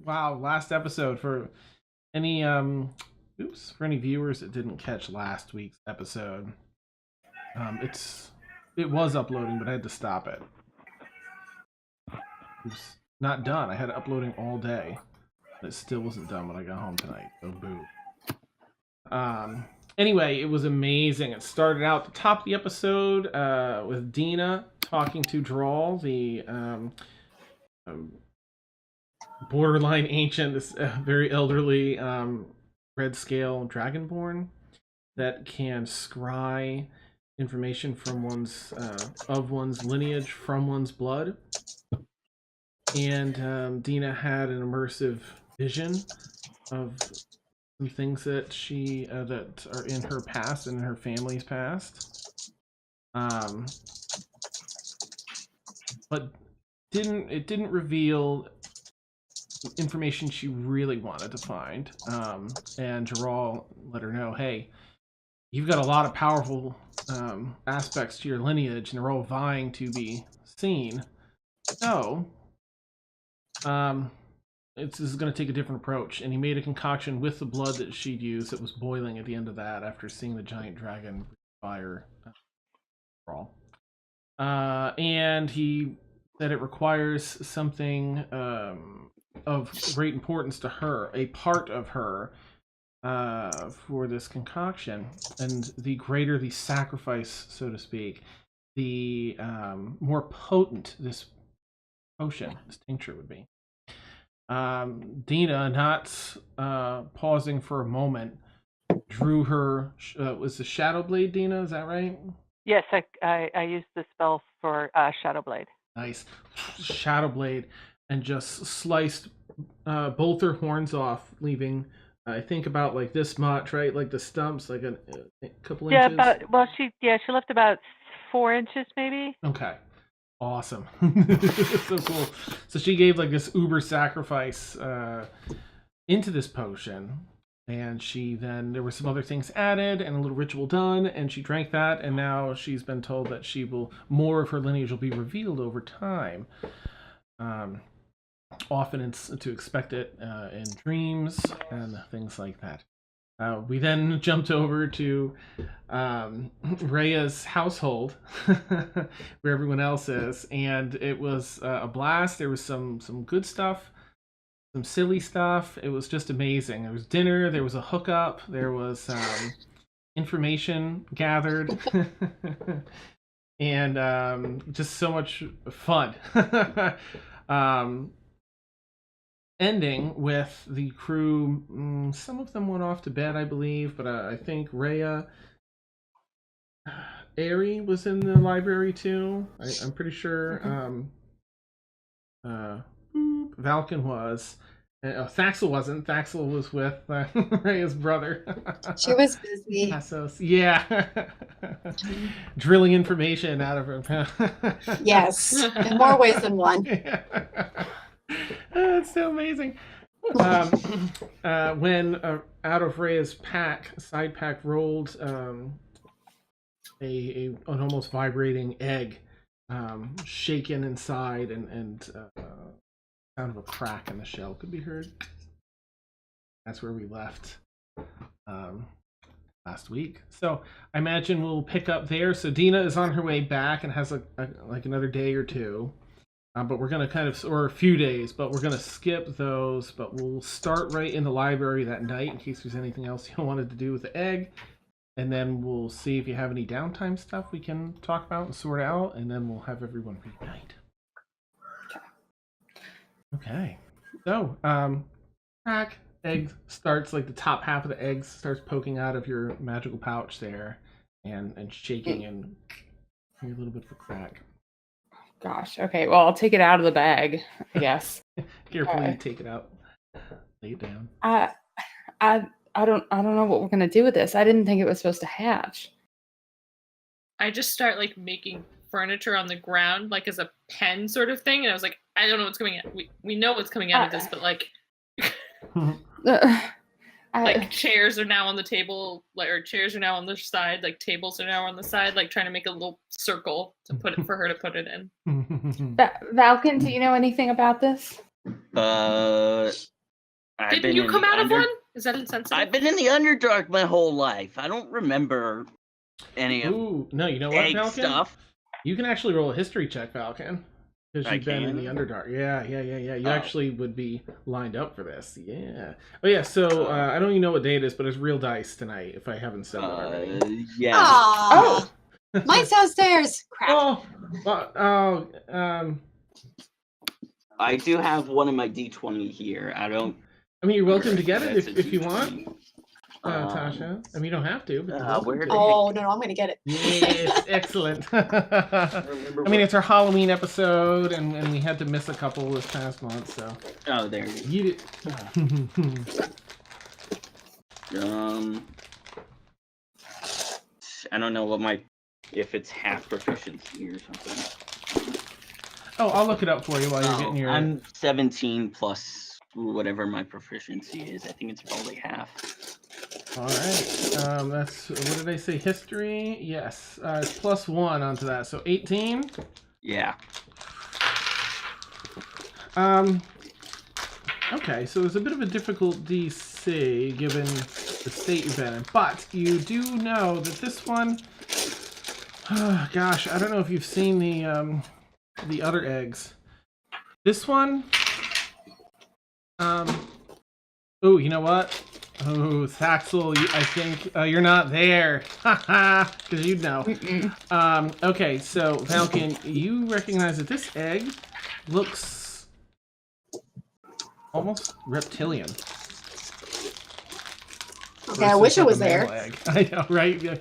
Wow, last episode for any for any viewers that didn't catch last week's episode. It was uploading, but I had to stop it. It was not done. I had it uploading all day. It still wasn't done when I got home tonight. So boo. Anyway, it was amazing. It started out at the top of the episode with Dina talking to Drawl, the borderline ancient, this very elderly red scale dragonborn that can scry information from one's of one's lineage from one's blood. And Dina had an immersive vision of some things that she that are in her past and in her family's past. But it didn't reveal information she really wanted to find. And Jaral let her know, hey, you've got a lot of powerful aspects to your lineage, and they're all vying to be seen. So, this is going to take a different approach. And he made a concoction with the blood that she'd used that was boiling at the end of that after seeing the giant dragon fire Jaral. And he said it requires something of great importance to her, a part of her, for this concoction. And the greater the sacrifice, so to speak, the more potent this potion, this tincture would be. Dina, not pausing for a moment, drew her, was the Shadow Blade, Dina, is that right? Yes, I used the spell for Shadow Blade. Nice. Shadow Blade, and just sliced both her horns off, leaving, I think, about like this much, right? Like the stumps, like a couple inches? Yeah, she left about 4 inches, maybe. Okay. Awesome. So cool. So she gave like this uber sacrifice into this potion, and there were some other things added and a little ritual done, and she drank that, and now she's been told that more of her lineage will be revealed over time. Often it's to expect it in dreams and things like that. We then jumped over to Rhea's household, where everyone else is, and it was a blast. There was some good stuff, some silly stuff. It was just amazing. There was dinner, there was a hookup, there was information gathered, and just so much fun. Ending with the crew, some of them went off to bed, I believe, but I think Rhea, Aerie was in the library too. I'm pretty sure. Valken was. Thaxel wasn't. Thaxel was with Rhea's brother. She was busy. Yeah. Drilling information out of her. Yes, in more ways than one. Yeah. It's so amazing. When out of Rhea's side pack rolled an almost vibrating egg, shaken inside, and sound of a crack in the shell could be heard. That's where we left last week. So I imagine we'll pick up there. So Dina is on her way back and has like another day or two. But we're going to or a few days, but we're going to skip those. But we'll start right in the library that night in case there's anything else you wanted to do with the egg. And then we'll see if you have any downtime stuff we can talk about and sort out. And then we'll have everyone reunite. Okay. So, egg starts, like the top half of the egg starts poking out of your magical pouch there and shaking and a little bit of a crack. Gosh. Okay. Well, I'll take it out of the bag, I guess. Carefully take it out. Lay it down. I don't know what we're gonna do with this. I didn't think it was supposed to hatch. I just start like making furniture on the ground, like as a pen sort of thing, and I was like, I don't know what's coming out. We know what's coming out of this, but like, like chairs are now on the table, or chairs are now on the side, like tables are now on the side, like trying to make a little circle to put it for her to put it in. Valken, do you know anything about this? Didn't you come out of one? Is that insensitive? I've been in the Underdark my whole life. I don't remember any of Ooh, no, you know what, egg Falcon? stuff. You can actually roll a history check, Falcon. Because I you've been in the can? Underdark. Yeah. You Oh. actually would be lined up for this. Yeah. Oh, yeah, so I don't even know what day it is, but it's real dice tonight, if I haven't said that already. Yeah. Aw. Mine's downstairs. Crap. I do have one in my D20 here. I don't. I mean, you're welcome to get it That's a if you D20. want, Tasha. I mean, you don't have to, but you're welcome where to. did Oh, no, I'm going to get it. Yes, excellent. I remember mean, it's our Halloween episode, and we had to miss a couple this past month, so. Oh, there it is. You I don't know if it's half proficiency or something. Oh, I'll look it up for you while you're getting your. I'm 17 plus whatever my proficiency is. I think it's probably half. All right. That's what did I say? History. Yes. It's +1 onto that, so 18. Yeah. Okay, so it's a bit of a difficult DC given the state you've been in, but you do know that this one. Gosh, I don't know if you've seen the other eggs. This one. Oh, you know what? Oh, Thaxel, I think you're not there. Haha, because you'd know. Okay, so Falcon, you recognize that this egg looks almost reptilian. Okay, I wish it was there. Egg. I know, right? Yeah.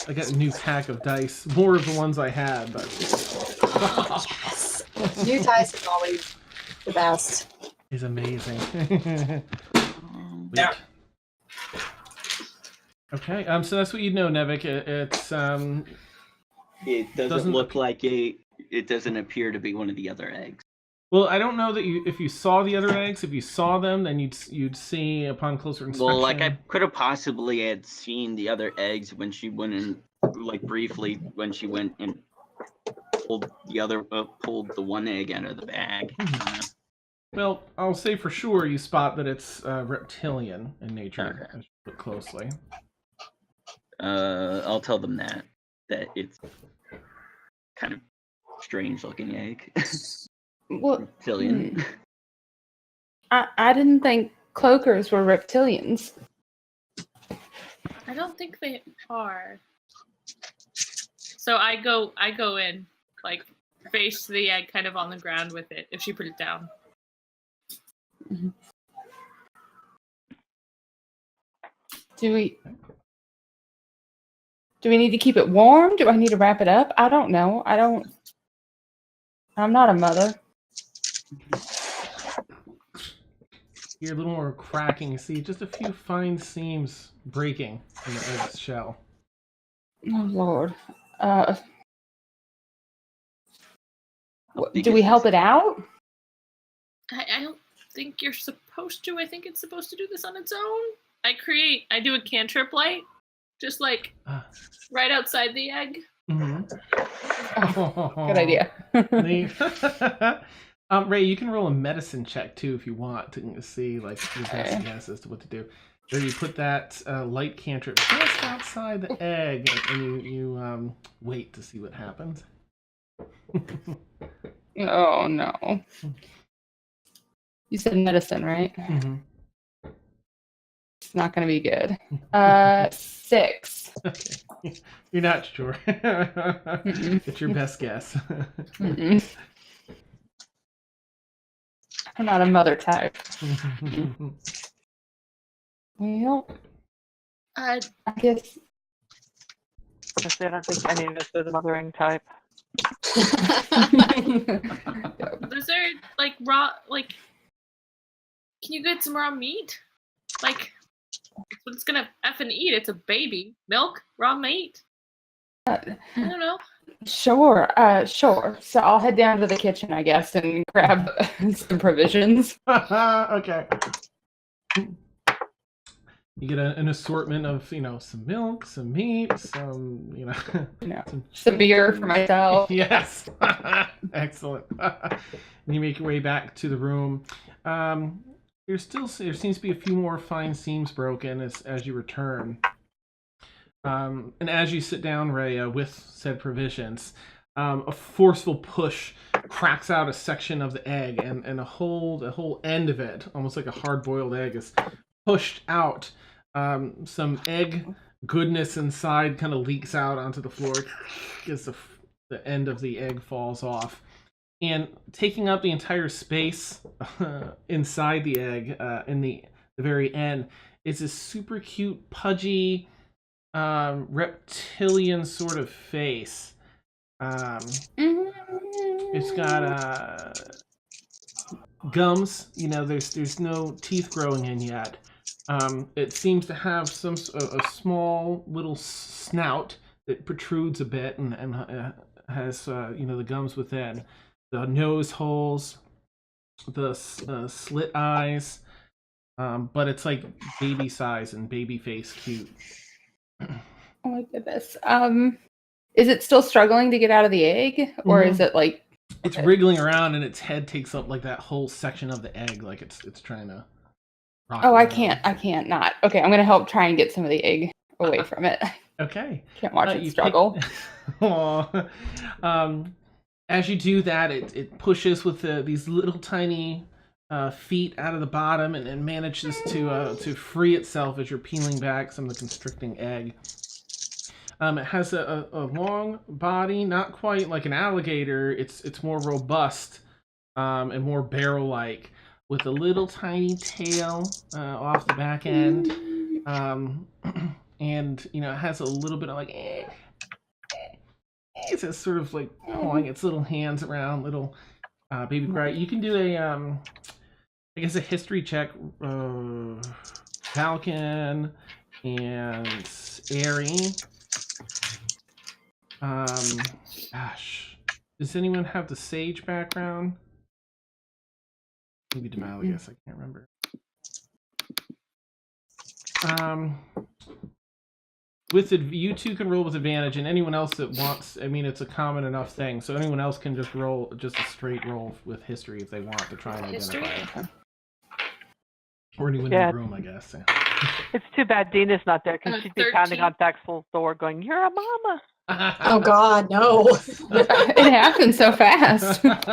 I got a new pack of dice. More of the ones I had, but. Yes. New dice is always the best. Is amazing. Yeah. Okay, so that's what you know, Nevik. It's It doesn't look like it doesn't appear to be one of the other eggs. Well, I don't know that if you saw the other eggs, if you saw them, then you'd see upon closer inspection. Well, like I could have possibly had seen the other eggs when she went in, like briefly when she went and pulled the one egg out of the bag. Well, I'll say for sure you spot that it's reptilian in nature. Okay. As you look closely. I'll tell them that it's kind of strange looking egg. Well, Reptilian. I didn't think cloakers were reptilians. I don't think they are. So I go in, like face the egg kind of on the ground with it if she put it down. Do we need to keep it warm? Do I need to wrap it up? I don't know. I'm not a mother. Hear a little more cracking. You see just a few fine seams breaking in the egg's shell. Oh Lord. Do we help it out? I don't think you're supposed to. I think it's supposed to do this on its own. I do a cantrip light, just like right outside the egg. Mm-hmm. Good idea. Ray, you can roll a medicine check too if you want to see like your best guess as to what to do. Or you put that light cantrip just outside the egg, and you wait to see what happens. Oh no. You said medicine, right? Mm-hmm. It's not going to be good. 6. Okay. You're not sure. It's your best guess. I'm not a mother type. Well, Uh, I guess. I don't think any of us are the mothering type. is there like raw like? Can you get some raw meat? Like, it's what it's gonna effing eat. It's a baby. Milk, raw meat. I don't know. Sure. So I'll head down to the kitchen, I guess, and grab some provisions. Okay. You get an assortment of, some milk, some meat, some, Some beer for myself. Yes. Excellent. And you make your way back to the room. There seems to be a few more fine seams broken as you return. And as you sit down, Rhea, with said provisions, a forceful push cracks out a section of the egg, and the whole end of it, almost like a hard-boiled egg, is pushed out. Some egg goodness inside kind of leaks out onto the floor as the end of the egg falls off. And taking up the entire space inside the egg, in the very end, is this super cute, pudgy, reptilian sort of face. It's got gums. There's no teeth growing in yet. It seems to have a small little snout that protrudes a bit and has the gums within. The nose holes, the slit eyes, but it's like baby size and baby face cute. Oh my goodness. Is it still struggling to get out of the egg, or is it like it's wriggling around and its head takes up like that whole section of the egg, like it's trying to rock Oh, I around. can't not. Okay, I'm gonna help try and get some of the egg away from it. Okay. Can't watch it You struggle. Aw. As you do that, it pushes with these little tiny feet out of the bottom and manages to free itself as you're peeling back some of the constricting egg. It has a long body, not quite like an alligator. It's more robust and more barrel-like, with a little tiny tail off the back end. And it has a little bit of like it's just sort of like pawing its little hands around little baby cry. You can do a a history check, Falcon and Airy. Gosh, does anyone have the Sage background? Maybe Demalius, I can't remember. You two can roll with advantage, and anyone else that wants, it's a common enough thing, so anyone else can just roll just a straight roll with history if they want to try and identify it. Or anyone in the room, I guess. It's too bad Dina's not there, because she'd be 13. pounding on Daxel's door going, "You're a mama." Oh God, no. It happened so fast. Damn.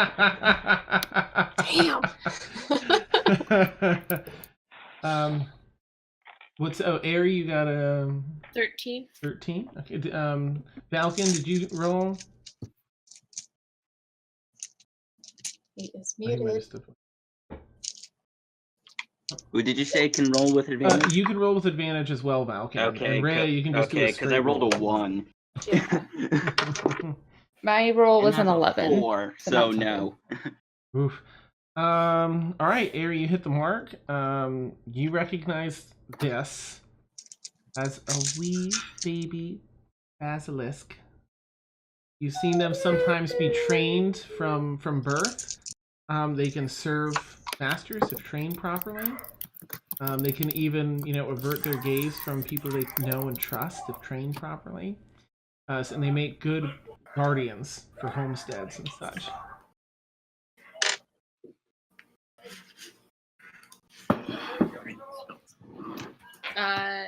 Airy, you got a 13. 13? Okay. Falcon, did you roll? He is I think I muted. missed it. Who did you say can roll with advantage? You can roll with advantage as well, Falcon. Okay, And Rhea, you can just do a because I rolled a 1. My roll was And an that's a 11. 4, so so not no. Oof. All right, Airy, you hit the mark. You recognize this as a wee baby basilisk. You've seen them sometimes be trained from birth. They can serve masters if trained properly. They can even, avert their gaze from people they know and trust if trained properly. And they make good guardians for homesteads and such. How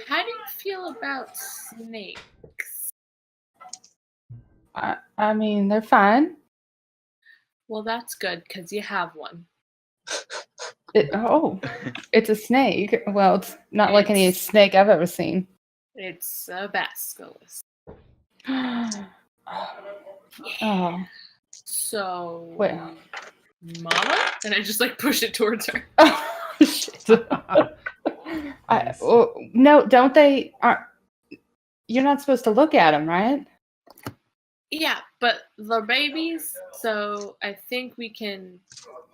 do you feel about snakes? They're fine. Well, that's good because you have one. It's a snake. Well, it's not like any snake I've ever seen. It's a basilisk. Oh, So, wait. Mama? And I just push it towards her. Oh, shit. Nice. No, don't they? You're not supposed to look at them, right? Yeah, but they're babies, so I think we can.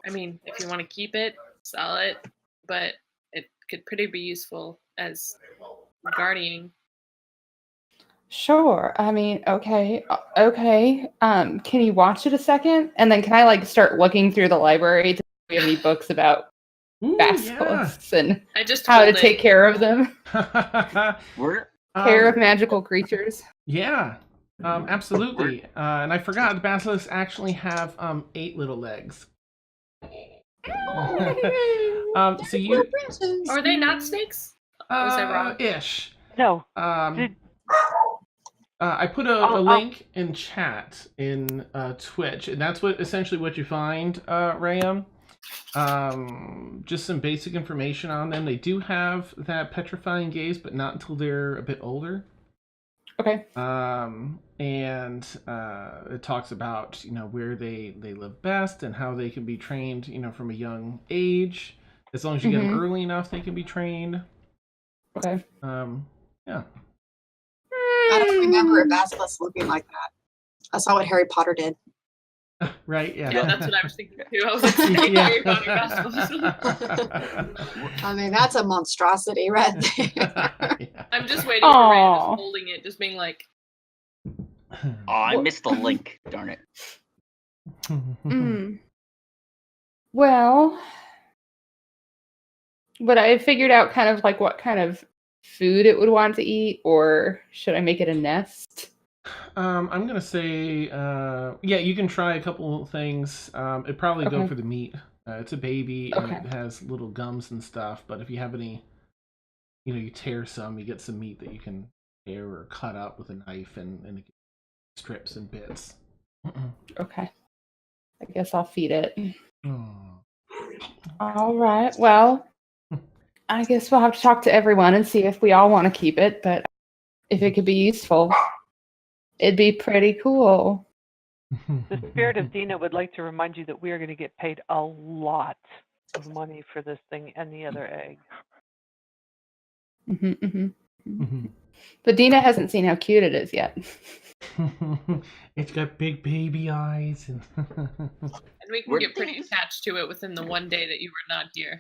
If you want to keep it, sell it, but it could pretty be useful as guardian. Sure. Okay. Can you watch it a second? And then can I start looking through the library to see if we have any books about Ooh, basilisks and I just how to told take it. care of them. yeah. We're Care of magical creatures. Yeah, absolutely. And I forgot, the basilisks actually have 8 little legs. So you Are they not snakes? Was I wrong? ish. No. Um, I put a Oh, link in chat in Twitch, and that's essentially what you find, Rayam. Just some basic information on them. They do have that petrifying gaze, but not until they're a bit older. Okay. And it talks about where they live best and how they can be trained from a young age. As long as you get them early enough, they can be trained. Okay. Yeah. I don't remember a basilisk looking like that. I saw what Harry Potter did. Right. Yeah. Yeah, that's what I was thinking too. I was like, Harry Potter basilisk. I mean, that's a monstrosity right there. Yeah. I'm just waiting for Ray Aw. just holding it, just being like, Oh, I missed the link. Darn it. Mm. Well, but I figured out kind of like what kind of food it would want to eat, or should I make it a nest? I'm gonna say, yeah, you can try a couple of things. It'd probably go Okay. for the meat. It's a baby Okay. and it has little gums and stuff. But if you have any, you tear some, you get some meat that you can tear or cut up with a knife and it gets strips and bits. Okay. I guess I'll feed it. Oh. All right. Well, I guess we'll have to talk to everyone and see if we all want to keep it, but if it could be useful, it'd be pretty cool. The spirit of Dina would like to remind you that we are going to get paid a lot of money for this thing and the other egg. But Dina hasn't seen how cute it is yet. It's got big baby eyes and and we can We're- get pretty attached to it within the one day that you were not here.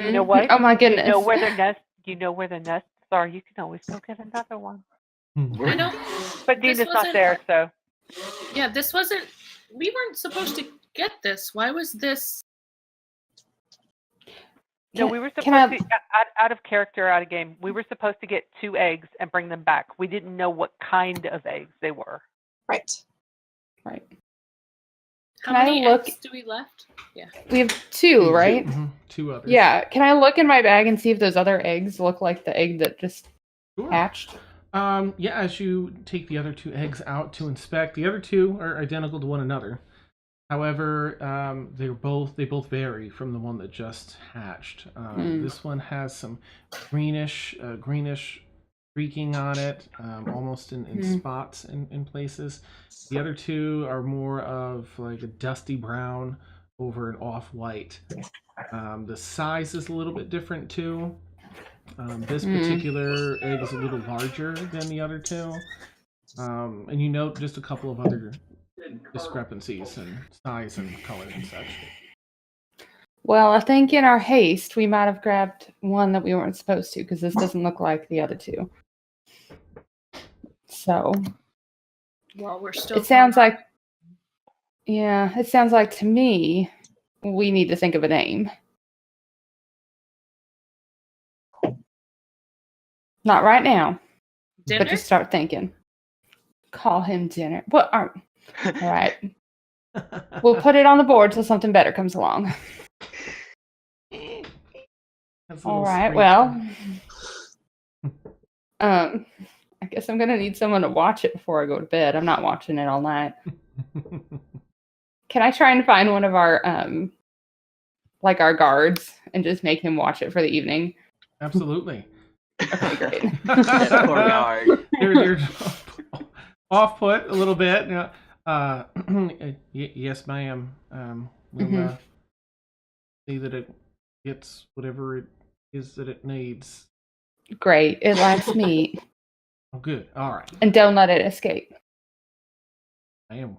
You know what? Oh my goodness. You know where the nests are. You can always go get another one. I know. But This Dina's not wasn't- there, so Yeah, this wasn't. We weren't supposed to get this. Why was this? no, we were supposed can I- to out of character, out of game. We were supposed to get 2 eggs and bring them back. We didn't know what kind of eggs they were. Right. Right. How Can I many look- eggs do we left? We have 2, right? Mhm. 2 others. Yeah. Can I look in my bag and see if those other eggs look like the egg that just Sure. hatched? Yeah, as you take the other 2 eggs out to inspect, the other 2 are identical to one another. However, they both vary from the one that just hatched. This one has some greenish streaking on it, almost in spots in places. The other 2 are more of like a dusty brown over an off-white. The size is a little bit different too. This particular egg is a little larger than the other 2. And you note just a couple of other discrepancies in size and color and such. Well, I think in our haste, we might have grabbed one that we weren't supposed to because this doesn't look like the other 2. So Well, we're still. it sounds like, yeah, it sounds like to me, we need to think of a name. Not right now, dinner. but just start thinking. Call him dinner. What? All right. We'll put it on the board till something better comes along. That's a All little right. strange. Well, I guess I'm gonna need someone to watch it before I go to bed. I'm not watching it all night. Can I try and find one of our like our guards and just make him watch it for the evening? Absolutely. Okay, great. Poor guard. They're off put a little bit. Yes, ma'am. We'll see that it gets whatever it is that it needs. Great. It likes meat. Oh, good. All right. And don't let it escape. I am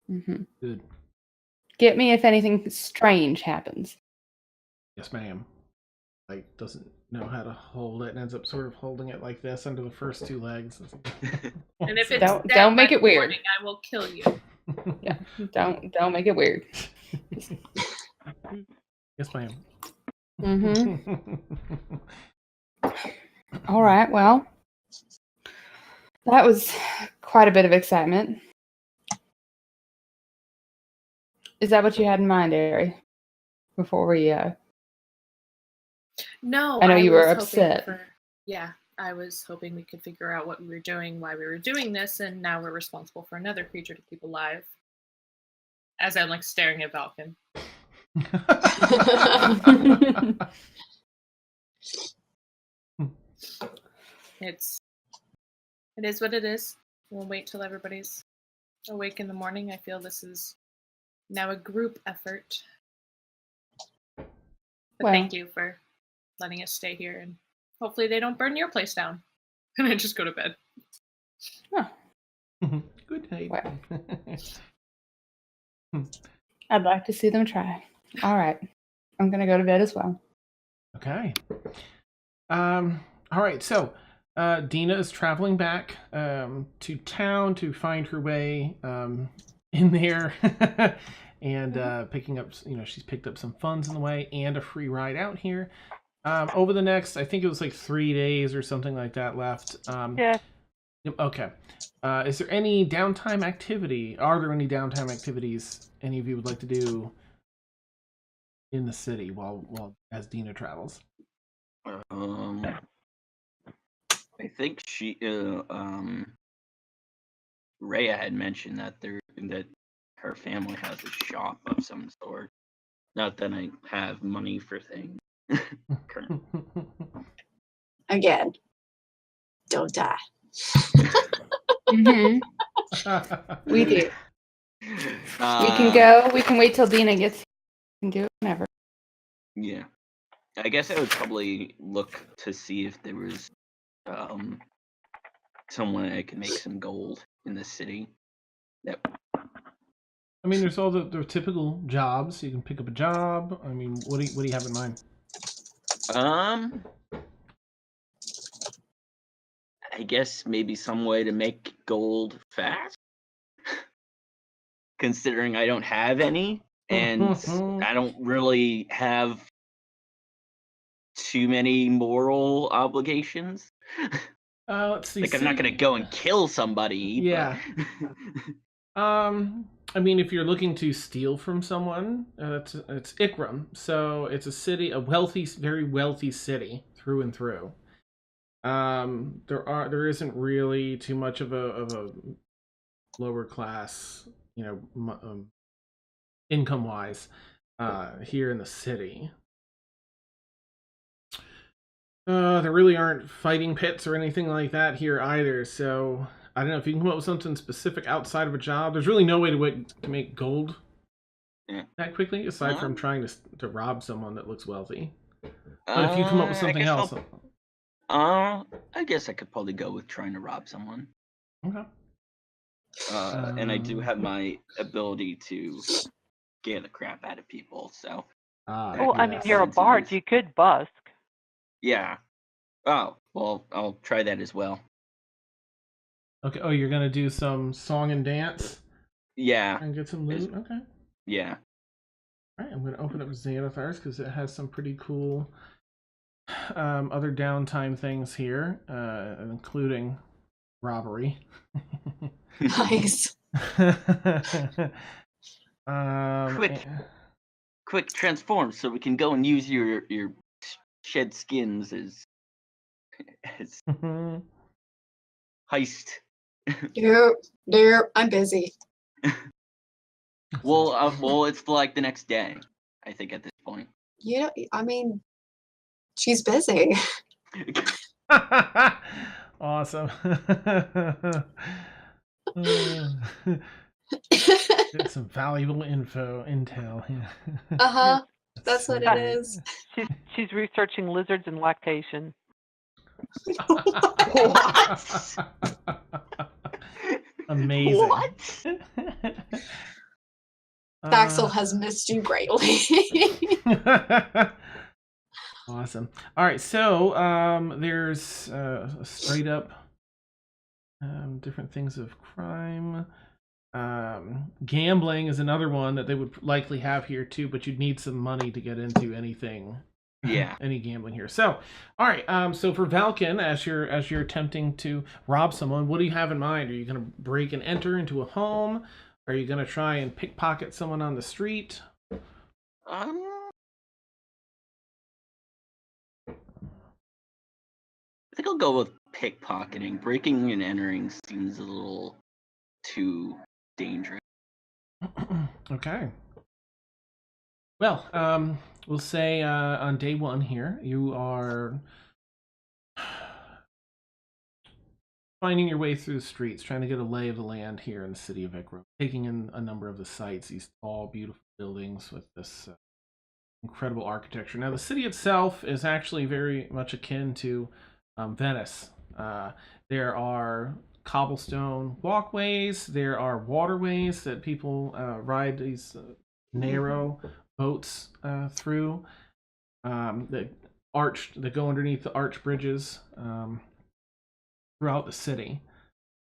hmm good. Get me if anything strange happens. Yes, ma'am. Like, doesn't know how to hold it and ends up sort of holding it like this under the first 2 legs. And if it's Don't- dead don't by make the it weird. morning, I will kill you. Yeah. Don't make it weird. Yes, ma'am. Mm-hmm. All right. Well, that was quite a bit of excitement. Is that what you had in mind, Ari? Before we No, I know you were was hoping upset. yeah, I was hoping we could figure out what we were doing, why we were doing this, and now we're responsible for another creature to keep alive. As I'm like staring at Valken. It is what it is. We'll wait till everybody's awake in the morning. I feel this is now a group effort. But Well. thank you for letting us stay here, and hopefully they don't burn your place down. And I just go to bed. Oh, Good night. Well. I'd like to see them try. All right. I'm going to go to bed as well. Okay. All right. So, Dina is traveling back to town to find her way in there, and picking up. She's picked up some funds on the way and a free ride out here. Over the next, I think it was like 3 days or something like that left. Yeah. Okay. Is there any downtime activity? Are there any downtime activities any of you would like to do in the city while as Dina travels? I think Rhea had mentioned that her family has a shop of some sort. Not that I have money for things. Again, don't die. Mm-hmm. We do. We can go. We can wait till Dina gets. We can do it whenever. Yeah. I guess I would probably look to see if there was someone I could make some gold in the city. That I mean, there's all the typical jobs. You can pick up a job. I mean, what do you have in mind? I guess maybe some way to make gold fast. Considering I don't have any, and I don't really have too many moral obligations. Let's see. Like I'm not gonna go and kill somebody. Yeah. But... I mean, if you're looking to steal from someone, it's Ikram. So it's a city, a wealthy, very wealthy city through and through. There isn't really too much of a lower class, income wise, here in the city. There really aren't fighting pits or anything like that here either. So I don't know if you can come up with something specific outside of a job. There's really no way to make gold that quickly, aside from trying to rob someone that looks wealthy. But if you come up with something else, I guess I could probably go with trying to rob someone. Okay. And I do have my ability to scare the crap out of people. So. Well, I mean, you're a bard. You could busk. Yeah. Oh, well, I'll try that as well. Okay. Oh, you're gonna do some song and dance? Yeah. And get some loot? Okay. Yeah. Alright, I'm gonna open up Xanathars because it has some pretty cool other downtime things here, including robbery. Nice. Quick transform so we can go and use your shed skins as heist. I'm busy. Well, it's like the next day, I think, at this point. Yeah, I mean, she's busy. Awesome. Get some valuable intel. Uh-huh. That's what it is. She's researching lizards and lactation. What? Amazing. What? Daxel has missed you greatly. Awesome. All right, so there's straight up different things of crime. Gambling is another one that they would likely have here too, but you'd need some money to get into anything. Yeah. Any gambling here. So, all right. So for Valken, as you're attempting to rob someone, what do you have in mind? Are you going to break and enter into a home? Are you going to try and pickpocket someone on the street? I think I'll go with pickpocketing. Breaking and entering seems a little too dangerous. Okay. Well, we'll say on day one here, you are finding your way through the streets, trying to get a lay of the land here in the city of Ikra, taking in a number of the sights, these tall, beautiful buildings with this incredible architecture. Now, the city itself is actually very much akin to Venice. There are cobblestone walkways, there are waterways that people ride these narrow boats through, that go underneath the arch bridges throughout the city.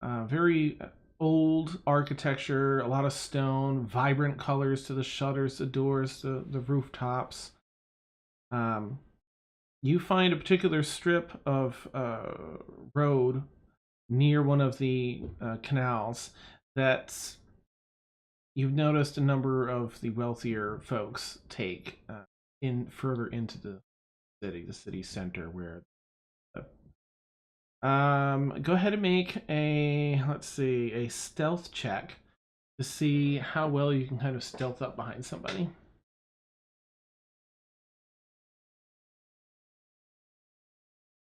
Very old architecture, a lot of stone, vibrant colors to the shutters, the doors, the rooftops. You find a particular strip of road near one of the canals that you've noticed a number of the wealthier folks take further into the city center, where go ahead and make a stealth check to see how well you can kind of stealth up behind somebody.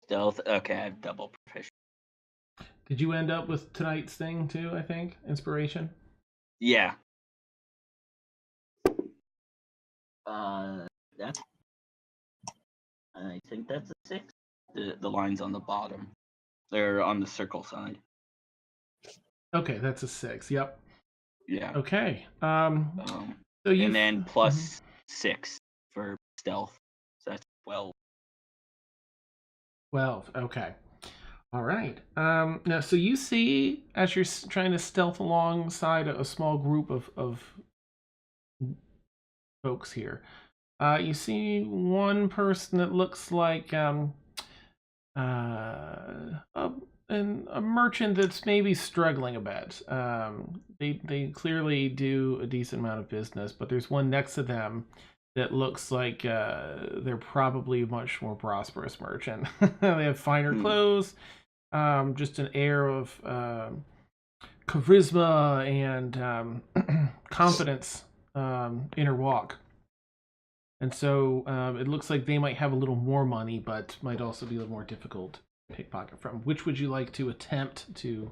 Stealth. Okay, I have double proficiency. Did you end up with tonight's thing too, I think? Inspiration? Yeah. I think that's a 6. The lines on the bottom. They're on the circle side. Okay, that's a 6. Yep. Yeah. Okay. So you And then plus 6 for stealth. So that's 12. 12. Okay. All right. Now, so you see, as you're trying to stealth alongside a small group of folks here, you see one person that looks like a merchant that's maybe struggling a bit. They clearly do a decent amount of business, but there's one next to them that looks like they're probably a much more prosperous merchant. They have finer clothes, just an air of charisma and confidence in her walk. And so it looks like they might have a little more money, but might also be a little more difficult to pickpocket from. Which would you like to attempt to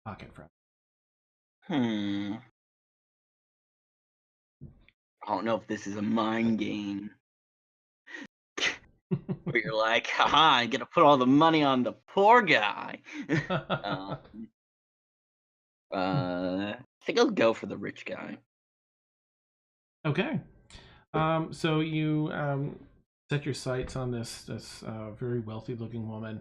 pocket from? I don't know if this is a mind game. Where you're like, haha, I'm gonna put all the money on the poor guy. I think I'll go for the rich guy. Okay. So you set your sights on this very wealthy looking woman,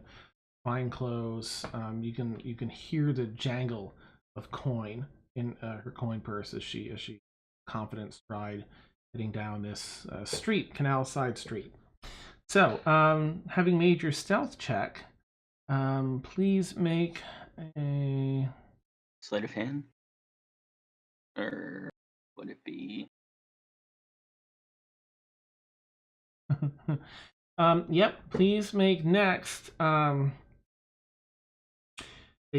fine clothes. You can hear the jangle of coin in her coin purse as she confident stride heading down this canal side street. So, having made your stealth check, please make a Sleight of hand? Or would it be? Yep, please make next a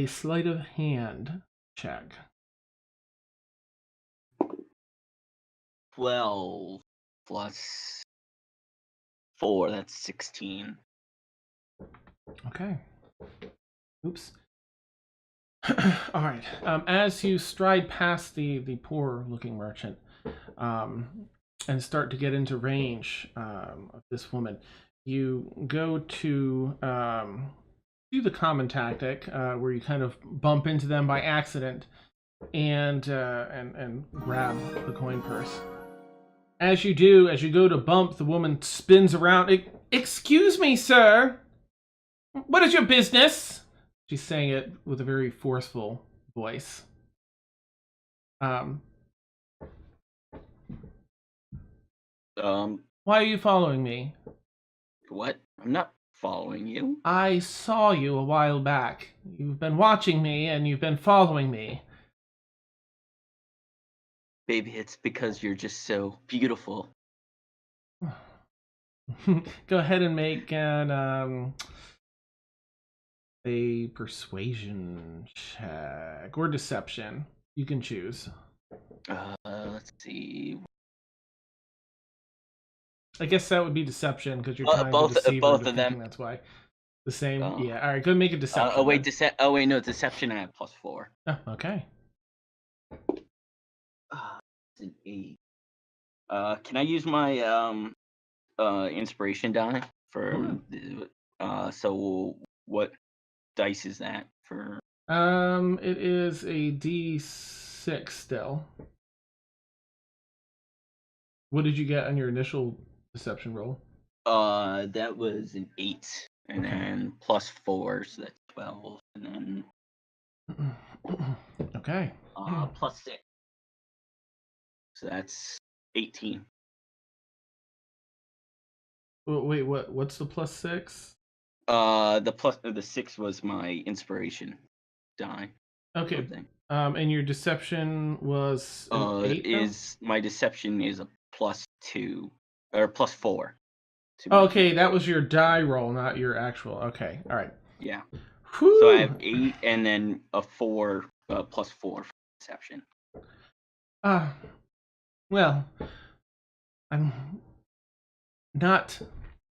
sleight of hand check. 12 plus 4, that's 16. Okay. Oops. All right. As you stride past the poor looking merchant, and start to get into range of this woman, you go to do the common tactic where you kind of bump into them by accident and grab the coin purse. As you do, as you go to bump, the woman spins around. Excuse me, sir. What is your business? She's saying it with a very forceful voice. Um, Um, why are you following me? what? I'm not following you. I saw you a while back. You've been watching me and you've been following me. Baby, it's because you're just so beautiful. Go ahead and make a persuasion check or deception. You can choose. Let's see. I guess that would be deception because you're trying to deceive her both into of thinking them. that's why. The same. Oh. Yeah. All right. Go make a deception. Oh wait, then. no, deception. I have +4. Oh, okay. It's an 8. Can I use my inspiration die for? So what dice is that for? It is a D6 still. What did you get on your initial deception roll? That was an 8, and then +4, so that's 12, and then Okay. +6, so that's 18. Wait, what's the +6? The 6 was my inspiration die. Okay. Something. And your deception was an 8, though? My deception is a +2 or +4. Okay, that was your die roll, not your actual. Okay, all right. Yeah. Whew. So I have 8 and then a 4 +4 for deception. Well, I'm not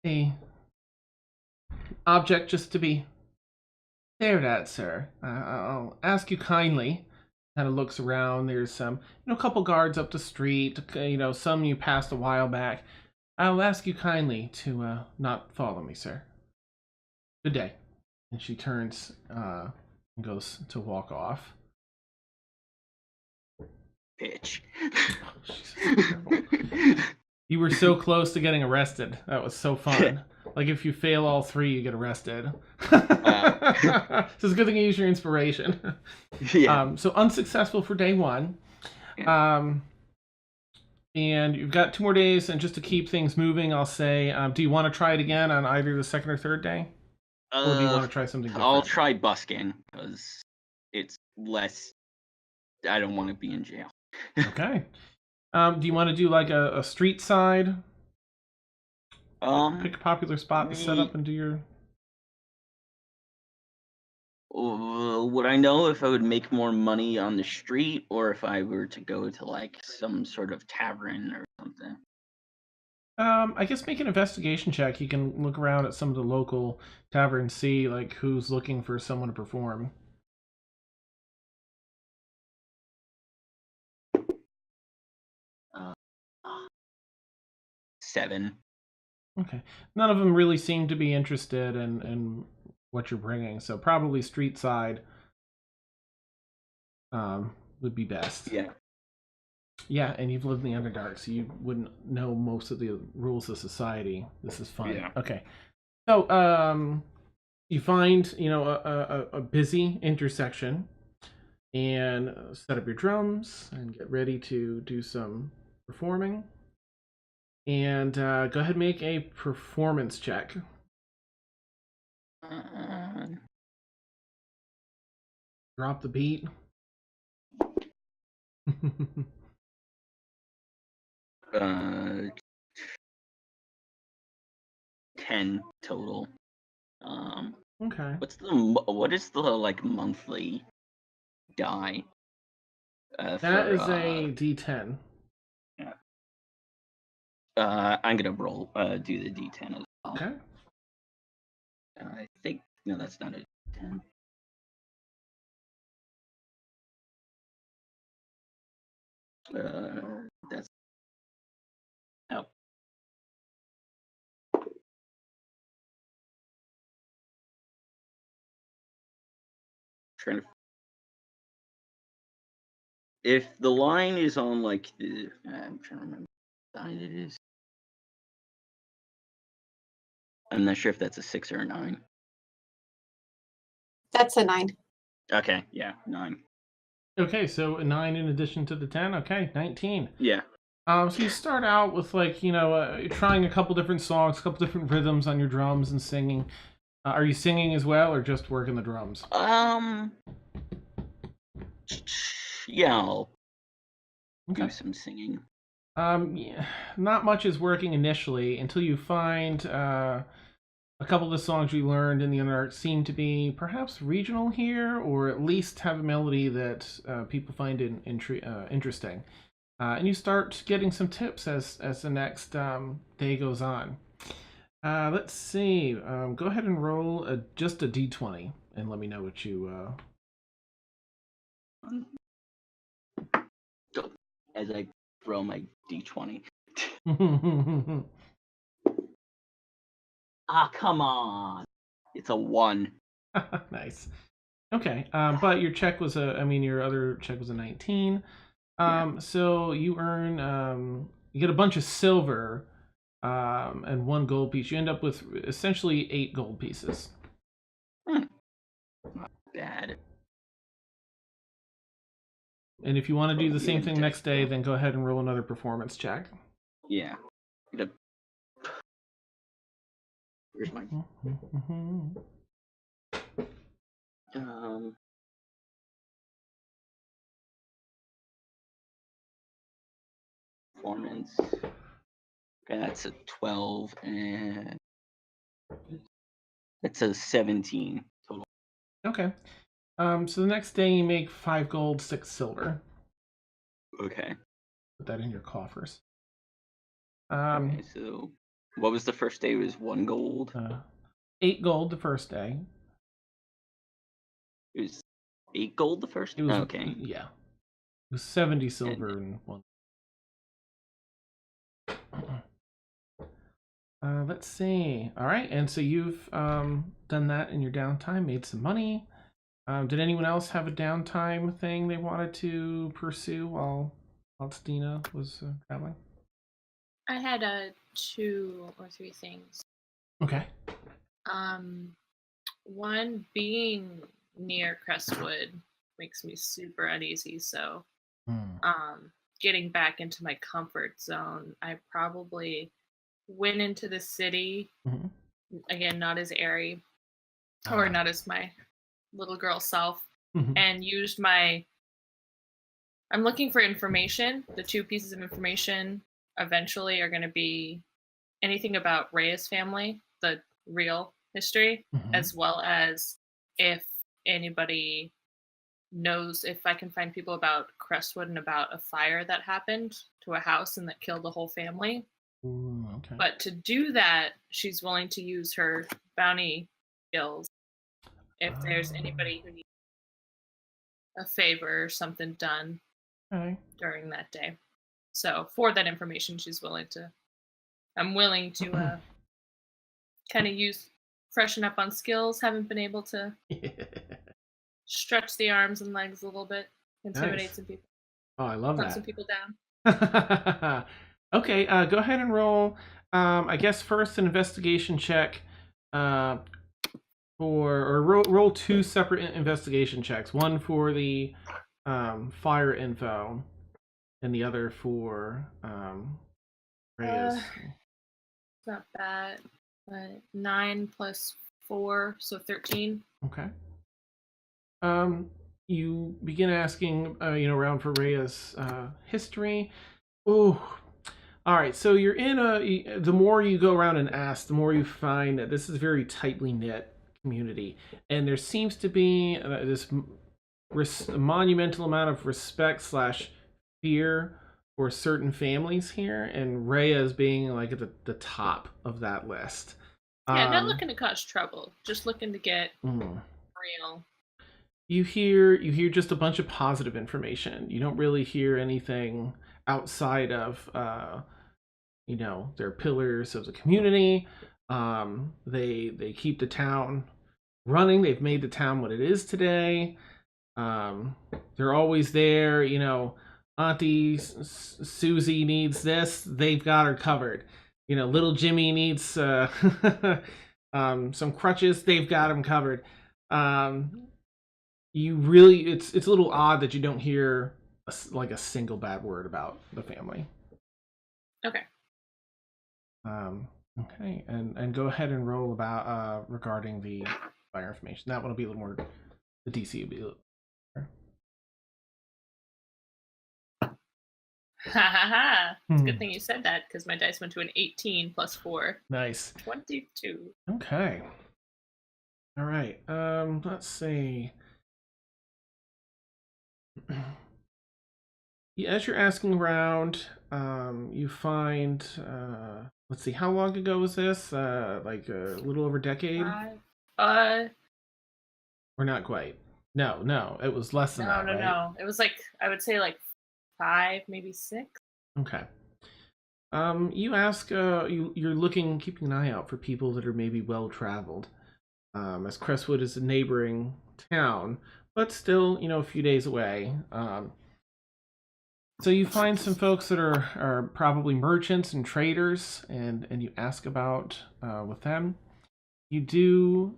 a object just to be stared at, sir. I'll ask you kindly. Kind of looks around. There's some, a couple guards up the street. Some you passed a while back. I'll ask you kindly to not follow me, sir. Good day. And she turns and goes to walk off. Bitch. You were so close to getting arrested. That was so fun. Like if you fail all 3, you get arrested. So it's a good thing you use your inspiration. Yeah. So unsuccessful for day 1. And you've got 2 more days, and just to keep things moving, I'll say, do you want to try it again on either the 2nd or 3rd day? Or do you want to try something different? I'll try busking, because it's less... I don't want to be in jail. Okay. Do you want to do like a street side? Pick a popular spot to set up and do your... Would I know if I would make more money on the street, or if I were to go to like some sort of tavern or something? I guess make an investigation check. You can look around at some of the local taverns, see like who's looking for someone to perform. Uh, 7. Okay. None of them really seem to be interested in what you're bringing, so probably street side would be best. Yeah. Yeah, and you've lived in the Underdark, so you wouldn't know most of the rules of society. This is fun. Yeah. Okay. So, you find, a busy intersection and set up your drums and get ready to do some performing. And go ahead and make a performance check. Drop the beat. 10 total. Okay. What is the like monthly die? That is a D10. Yeah. I'm gonna roll. Do the D10 as well. Okay. I think no, that's not a D10. That's oh. Trying to. If the line is on like the, I'm trying to remember what side it is. I'm not sure if that's a 6 or a 9. That's a 9. Okay, yeah, 9. Okay, so a 9 in addition to the 10. Okay, 19. Yeah. So you start out with like, trying a couple different songs, a couple different rhythms on your drums and singing. Are you singing as well, or just working the drums? Yeah, I'll Okay. do some singing. Yeah, not much is working initially until you find a couple of the songs you learned in the Underdark seem to be perhaps regional here, or at least have a melody that people find interesting. And you start getting some tips as the next day goes on. Let's see. Go ahead and roll just a d20 and let me know what you. As I roll my d20. Ah, come on. It's a 1. Nice. Okay, but your check was your other check was a 19. So you earn, you get a bunch of silver, and 1 gold piece. You end up with essentially 8 gold pieces. Not bad. And if you want to do the same Yeah, thing next day, then go ahead and roll another performance check. Yeah. Where's my performance? Okay, that's a 12 and that's a 17 total. Okay. So the next day you make 5 gold, 6 silver. Okay. Put that in your coffers. Okay, so what was the first day? It was 1 gold. 8 gold the first day. It was 8 gold the first. It was okay. Yeah. It was 70 silver and 1. Let's see. All right, and so you've done that in your downtime, made some money. Did anyone else have a downtime thing they wanted to pursue while Dina was traveling? I had 2 or 3 things. Okay. One, being near Crestwood makes me super uneasy, so getting back into my comfort zone, I probably went into the city, again, not as airy or not as my little girl self, and used I'm looking for information. The 2 pieces of information eventually are going to be anything about Rhea's family, the real history, as well as if anybody knows, if I can find people about Crestwood and about a fire that happened to a house and that killed the whole family. Ooh, okay. But to do that, she's willing to use her bounty skills if there's anybody who needs a favor or something done during that day. So for that information, I'm willing to kind of freshen up on skills. Haven't been able to stretch the arms and legs a little bit, intimidate some people. Oh, I love Hunt that. some people down. Okay, go ahead and roll. I guess first an investigation check, roll 2 separate investigation checks. One for the fire info, and the other for Rhea's. It's not bad. 9 plus 4, so 13. Okay. You begin asking, around for Rhea's history. Ooh. All right, so you're the more you go around and ask, the more you find that this is a very tightly knit community. And there seems to be this monumental amount of respect / fear for certain families here, and Rhea is being like at the top of that list. Yeah, not looking to cause trouble, just looking to get real. You hear just a bunch of positive information. You don't really hear anything outside of they're pillars of the community. They keep the town running. They've made the town what it is today. They're always there. Auntie Susie needs this, they've got her covered. Little Jimmy needs some crutches, they've got him covered. you really, it's a little odd that you don't hear like a single bad word about the family. Okay. Okay, and go ahead and roll about regarding the fire information. That one will be a little more. The DC will be a little. Ha ha ha. It's a good Hmm. thing you said that because my dice went to an 18 plus 4. Nice. 22. Okay. All right. Let's see. As you're asking around, you find. Let's see. How long ago was this? Like a little over a decade, 5. or not quite? No. It was less than No, that, no, right? no. It was like, I would say like 5, maybe 6. Okay. You ask. You're looking, keeping an eye out for people that are maybe well traveled. As Crestwood is a neighboring town, but still, a few days away. So you find some folks that are probably merchants and traders, and you ask about with them. You do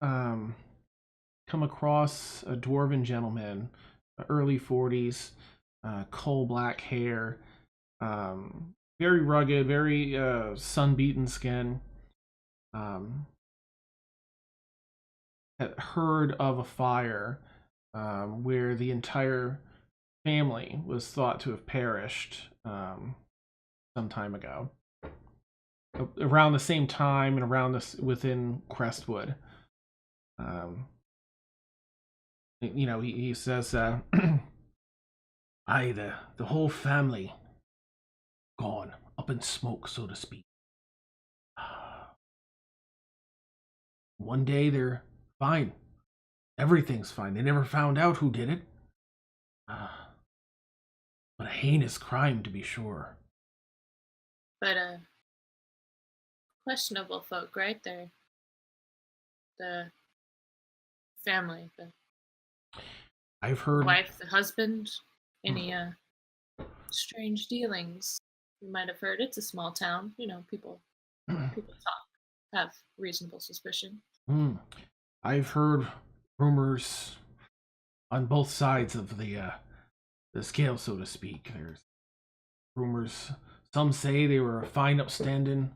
come across a dwarven gentleman, early 40s, coal black hair, very rugged, very sun-beaten skin. Had heard of a fire where the entire family was thought to have perished some time ago, around the same time and around this within Crestwood. He says, "Aye, the whole family gone up in smoke, so to speak. One day they're fine, everything's fine. They never found out who did it. But a heinous crime, to be sure." But questionable folk, right? They're the family, the I've heard. wife, the husband. Any strange dealings? You might have heard. It's a small town. People talk, have reasonable suspicion. I've heard rumors on both sides of the scale, so to speak. There's rumors. Some say they were fine, upstanding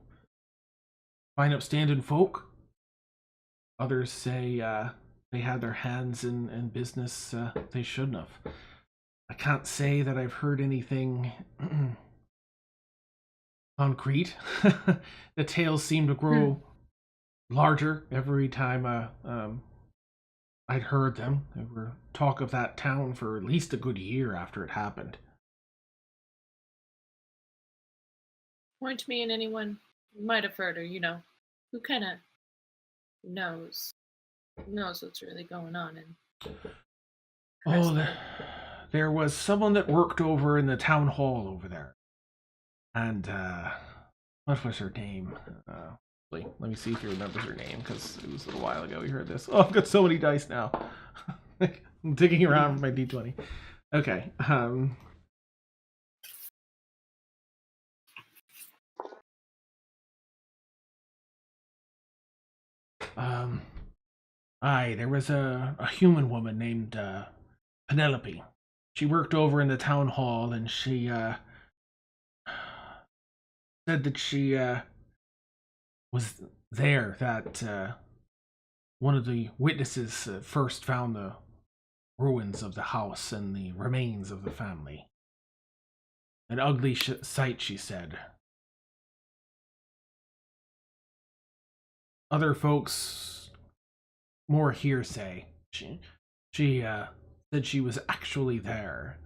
folk. Others say they had their hands in business they shouldn't have. I can't say that I've heard anything concrete. The tales seem to grow larger every time I'd heard them. There were talk of that town for at least a good year after it happened. Point me in anyone you might have heard, or who kind of knows what's really going on. Oh, there was someone that worked over in the town hall over there. And, what was her name? Let me see if he remembers her name, because it was a little while ago we heard this. Oh, I've got so many dice now. I'm digging around for my D20. Okay, there was a human woman named Penelope. She worked over in the town hall, and she said that she was there, that one of the witnesses first found the ruins of the house and the remains of the family. An ugly sight, she said. Other folks, more hearsay. She said she was actually there.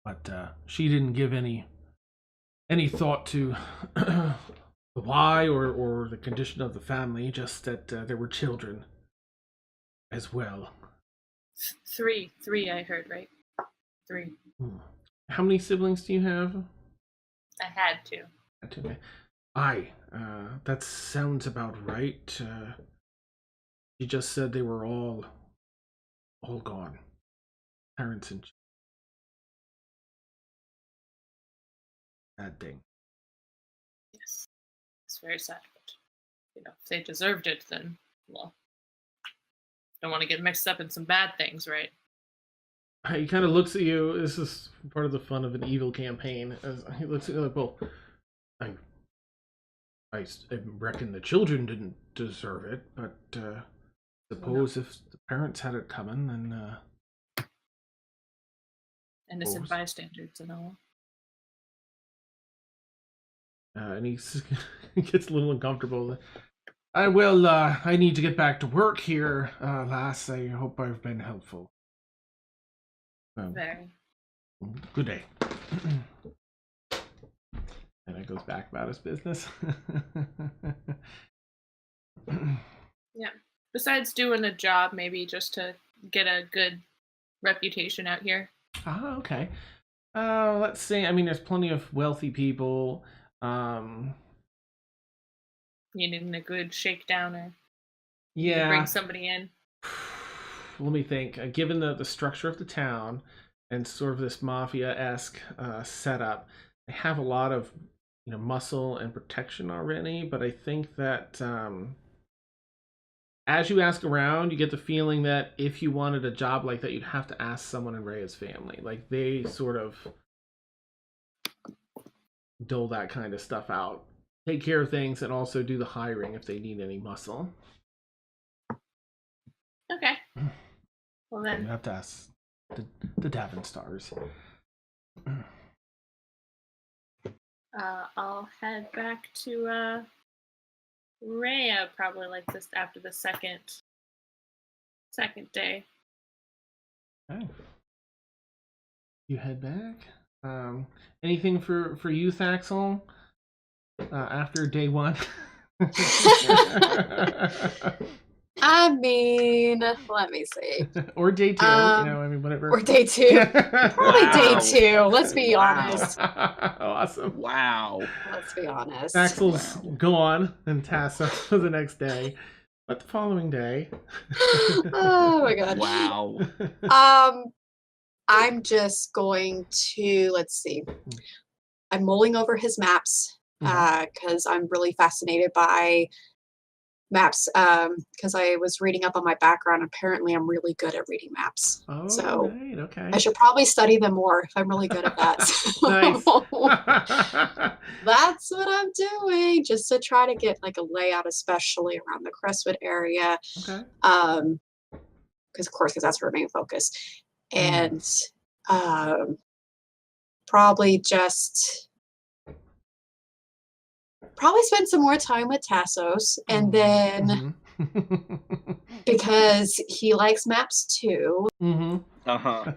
But she didn't give any thought to the why or the condition of the family, just that there were children as well. 3, I heard, right? 3. How many siblings do you have? I had to. Okay. Aye, that sounds about right. She just said they were all gone. Parents and sad thing. Yes, it's very sad, but if they deserved it, then well, don't want to get mixed up in some bad things, right? He kind of looks at you. This is part of the fun of an evil campaign. As he looks at you like, well, I reckon the children didn't deserve it, but suppose if the parents had it coming, then Innocent Suppose. bystanders and all. and he gets a little uncomfortable. I need to get back to work here, lass. I hope I've been helpful. Very. Good day. And it goes back about his business. Besides doing a job, maybe just to get a good reputation out here. Ah, okay. Let's see. I mean, there's plenty of wealthy people. Needing a good shakedown or to Yeah. bring somebody in. Let me think. Given the structure of the town and sort of this mafia-esque setup, they have a lot of muscle and protection already. But I think that as you ask around, you get the feeling that if you wanted a job like that, you'd have to ask someone in Rhea's family. Like they sort of dole that kind of stuff out, take care of things, and also do the hiring if they need any muscle. Okay. Well You then, have to ask the Davin Stars. I'll head back to Rhea probably like this after the second day. Okay. You head back. Anything for you, Thaxel? After day one. I mean, let me see. Or day two. I mean, whatever. Or day two. Probably Wow. day two. Let's be Wow. honest. Awesome. Wow. Let's be honest. Thaxel's Wow. gone and Tassa for the next day. But the following day. Oh my god. Wow. I'm just going to, let's see. I'm mulling over his maps because I'm really fascinated by maps because I was reading up on my background. Apparently, I'm really good at reading maps. Oh, So right, okay. I should probably study them more if I'm really good at that. So Nice. that's what I'm doing, just to try to get like a layout, especially around the Crestwood area. Okay. Because of course, because that's her main focus. And probably spend some more time with Tassos, and then because he likes maps too. Uh-huh.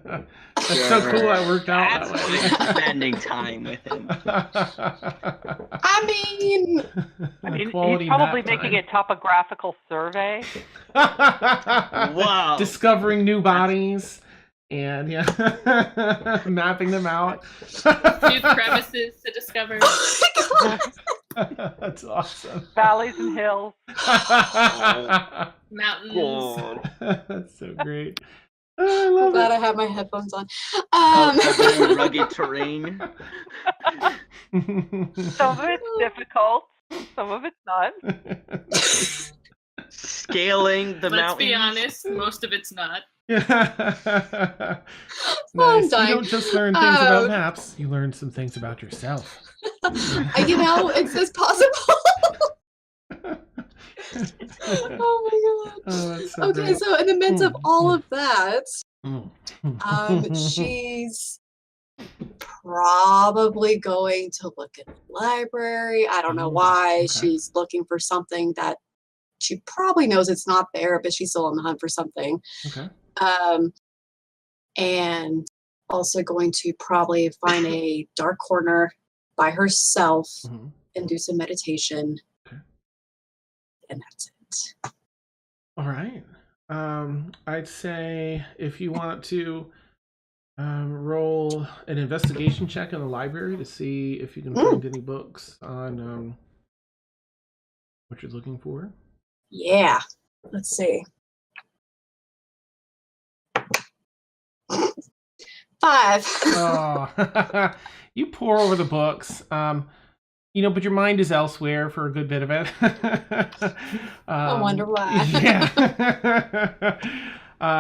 That's so cool that worked out That's that way. spending time with him. I mean, He's Quality probably map making time. a topographical survey. Wow. Discovering new bodies and mapping them out. New crevices to discover. That's awesome. Valleys and hills. Mountains. God. That's so great. I I'm love glad I it. have my headphones on. Very rugged terrain. Some of it's difficult. Some of it's not. Scaling the Let's mountains. be honest, most of it's not. Yeah. Oh, I'm Nice. You dying. don't just learn things about maps, you learn some things about yourself. It's possible. Oh my god. Oh, that's so Okay, great. so in the midst of all of that, Mm. she's probably going to look at the library. I don't know why. Okay. She's looking for something that she probably knows it's not there, but she's still on the hunt for something. Okay. And also going to probably find a dark corner by herself Mhm. and do some meditation. Okay. And that's it. All right. I'd say if you want to roll an investigation check in the library to see if you can find any books on what you're looking for. Yeah. Let's see. 5. Oh, you pour over the books. but your mind is elsewhere for a good bit of it. I wonder why. Yeah.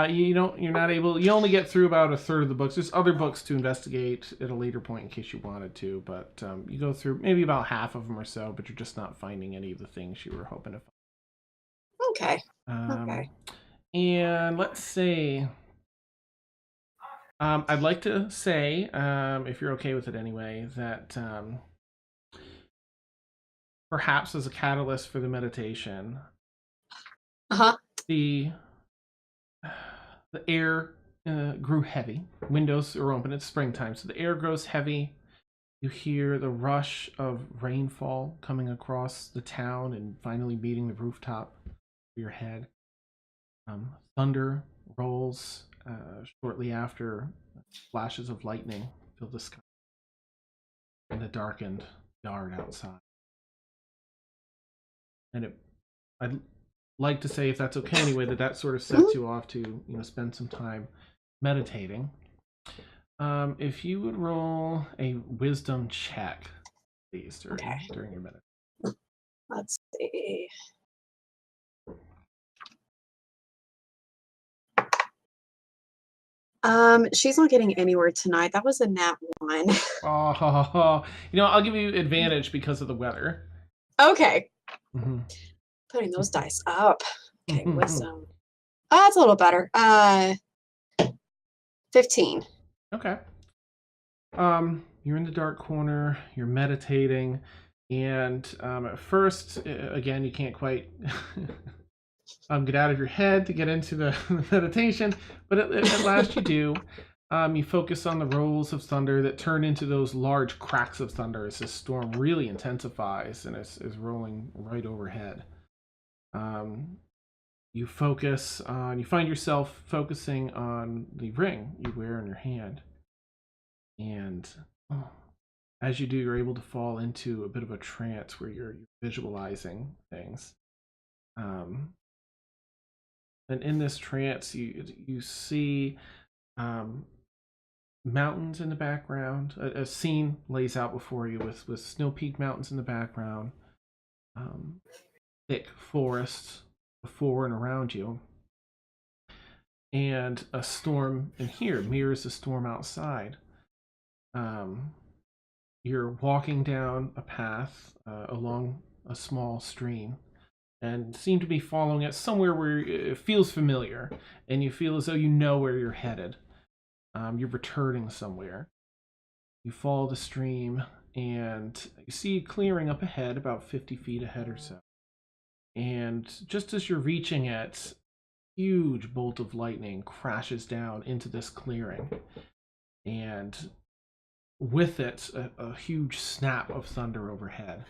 You're not able. You only get through about a third of the books. There's other books to investigate at a later point in case you wanted to, but you go through maybe about half of them or so, but you're just not finding any of the things you were hoping to Okay. find. Okay. And let's see. I'd like to say, if you're okay with it anyway, that perhaps as a catalyst for the meditation, Uh-huh. the air grew heavy. Windows are open. It's springtime, so the air grows heavy. You hear the rush of rainfall coming across the town and finally meeting the rooftop of your head. Thunder rolls shortly after. Flashes of lightning fill the sky and the darkened yard outside. And I'd like to say, if that's okay anyway, that sort of sets you off to spend some time meditating. If you would roll a wisdom check, please, during your meditation. Let's see. She's not getting anywhere tonight. That was a nat 1. Oh, I'll give you advantage because of the weather. Okay. Mm-hmm. Putting those dice up. Okay, wisdom. Oh, that's a little better. 15. Okay. You're in the dark corner, you're meditating, and at first, again, you can't quite get out of your head to get into the meditation, but at last you do. You focus on the rolls of thunder that turn into those large cracks of thunder as this storm really intensifies and is rolling right overhead. You find yourself focusing on the ring you wear in your hand. And as you do, you're able to fall into a bit of a trance where you're visualizing things. And in this trance, you see mountains in the background. A scene lays out before you with snow-peaked mountains in the background, thick forests before and around you, and a storm in here mirrors the storm outside. You're walking down a path along a small stream and seem to be following it somewhere where it feels familiar and you feel as though you know where you're headed. You're returning somewhere. You follow the stream and you see a clearing up ahead, about 50 feet ahead or so. And just as you're reaching it, a huge bolt of lightning crashes down into this clearing. And with it, a huge snap of thunder overhead.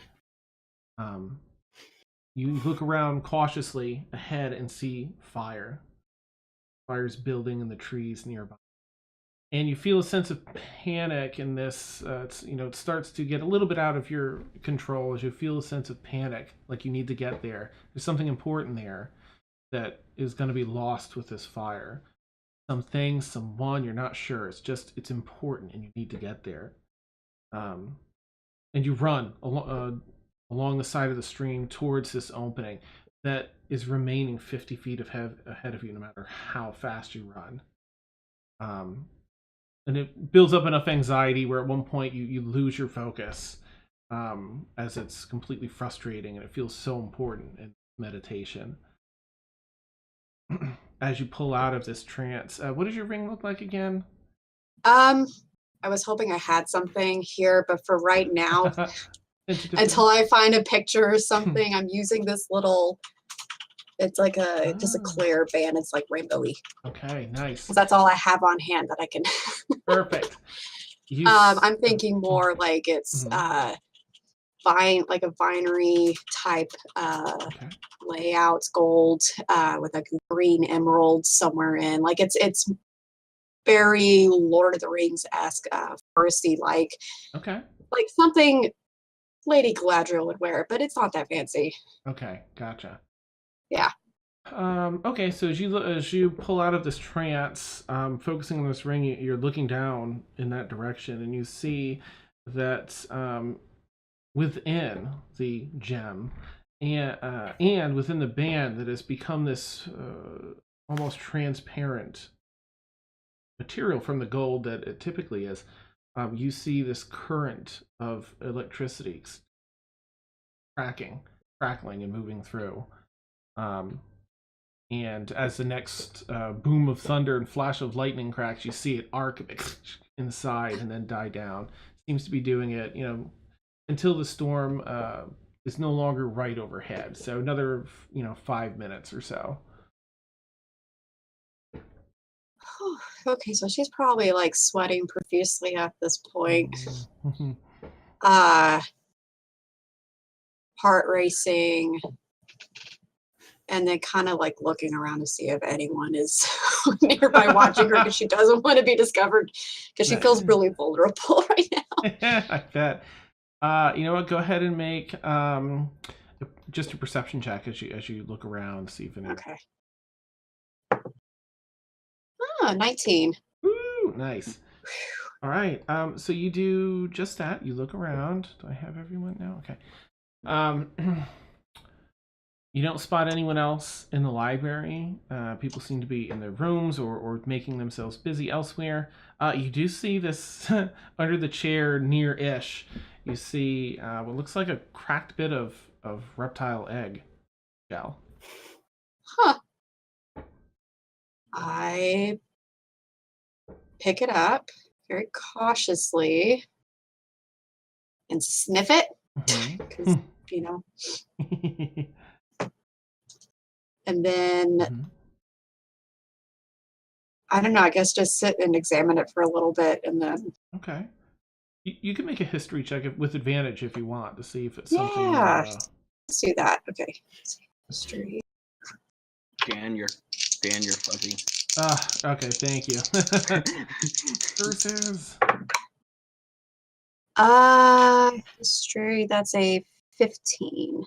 You look around cautiously ahead and see fire. Fire's building in the trees nearby. And you feel a sense of panic in this. It starts to get a little bit out of your control as you feel a sense of panic, like you need to get there. There's something important there that is going to be lost with this fire. Something, someone, you're not sure. It's important and you need to get there. And you run along the side of the stream towards this opening that is remaining 50 feet ahead of you no matter how fast you run. And it builds up enough anxiety where at one point you lose your focus as it's completely frustrating and it feels so important in meditation. As you pull out of this trance, what does your ring look like again? I was hoping I had something here, but for right now, until I find a picture or something, I'm using this little, it's like just a clear band. It's like rainbowy. Okay, nice. That's all I have on hand that I can. Perfect. I'm thinking more like it's like a vinery type Okay. layout, gold with a green emerald somewhere in. Like it's very Lord of the Rings-esque, foresty like. Okay. Like something Lady Galadriel would wear, but it's not that fancy. Okay, gotcha. Yeah. Okay, so as you pull out of this trance, focusing on this ring, you're looking down in that direction, and you see that within the gem, and within the band that has become this almost transparent material from the gold that it typically is. You see this current of electricity crackling and moving through. And as the next boom of thunder and flash of lightning cracks, you see it arc inside and then die down. Seems to be doing it, until the storm is no longer right overhead. So another, 5 minutes or so. Okay, so she's probably like sweating profusely at this point. Mhm. Heart racing, and then kind of like looking around to see if anyone is nearby watching her because she doesn't want to be discovered because she feels really vulnerable right now. I bet. You know what? Go ahead and make just a perception check as you look around, see if any. Okay. Oh, 19. Woo, nice. All right. So you do just that. You look around. Do I have everyone now? Okay. You don't spot anyone else in the library. People seem to be in their rooms or making themselves busy elsewhere. You do see this under the chair near Ish. You see what looks like a cracked bit of reptile egg shell. Huh. I pick it up very cautiously and sniff it because, and then Mhm. I don't know, I guess just sit and examine it for a little bit and then. Okay. You can make a history check with advantage if you want to see if it's something. Yeah. Let's do that. Okay. History. Dan, you're fuzzy. Okay, thank you. Versus. History, that's a 15.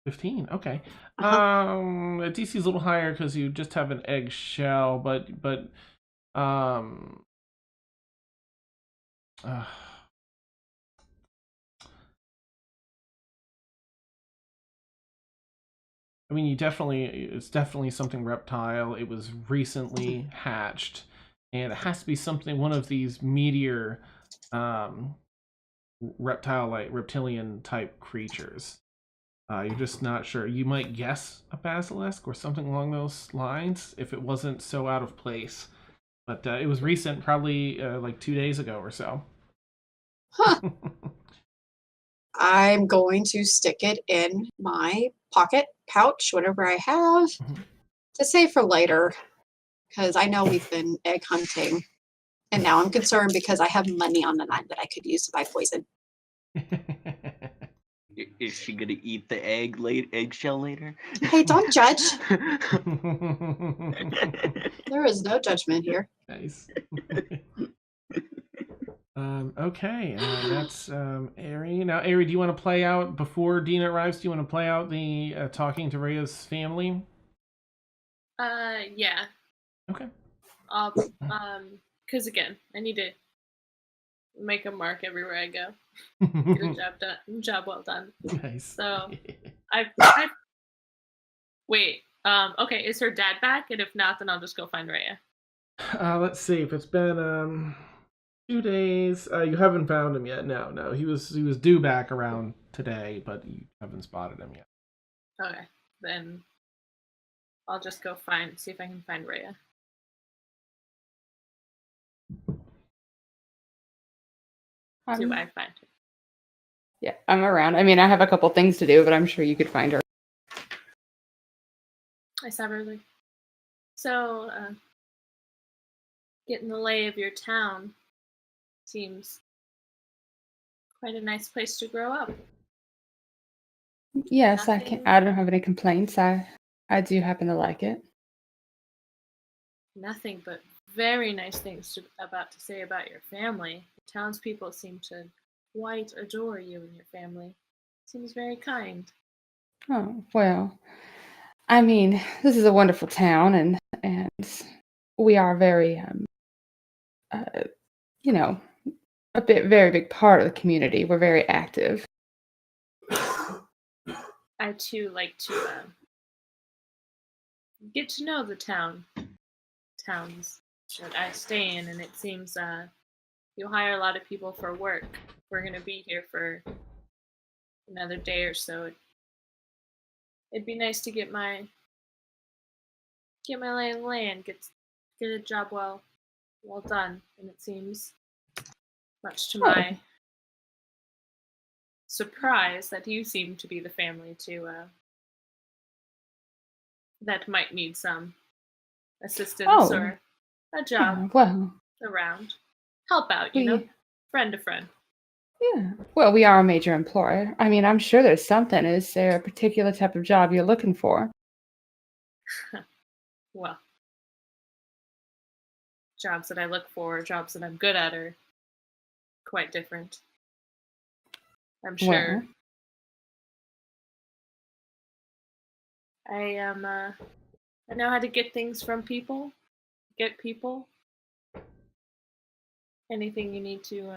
15. Okay. DC is a little higher because you just have an egg shell, but I mean, it's definitely something reptile. It was recently hatched, and it has to be one of these meteor, reptilian type creatures. You're just not sure. You might guess a basilisk or something along those lines if it wasn't so out of place. But it was recent, probably like 2 days ago or so. Huh. I'm going to stick it in my pocket pouch, whatever I have, to save for later, because I know we've been egg hunting, and now I'm concerned because I have money on the line that I could use to buy poison. Is she gonna eat the eggshell later? Hey, don't judge. There is no judgment here. Nice. Okay, that's Ari. Now, Ari, do you want to play out before Dina arrives? Do you want to play out the talking to Rhea's family? Yeah. Okay. Because again, I need to make a mark everywhere I go. Good job done. Job well done. Nice. So, wait. Okay, is her dad back? And if not, then I'll just go find Rhea. Let's see. If it's been 2 days, you haven't found him yet. No. He was due back around today, but you haven't spotted him yet. Okay, then I'll just go see if I can find Rhea. Do I find her? Yeah, I'm around. I mean, I have a couple things to do, but I'm sure you could find her. I saw Beverly. So, getting the lay of your town seems quite a nice place to grow up. Yes, I don't have any complaints. I do happen to like it. Nothing but very nice things to say about your family. The townspeople seem to quite adore you and your family. Seems very kind. Oh, well, I mean, this is a wonderful town, and we are very, very big part of the community. We're very active. I too like to get to know the towns that I stay in, and it seems you hire a lot of people for work. We're gonna be here for another day or so. It'd be nice to get my lay of the land, get a job well done, and it seems, much to my surprise, that you seem to be the family that might need some assistance or a job Well, around. Help out, friend to friend. yeah. Well, we are a major employer. I mean, I'm sure there's something. Is there a particular type of job you're looking for? Well, jobs that I look for, jobs that I'm good at are quite different. I'm sure. Well, I know how to get things from people, get people. Anything you need to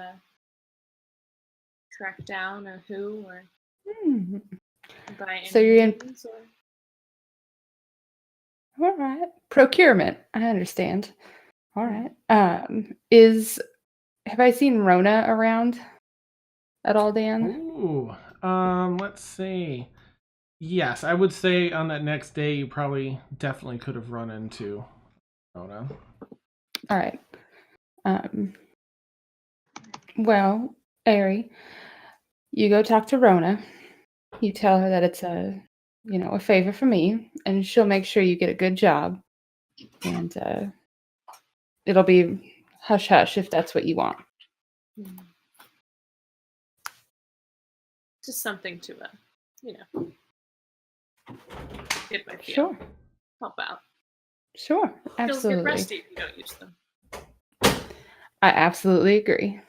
track down, or who, or buy So you're in- things, or... All right. Procurement. I understand. All right. Have I seen Rona around at all, Dan? Ooh, let's see. Yes, I would say on that next day you probably definitely could have run into Rona. All right. Well, Ari, you go talk to Rona. You tell her that it's a favor for me, and she'll make sure you get a good job. And it'll be hush hush if that's what you want. Just something to, get my feel. Sure. Help out. Sure. Skills get Absolutely. rusty if you don't use them. I absolutely agree.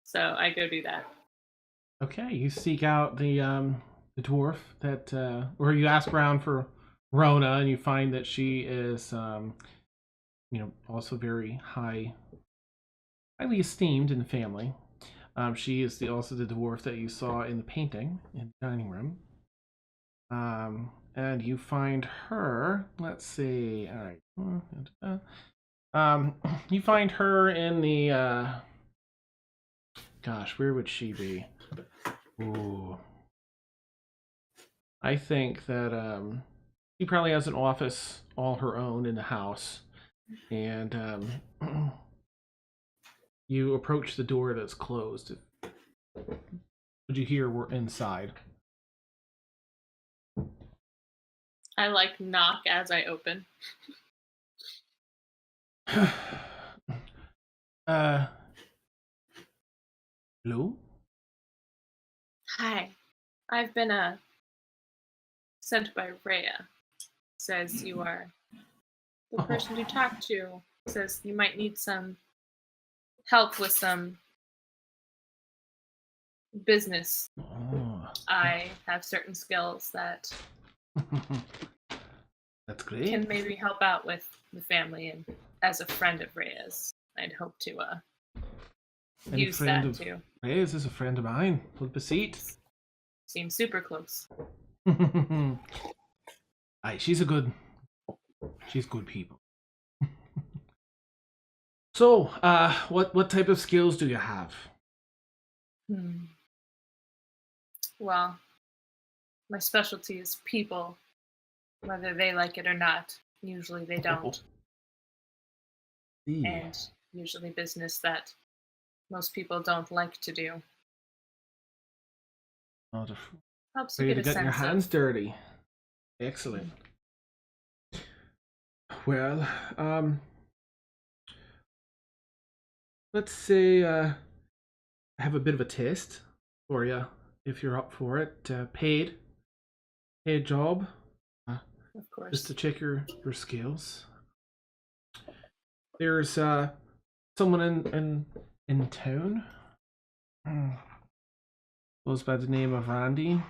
So I go do that. Okay, you seek out the dwarf that, or you ask around for Rona, and you find that she is, also very highly esteemed in the family. She is also the dwarf that you saw in the painting in the dining room. And you find her. Let's see. All right. You find her in the. Gosh, where would she be? Ooh. I think that she probably has an office all her own in the house, and you approach the door that's closed. Would you hear we're inside? I knock as I open. Hello? Hi. I've been sent by Rhea. Says you are the person to talk to. Says you might need some help with some business. Oh. I have certain skills that That's great. can maybe help out with the family, and as a friend of Rhea's, I'd hope to Any use friend that of too. Reyes is a friend of mine. Hold the seat. Seems super close. Aye, she's good people. So, what type of skills do you have? Well, my specialty is people, whether they like it or not. Usually they don't. And usually business that most people don't like to do. Helps you Ready get to a get your sense hands of... dirty. Excellent. Well, let's say I have a bit of a test for you, if you're up for it. Paid job. Of course. Just to check your skills. There's someone in town. Goes by the name of Randy.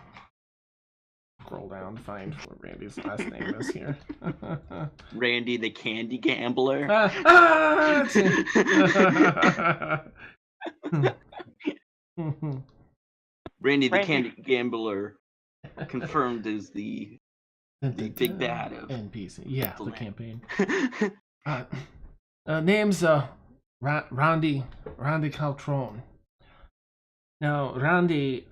Scroll down to find what Randy's last name is here. Randy the Candy Gambler. Randy the Randy. Candy Gambler confirmed as the big bad of NPC. Yeah, the land. campaign. Name's Randy Caltron. Now, Randy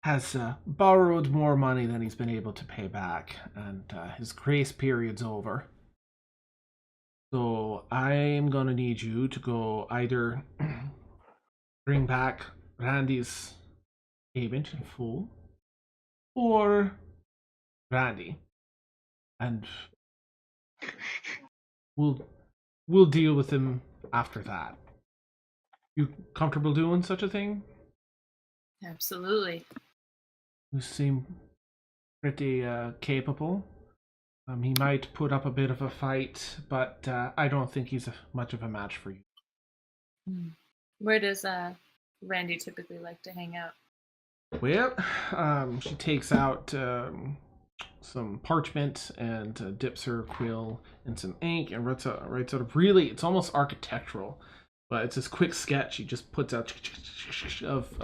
has borrowed more money than he's been able to pay back, and his grace period's over. So I'm gonna need you to go either bring back Randy's payment in full, or Randy, and we'll deal with him after that. You comfortable doing such a thing? Absolutely. You seem pretty capable. He might put up a bit of a fight, but I don't think he's much of a match for you. Where does Randy typically like to hang out? Well, she takes out some parchment and dips her quill in some ink and writes out a really, it's almost architectural, but it's this quick sketch. She just puts out of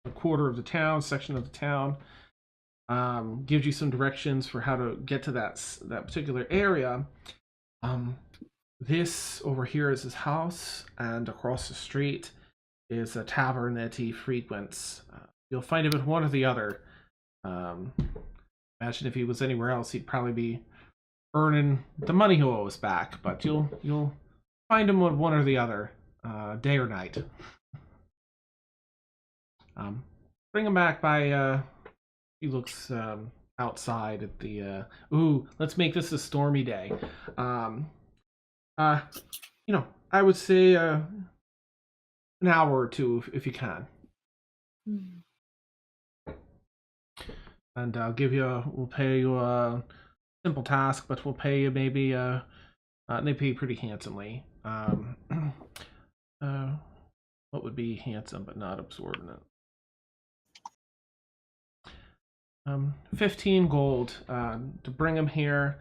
a quarter of the town, section of the town, gives you some directions for how to get to that particular area. This over here is his house, and across the street is a tavern that he frequents. You'll find him at one or the other. Imagine if he was anywhere else, he'd probably be earning the money he owes back. But you'll find him at one or the other, day or night. Bring him back by. He looks outside at the. Let's make this a stormy day. I would say an hour or two if you can. And we'll pay you a simple task, but we'll pay you maybe, they pay pretty handsomely. What would be handsome but not absorbent? 15 gold to bring him here.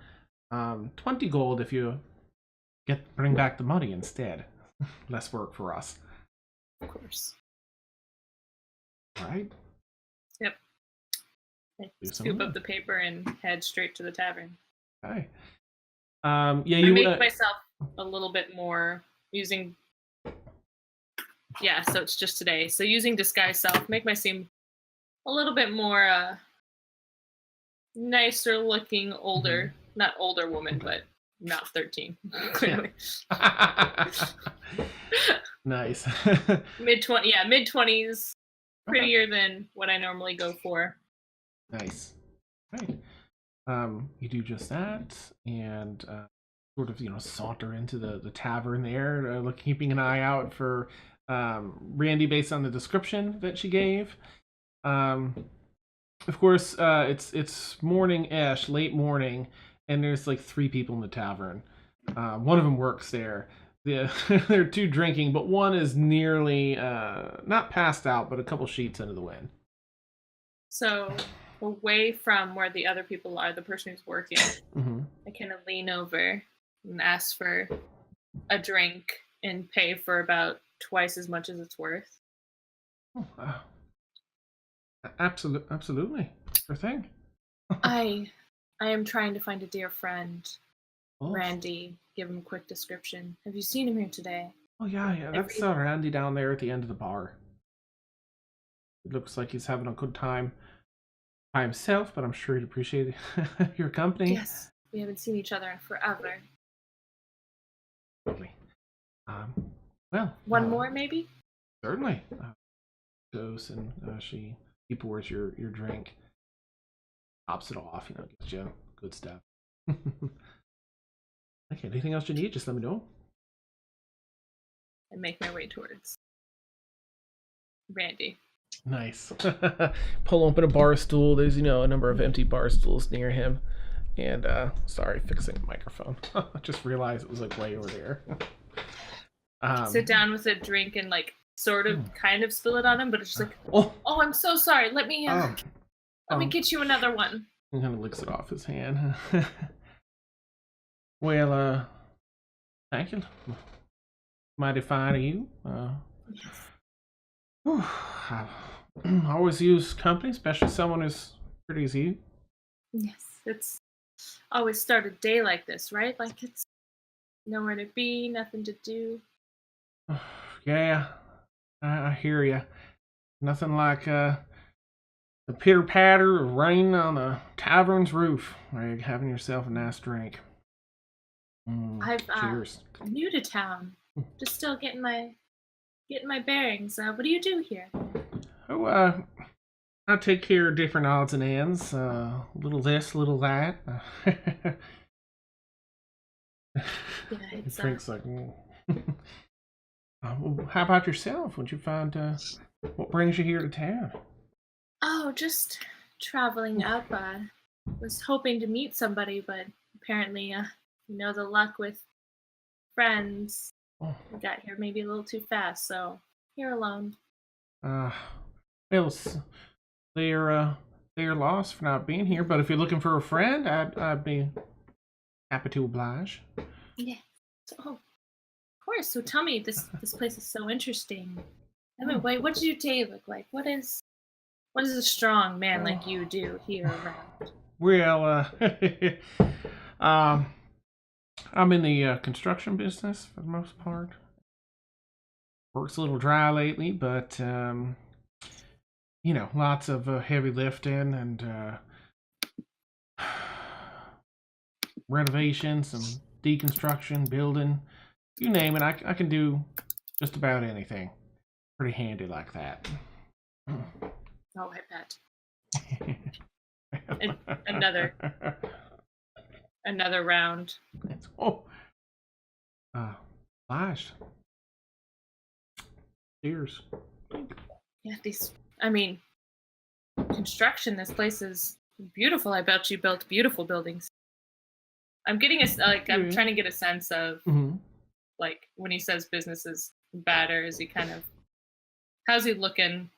20 gold if you bring back the money instead. Less work for us. Of course. All right. Yep. I scoop up the paper and head straight to the tavern. Okay. I make myself a little bit more using. Yeah, so it's just today. So using disguise self, make my seem a little bit more nicer looking, older, not older woman, but not 13. Clearly. Nice. Mid-20s. Prettier than what I normally go for. Nice. Right. You do just that, and sort of saunter into the tavern there, keeping an eye out for Randy based on the description that she gave. Of course, it's morning-ish, late morning, and there's like 3 people in the tavern. One of them works there. They're 2 drinking, but one is nearly not passed out, but a couple sheets into the wind. So away from where the other people are, the person who's working, I kind of lean over and ask for a drink and pay for about twice as much as it's worth. Absolutely, sure thing. I am trying to find a dear friend, Oh. Randy. Give him a quick description. Have you seen him here today? Oh yeah, that's Randy down there at the end of the bar. It looks like he's having a good time by himself, but I'm sure he'd appreciate your company. Yes, we haven't seen each other in forever. Lovely. Well, One more, maybe? Certainly. Goes and he pours your drink, tops it off, gets you good stuff. Okay, anything else you need, just let me know. And make my way towards Randy. Nice. Pull open a bar stool. There's, a number of empty bar stools near him. And, sorry, fixing the microphone. I just realized it was, way over there. Sit down with a drink and, sort of, kind of spill it on him, but it's just oh, I'm so sorry. Let me get you another one. He kind of licks it off his hand. Well, thank you. mighty fine of you. Yes. Whew, I always use company, especially someone as pretty as you. Yes. It's always start a day like this, right? Like it's nowhere to be, nothing to do. Yeah, I hear you. Nothing like the pitter patter of rain on a tavern's roof, where you're having yourself a nice drink. I've Cheers. new to town. Just still getting my bearings. What do you do here? Oh, I take care of different odds and ends. Little this, little that. Yeah, It it's drinks like. Well, how about yourself? What'd you find? What brings you here to town? just traveling up. Was hoping to meet somebody, but apparently, the luck with friends. Oh, We got here maybe a little too fast, so here alone. well, they're lost for not being here. But if you're looking for a friend, I'd be happy to oblige. Yeah. So, of course. So tell me, this place is so interesting. I mean, wait, what does your day look like? What is a strong man like you do here around? Well, I'm in the construction business for the most part. Work's a little dry lately, but lots of heavy lifting and renovations and deconstruction, building. You name it, I can do just about anything. Pretty handy like that. Oh, I bet. Another round. Oh, Lige. Cheers. Yeah, construction. This place is beautiful. I bet you built beautiful buildings. I'm getting I'm trying to get a sense of Mm-hmm. like when he says business is better, is he how's he looking?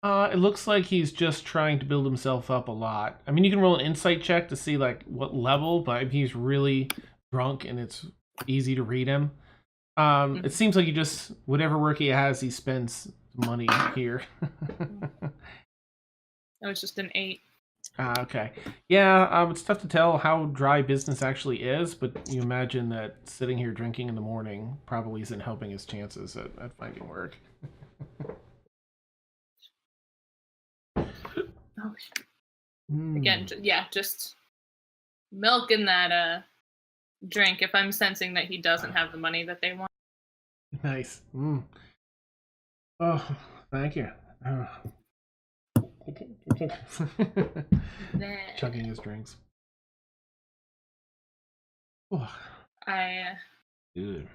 It looks like he's just trying to build himself up a lot. I mean, you can roll an insight check to see like what level, but if he's really drunk and it's easy to read him. It seems like he just whatever work he has, he spends money here. Oh, it's just an 8. Okay. Yeah, it's tough to tell how dry business actually is, but you imagine that sitting here drinking in the morning probably isn't helping his chances at finding work. Oh, again, just milking that drink if I'm sensing that he doesn't have the money that they want. Nice. Oh, thank you. Chugging his drinks. Oh, good.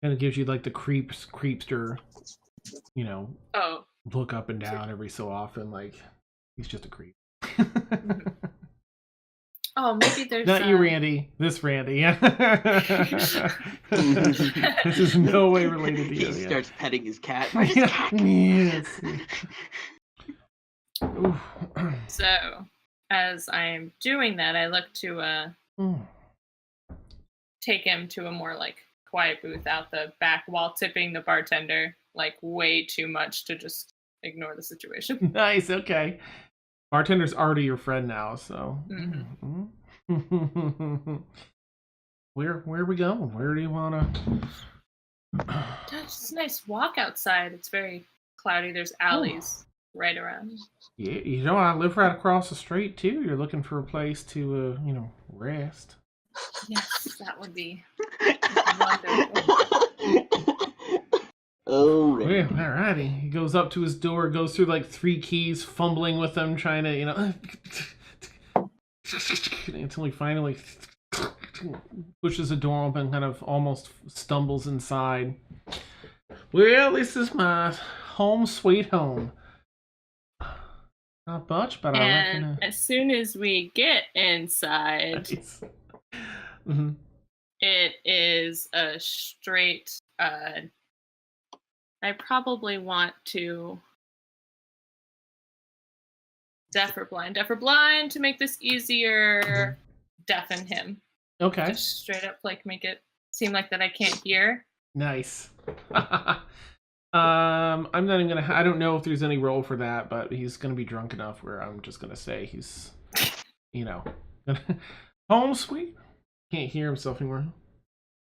And it gives you like the creepster, Oh, look up and down every so often, like he's just a creep. oh, maybe there's Not you, Randy. This Randy. This is no way related to you. He starts petting his cat. Yes. Ooh. So, as I'm doing that, I look to take him to a more like quiet booth out the back while tipping the bartender like way too much to just ignore the situation. Nice. Okay. Bartender's already your friend now, so. Where are we going? Where do you wanna? It's a nice walk outside. It's very cloudy. There's alleys right around. Yeah, I live right across the street too. You're looking for a place to, rest. Yes, that would be wonderful. Oh, Yeah, alrighty. He goes up to his door, goes through like 3 keys, fumbling with them, trying to, until he finally pushes the door open, kind of almost stumbles inside. Well, this is my home sweet home. Not much, but I reckon. And as soon as we get inside, Nice. Mm-hmm. it is a straight. I probably want to deaf or blind to make this easier. Deafen him. Okay. Just straight up, like make it seem like that I can't hear. Nice. I'm not even gonna. I don't know if there's any role for that, but he's gonna be drunk enough where I'm just gonna say he's, you know, home sweet. Can't hear himself anymore.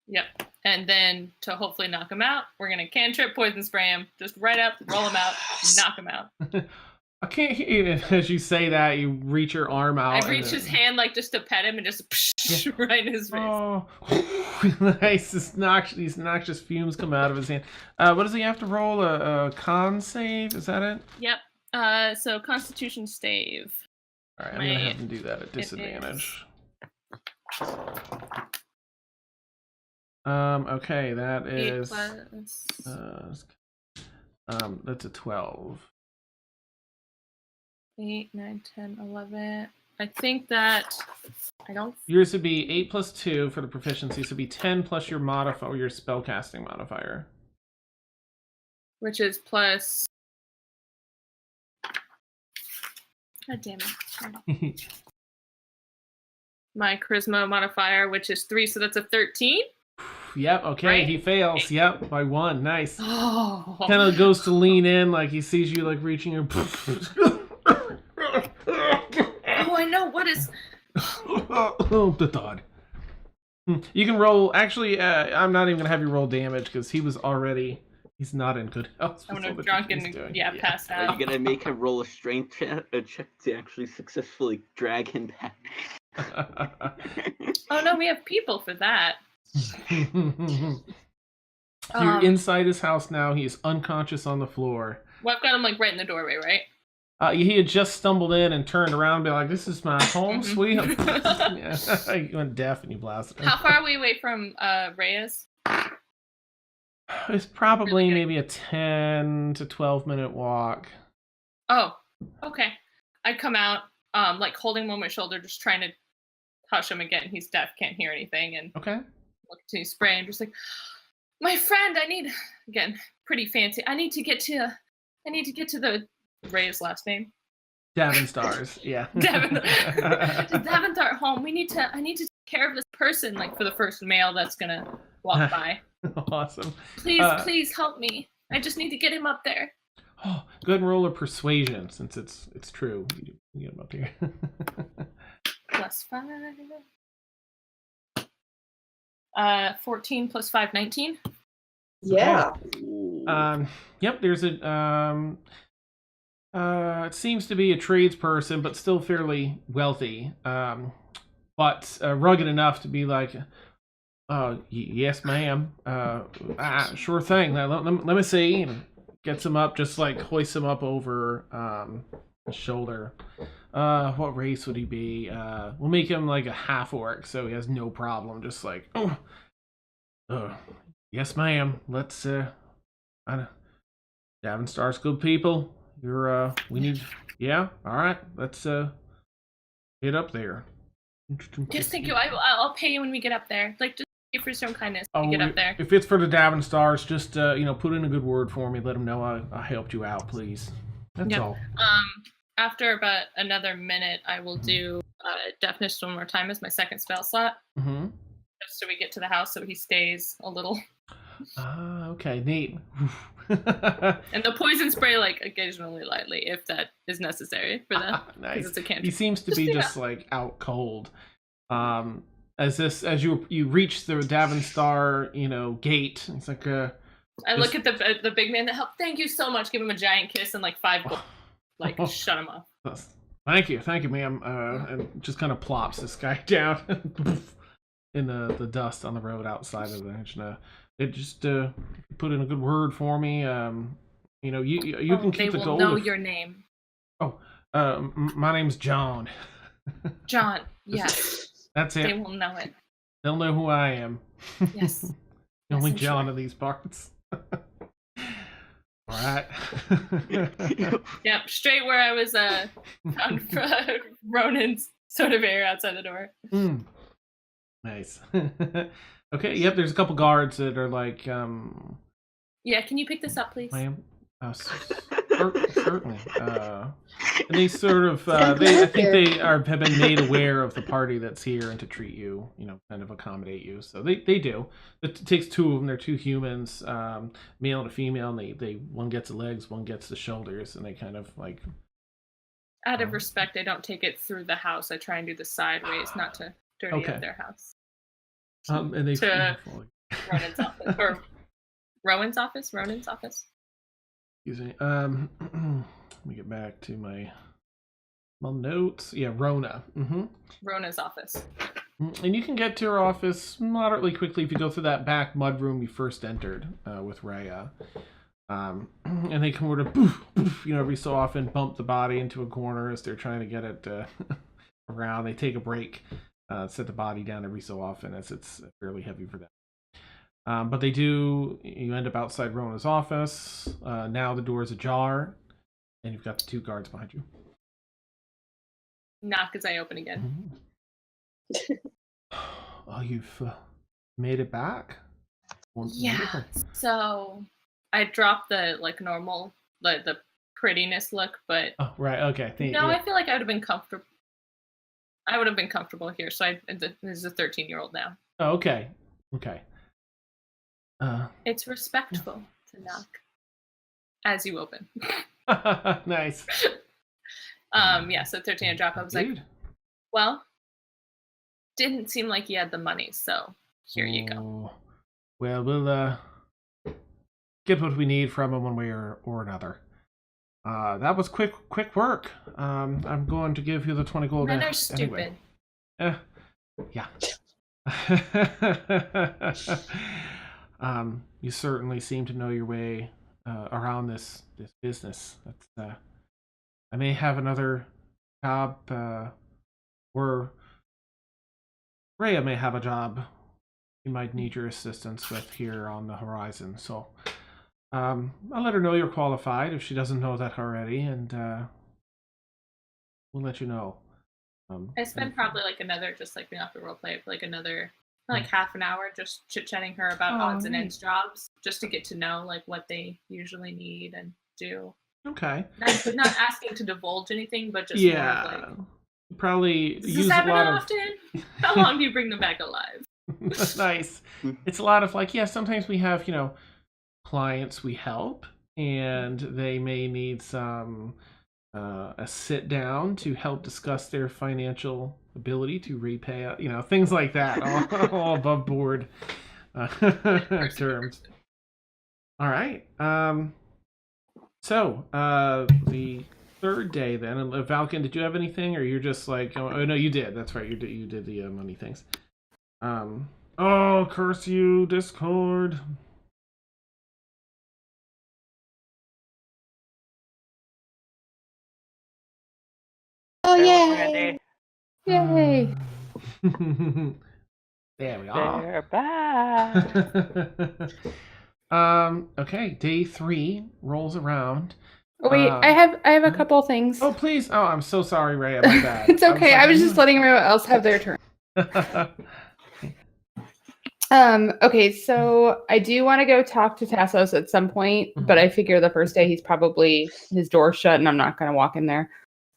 Yep. And then to hopefully knock him out, we're gonna cantrip poison spray him. Just right up, roll him out, knock him out. I can't hear you. As you say that, you reach your arm out. I reach his hand like just to pet him and just right in his face. Oh, nice! These noxious fumes come out of his hand. What does he have to roll? A con save? Is that it? Yep. So Constitution save. All right, I'm gonna have him do that at disadvantage. Okay, that 8 is plus that's a 12. 8, 9, 10, 11. I think that I don't. Yours would be 8 plus 2 for the proficiency, so it'd be 10 plus your modifier, your spellcasting modifier. Which is plus. God damn it. My charisma modifier, which is 3, so that's a 13. Yep, okay, Right? he fails. Yep, by 1. Nice. Oh. Kind of goes to lean in, like he sees you, like reaching your. Oh, I know. What is. Oh, the thought. You can roll. Actually, I'm not even gonna have you roll damage because he was already. He's not in good health. I'm with all gonna the drunk shit and he's doing. pass Are out. you gonna make him roll a strength check to actually successfully drag him back? Oh no, we have people for that. You're inside his house now. He's unconscious on the floor. Well, I've got him like right in the doorway, right? He had just stumbled in and turned around and be like, "This is my home, Mhm. sweet." Yeah. You went deaf and you blasted him. How far are we away from Reyes? It's probably Really good. maybe a 10 to 12-minute walk. Oh, okay. I come out, like holding him on my shoulder, just trying to hush him again. He's deaf, can't hear anything, and Okay. look to spray and just like, my friend, I need again, pretty fancy. I need to get to the Reyes last name. Davin Stars, yeah. Daventart home. I need to take care of this person, like for the first male that's gonna walk by. Awesome. Please help me. I just need to get him up there. Oh, go ahead and roll a persuasion since it's true. You get him up here. Plus 5. 14 plus 5, 19. Yeah. Ooh. Yep, there's a it seems to be a tradesperson, but still fairly wealthy. But rugged enough to be like, yes, ma'am. Sure thing. Let me see. And gets him up, just like hoists him up over his shoulder. What race would he be? We'll make him like a half orc, so he has no problem. Just like, yes, ma'am. Let's Davin Star's good people. We need. Yeah. All right. Let's get up there. Yes, thank you. I'll pay you when we get up there. Like, just thank you for some kindness when we get up there. If it's for the Davin Stars, just put in a good word for me. Let them know I helped you out, please. That's Yep. all. After about another minute, I will do deafness one more time as my second spell slot, Mm-hmm. just so we get to the house, so he stays a little. Okay, neat. And the poison spray, like occasionally, lightly, if that is necessary for them, because Nice. it's a He cantrip. seems to Just be do just like out cold. As you reach the Davin Star, gate, it's like I look at the big man that helped. Thank you so much. Give him a giant kiss and like 5 gold. Like shut him off. Thank you, ma'am. And just kind of plops this guy down in the dust on the road outside of the engine. It just put in a good word for me. You can keep the gold. They will know your name, my name's John. John. Yes, That's they it. will know it. They'll know who I am. Yes. The only I'm John sure. of these parts. All right. Yep, straight where I was found Ronan's sort of air outside the door. Nice. Okay. Yep. There's a couple guards that are like, Yeah, can you pick this up, please? ma'am. Certainly. And they sort of, I think they have been made aware of the party that's here and to treat you, kind of accommodate you. So they do. It takes two of them. They're two humans, male and a female. And they one gets the legs, one gets the shoulders, and they kind of like. Out of respect, I don't take it through the house. I try and do the sideways, not to dirty up their house. And they to Ronan's office or Rowan's office. Ronan's office. Excuse me. Let me get back to my notes. Yeah, Rona. Mm-hmm. Rona's office. And you can get to her office moderately quickly if you go through that back mudroom you first entered with Rhea. And they come over to poof, poof, every so often bump the body into a corner as they're trying to get it around. They take a break, set the body down every so often as it's fairly heavy for them. But you end up outside Rona's office. Now the door is ajar, and you've got the two guards behind you. Knock as I open again. Oh, you've made it back? Yeah. So I dropped the normal, the prettiness look, but oh, right, okay. I feel like I would have been comfortable. I would have been comfortable here. So this is a 13-year-old now. Oh, okay. It's respectful to knock as you open. Nice. So 13 I drop. I was like, well, didn't seem like he had the money, so here you go. Well, we'll get what we need from him one way or another. That was quick work. I'm going to give you the 20 gold. Men are stupid. Anyway. Yeah. You certainly seem to know your way around this business. That's I may have another job, or Rhea may have a job you might need your assistance with here on the horizon. So I'll let her know you're qualified if she doesn't know that already, and we'll let you know. I spent probably another, just we have to roleplay it for another half an hour just chit-chatting her about odds and ends jobs, just to get to know what they usually need and do. Okay. Not asking to divulge anything, but just more probably does use this happen a lot often? How long do you bring them back alive? Nice. It's a lot of sometimes we have, clients we help and they may need some a sit down to help discuss their financial ability to repay, things like that, all above board terms. All right. So the third day then, and Valken, did you have anything, or you're just oh no, you did. That's right, you did the money things. Oh, curse you, Discord. Oh, yay! Yay! There we are. They're back. Okay, day 3 rolls around. Wait, I have a couple of things. Oh, please. Oh, I'm so sorry, Ray. My bad. It's okay. I was just letting everyone else have their turn. Okay, so I do want to go talk to Tassos at some point, but I figure the first day his door's shut and I'm not going to walk in there.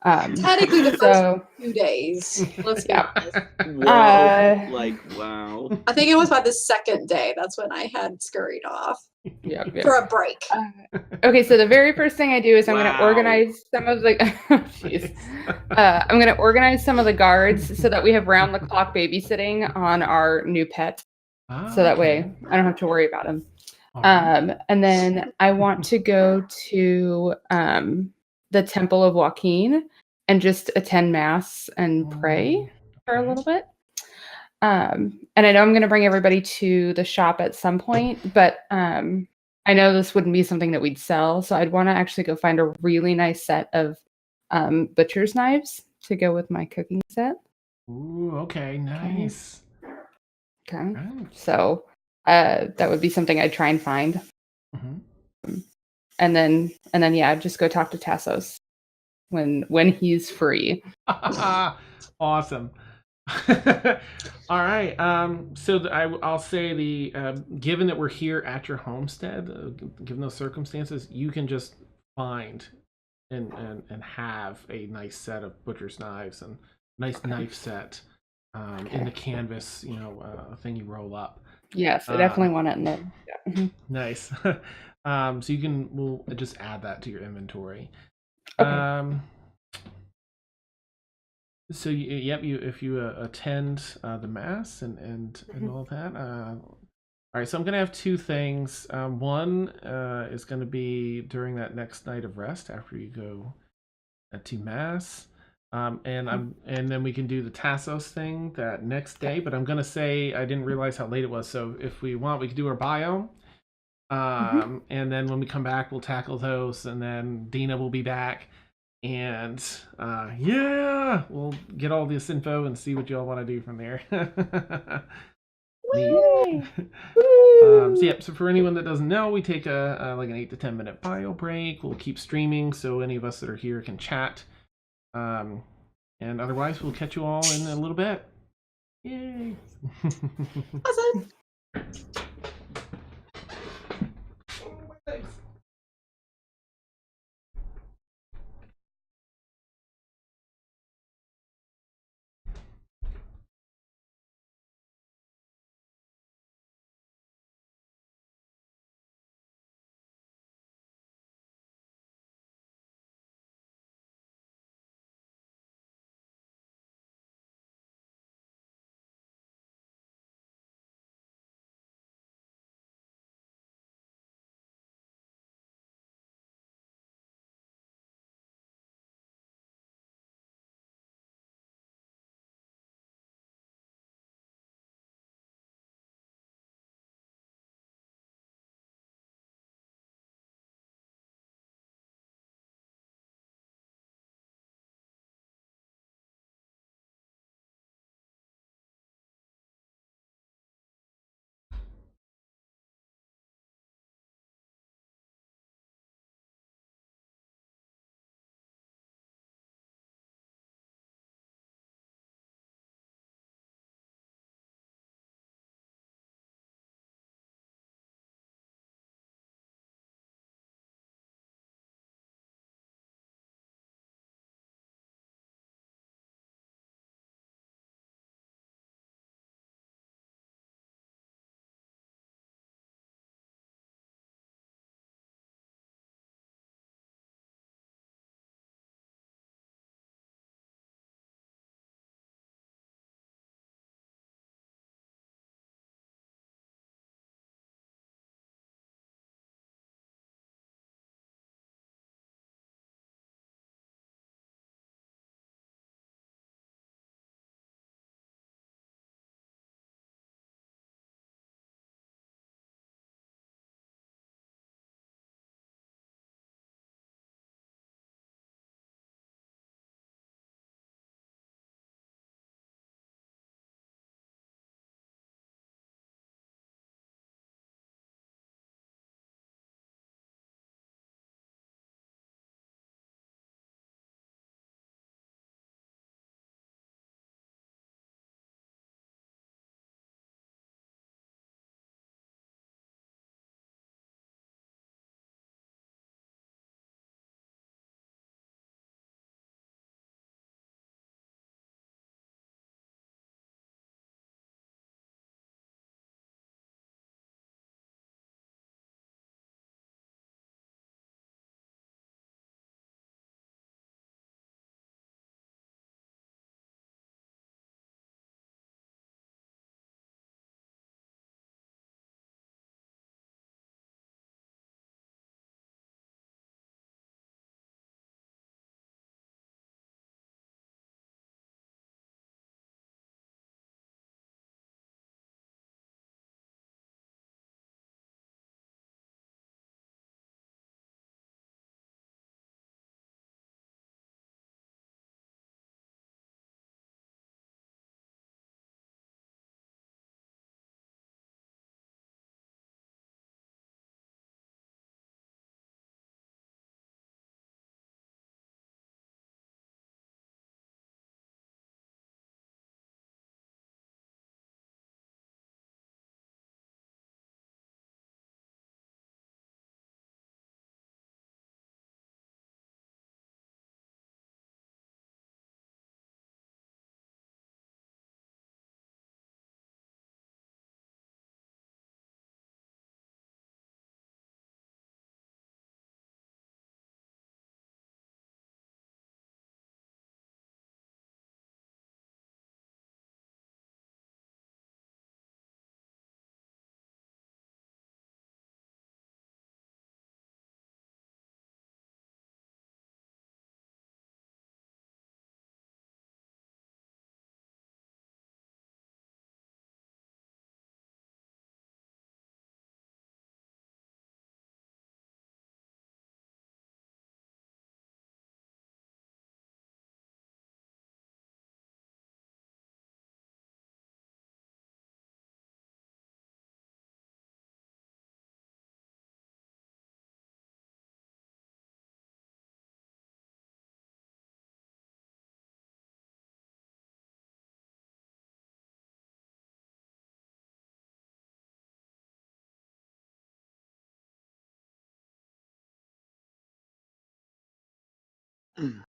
Technically, the first few days. Let's be honest. Whoa, wow. I think it was by the second day. That's when I had scurried off Yep. for a break. Okay, so the very first thing I do is I'm going to organize some of the. Jeez. I'm going to organize some of the guards so that we have round-the-clock babysitting on our new pet. So that way I don't have to worry about him. And then I want to go to the Temple of Joaquin and just attend mass and pray for a little bit. And I know I'm going to bring everybody to the shop at some point, but I know this wouldn't be something that we'd sell. So I'd want to actually go find a really nice set of butcher's knives to go with my cooking set. Ooh, okay, nice. Okay. So that would be something I'd try and find. Mm-hmm. And then yeah, I'd just go talk to Tassos when he's free. Awesome. All right. So I'll say given that we're here at your homestead, given those circumstances, you can just find and have a nice set of butcher's knives and nice knife set in the canvas, thing you roll up. Yes, I definitely want it in there. Yeah. Mhm. Nice. So we'll just add that to your inventory. Okay. So if you attend the mass and all of that. All right, so I'm gonna have two things. One is gonna be during that next night of rest after you go to mass. And then we can do the Tassos thing that next day. But I'm gonna say I didn't realize how late it was. So if we want, we could do our biome. And then when we come back, we'll tackle those, and then Dina will be back, and we'll get all this info and see what y'all want to do from there. Yay! So for anyone that doesn't know, we take like an 8 to 10 minute bio break. We'll keep streaming, so any of us that are here can chat. And otherwise, we'll catch you all in a little bit. Yay! Awesome. Mhm.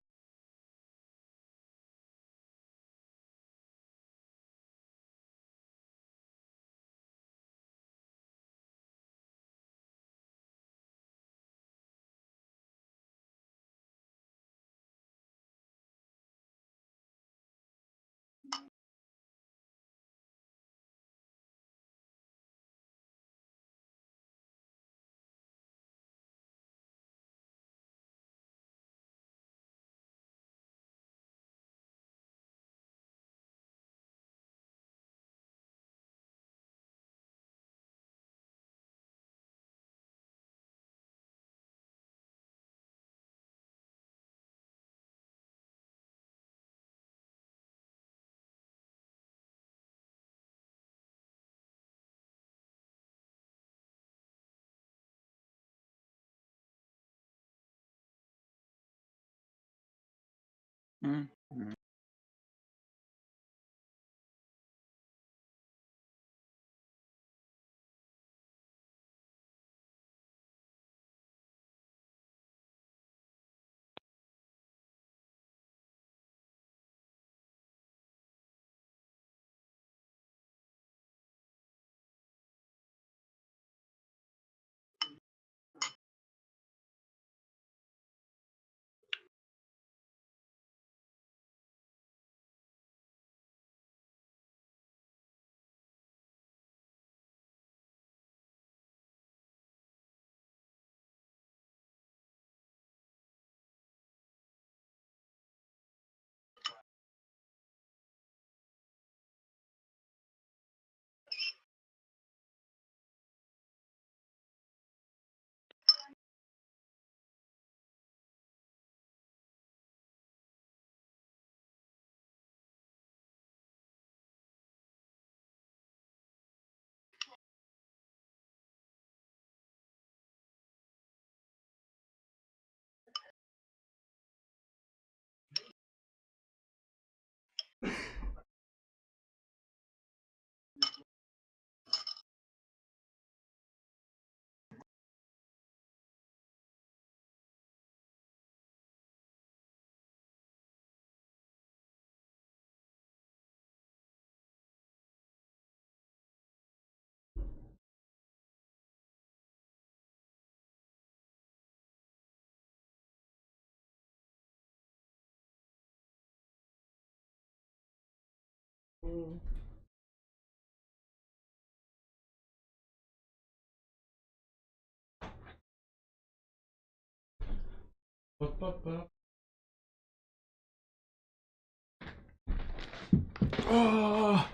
Oh.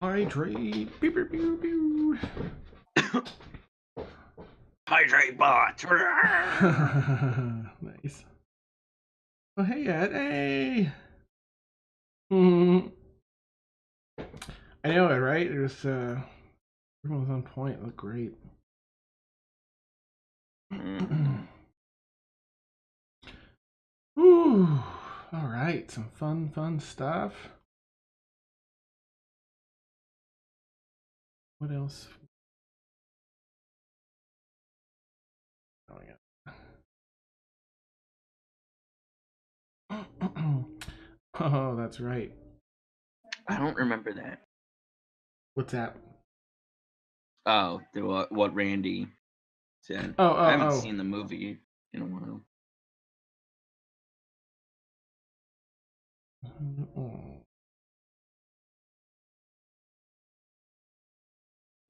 Hydrate. Pew, pew, pew, pew. Hydrate bots. Nice. Oh, hey, Ed. Hey. I know it, right? It was, everyone was on point. It looked great. Mhm. Ooh. All right. Some fun stuff. What else? Oh, yeah. Oh, that's right. I don't remember that. What's that? Oh, what Randy said. Oh, I haven't oh. seen the movie in a while. Oh.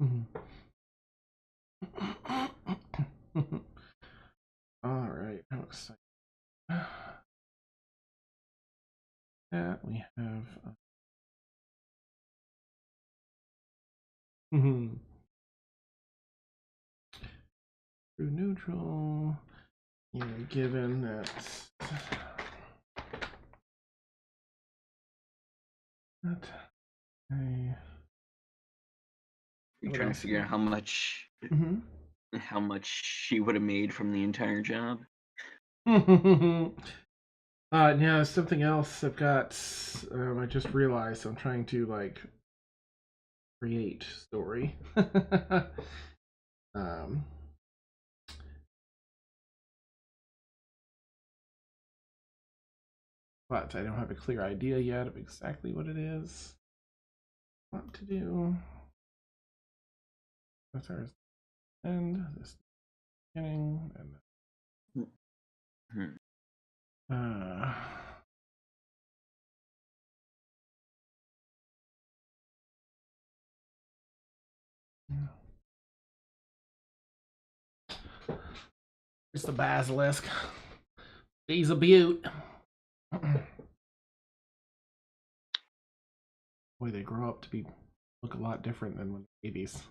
Mhm. All right. How exciting. That we have. True neutral. Given that. That You're what trying to else? figure out how much she would have made from the entire job. Now something else I've got. I just realized I'm trying to like create story. um, but I don't have a clear idea yet of exactly what it is I want to do. That's our end, this beginning, and it's the basilisk. He's a beaut. Boy, they grow up to look a lot different than when they're babies.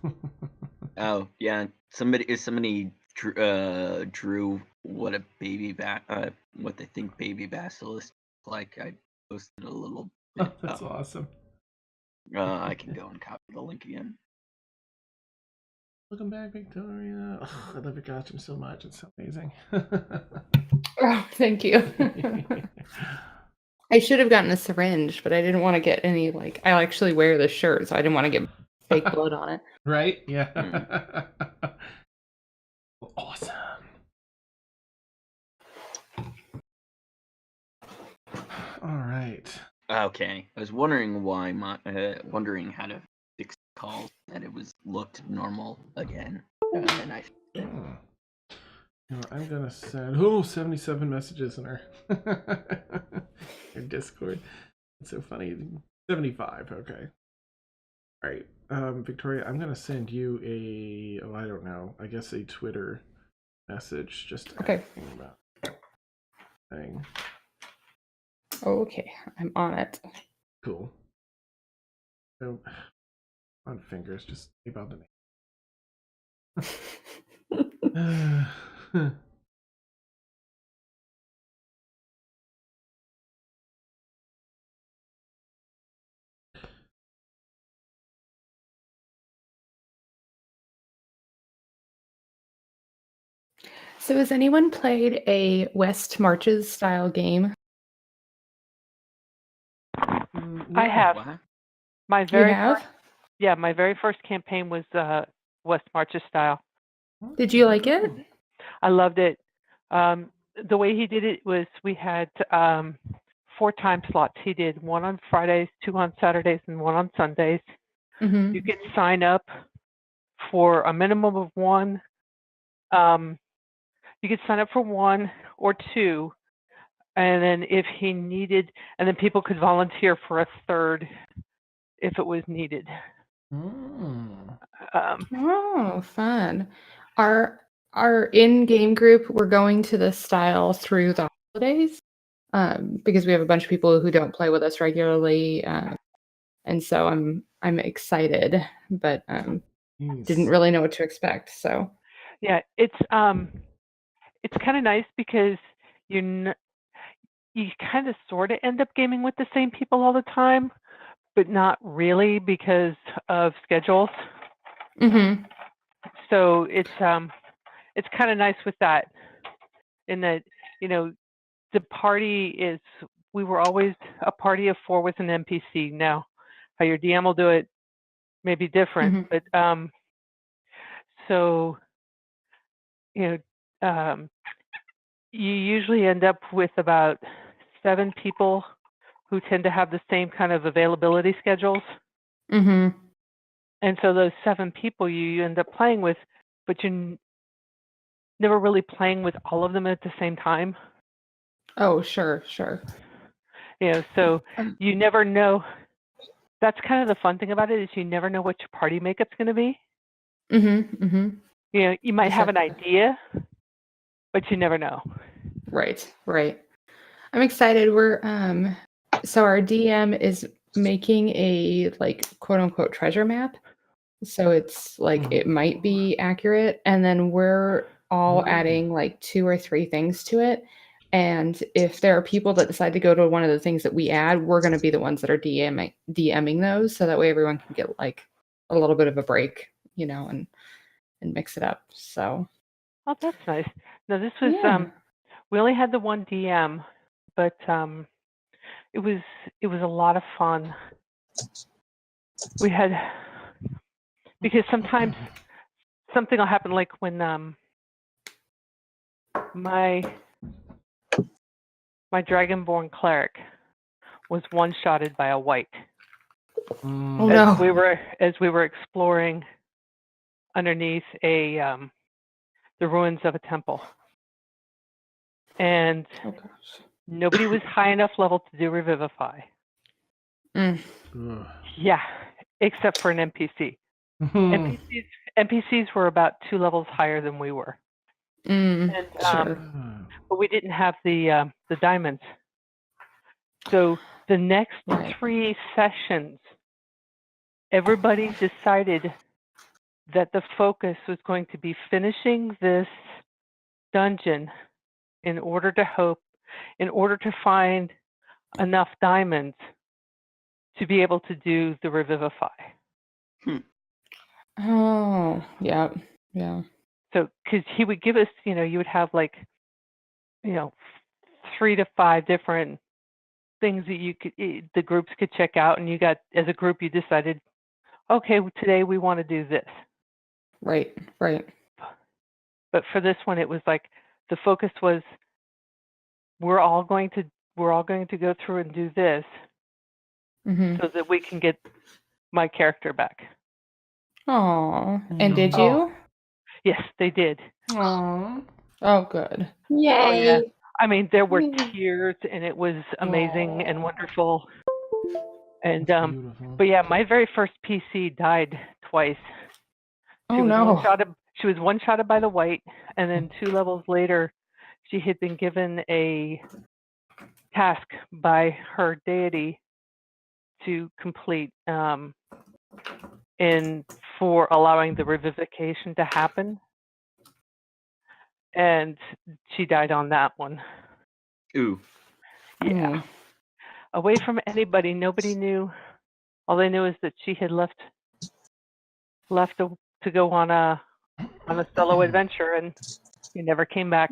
Oh yeah, somebody drew what a what they think baby basilisk like. I posted a little bit. That's awesome. I can go and copy the link again. Welcome back, Victoria. I love your costume so much. It's so amazing. Oh, thank you. I should have gotten a syringe, but I didn't want to get any, like, I actually wear the shirt, so I didn't want to get fake blood on it. Right? Yeah. Awesome. All right. Okay, I was wondering why wondering how to fix the call that it looked normal again, and I. You know, I'm gonna send 77 messages in our Discord. It's so funny. 75. Okay. All right, Victoria, I'm gonna send you I don't know. I guess a Twitter message just asking about thing. Okay, I'm on it. Cool. So, on fingers, just leave out the name. So has anyone played a West Marches style game? I have. What? My You very have? first, yeah, my very first campaign was West Marches style. Did you like it? I loved it. The way he did it was we had 4 time slots. He did 1 on Fridays, 2 on Saturdays, and 1 on Sundays. Mm-hmm. You could sign up for a minimum of 1. You could sign up for 1 or 2, and then if he needed, and then people could volunteer for a 3rd if it was needed. Oh, fun. Our in-game group, we're going to this style through the holidays because we have a bunch of people who don't play with us regularly, and so I'm excited, but didn't really know what to expect. So yeah, it's kind of nice because you kind of sort of end up gaming with the same people all the time, but not really because of schedules. Mm-hmm. So it's kind of nice with that, in that, you know, the party we were always a party of 4 with an NPC. Now, how your DM will do it may be different, but so, you know, you usually end up with about 7 people who tend to have the same kind of availability schedules. Mm-hmm. And so those 7 people you end up playing with, but you're never really playing with all of them at the same time. Oh, sure. You know, so you never know. That's kind of the fun thing about it, is you never know what your party makeup's going to be. Mm-hmm. Mm-hmm. You know, you might have an idea, but you never know. Right. I'm excited. We're so our DM is making a, like, quote unquote treasure map. So it's like it might be accurate, and then we're all adding like 2 or 3 things to it. And if there are people that decide to go to one of the things that we add, we're going to be the ones that are DMing those, so that way everyone can get like a little bit of a break, you know, and mix it up. So Oh, that's nice. No, this was we only had the 1 DM, but it was a lot of fun. We had because sometimes something will happen, like when my Dragonborn cleric was one-shotted by a wight Oh, Mm. no. as we were exploring underneath the ruins of a temple, and Oh, gosh. nobody was high enough level to do revivify. Mm. Ugh. Yeah, except for an NPC. Mhm. NPCs were about 2 levels higher than we were, Mm. and Sure. but we didn't have the diamonds. So the next Right. 3 sessions, everybody decided that the focus was going to be finishing this dungeon in order to find enough diamonds to be able to do the revivify. Oh, yeah. Yeah. So, because he would give us, you would have like, 3 to 5 different things that the groups could check out, and as a group, you decided, okay, today we want to do this. Right. Right. But for this one, it was like the focus was we're all going to go through and do this Mm-hmm. so that we can get my character back. Oh, and did Oh. you? Yes, they did. Aw. Oh, good. Yay. Oh yeah. I mean, there were Yay. tears, and it was amazing and wonderful. And That's beautiful. but yeah, my very first PC died twice. She Oh, was no. one-shotted by the wight, and then 2 levels later, she had been given a task by her deity to complete for allowing the revivification to happen. And she died on that one. Ooh. Yeah. Mm. Away from anybody, nobody knew. All they knew is that she had left to go on a solo adventure, and he never came back.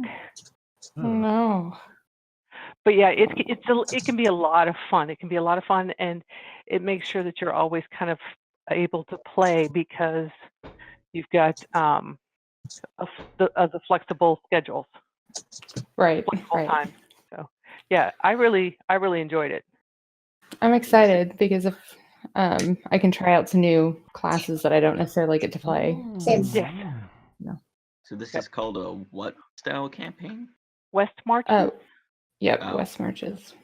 Oh, no. But yeah, it can be a lot of fun. It can be a lot of fun, and it makes sure that you're always kind of able to play because you've got the flexible schedules, Right. flexible Right. time. So yeah, I really enjoyed it. I'm excited because if I can try out some new classes that I don't necessarily get to play. Same. Yes. So this Yep. is called a what style campaign? West March. Oh, yep. Oh. West Marches.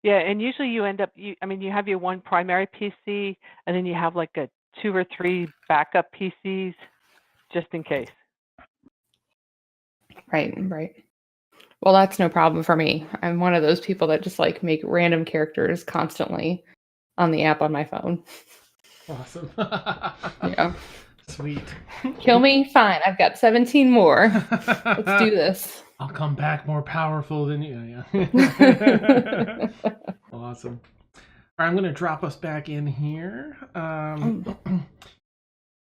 Yeah, and usually you end up you have your one primary PC, and then you have like a 2 or 3 backup PCs just in case. Right. Right. Well, that's no problem for me. I'm one of those people that just like make random characters constantly on the app on my phone. Awesome. Yeah. Sweet. Kill me? Fine. I've got 17 more. Let's do this. I'll come back more powerful than you. Yeah. Awesome. All right, I'm going to drop us back in here.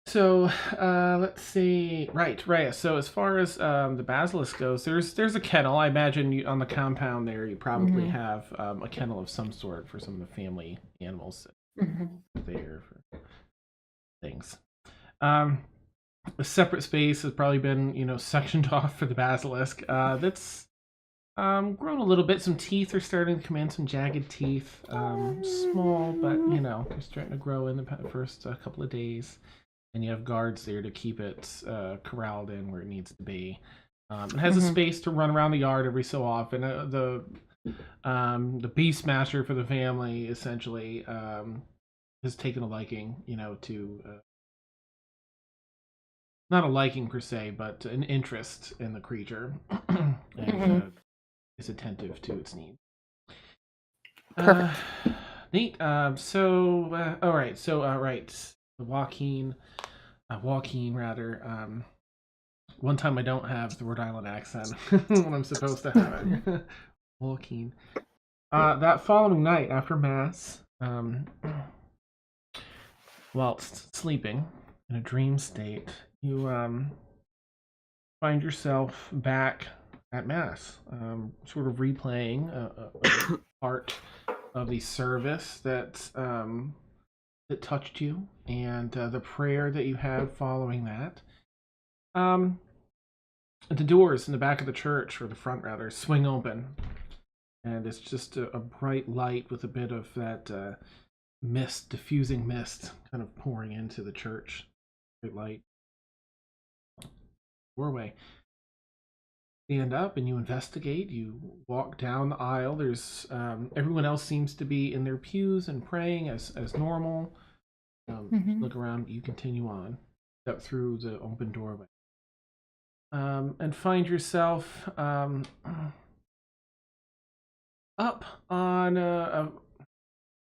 So let's see. Right. So as far as the basilisk goes, there's a kennel. I imagine on the compound there you probably Mhm. have a kennel of some sort for some of the family animals Mhm. there for things. A separate space has probably been sectioned off for the basilisk. That's grown a little bit. Some teeth are starting to come in. Some jagged teeth. Small, but they're starting to grow in the first couple of days. And you have guards there to keep it corralled in where it needs to be. It has a space to run around the yard every so often. The beast smasher for the family essentially has taken a liking, to not a liking per se, but an interest in the creature, and is attentive to its needs. Perfect. Neat. So, all right. So, right. Joaquin, rather. One time I don't have the Rhode Island accent when I'm supposed to have it. Joaquin. That following night after mass, whilst sleeping in a dream state, you find yourself back at mass, sort of replaying a part of the service that that touched you, and the prayer that you had following that. The doors in the back of the church, or the front rather, swing open, and it's just a bright light with a bit of that mist, diffusing mist, kind of pouring into the church. Bright light. Doorway. Stand up and you investigate. You walk down the aisle. There's everyone else seems to be in their pews and praying as normal. Look around. You continue on, step through the open doorway, and find yourself up on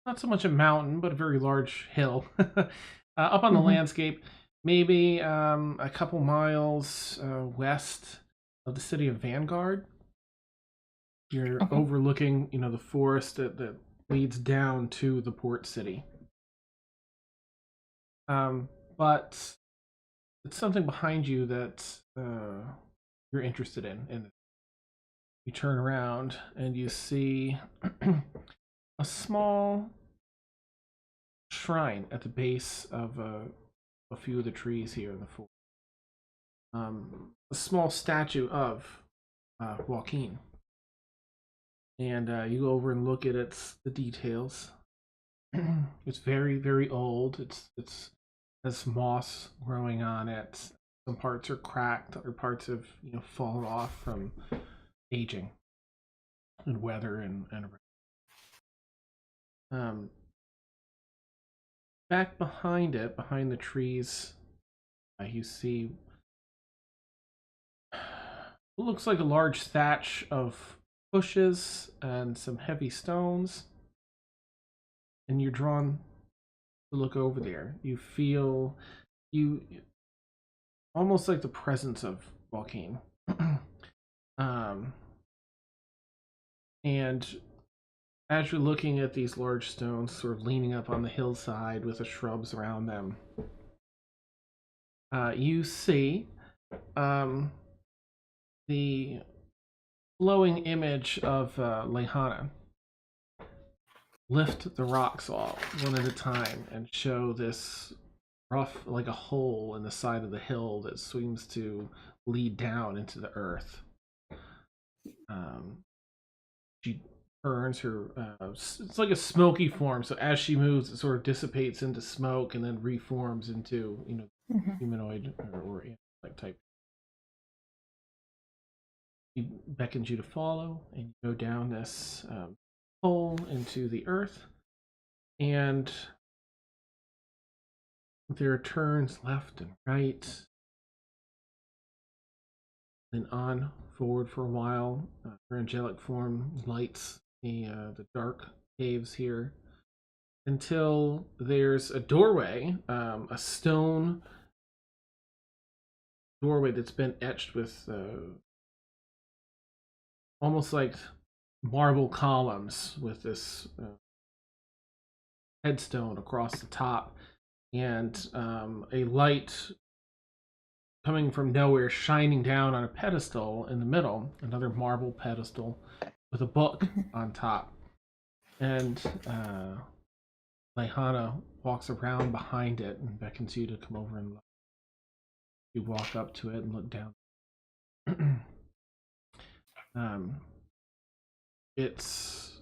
not so much a mountain, but a very large hill, up on the landscape, maybe a couple miles west of the city of Vanguard. You're overlooking, the forest that leads down to the port city. But it's something behind you that you're interested in. And you turn around and you see a small shrine at the base of a few of the trees here in the forest. A small statue of Joaquin. And you go over and look at the details. It's very, very old. It's has moss growing on it. Some parts are cracked, other parts have fallen off from aging and weather and back behind it, behind the trees, you see what looks like a large thatch of bushes and some heavy stones, and you're drawn to look over there. You feel almost like the presence of Joaquin. And as you're looking at these large stones sort of leaning up on the hillside with the shrubs around them, you see the glowing image of Lehana lift the rocks off one at a time and show this rough, like a hole in the side of the hill that seems to lead down into the earth. She turns her, it's like a smoky form, so as she moves, it sort of dissipates into smoke and then reforms into, humanoid or like type. He beckons you to follow, and you go down this hole into the earth, and there are turns left and right, then on forward for a while. Her angelic form lights the dark caves here until there's a doorway, a stone doorway that's been etched with almost like marble columns with this headstone across the top, and a light coming from nowhere shining down on a pedestal in the middle, another marble pedestal with a book on top. And Lehana walks around behind it and beckons you to come over and look. You walk up to it and look down. It's,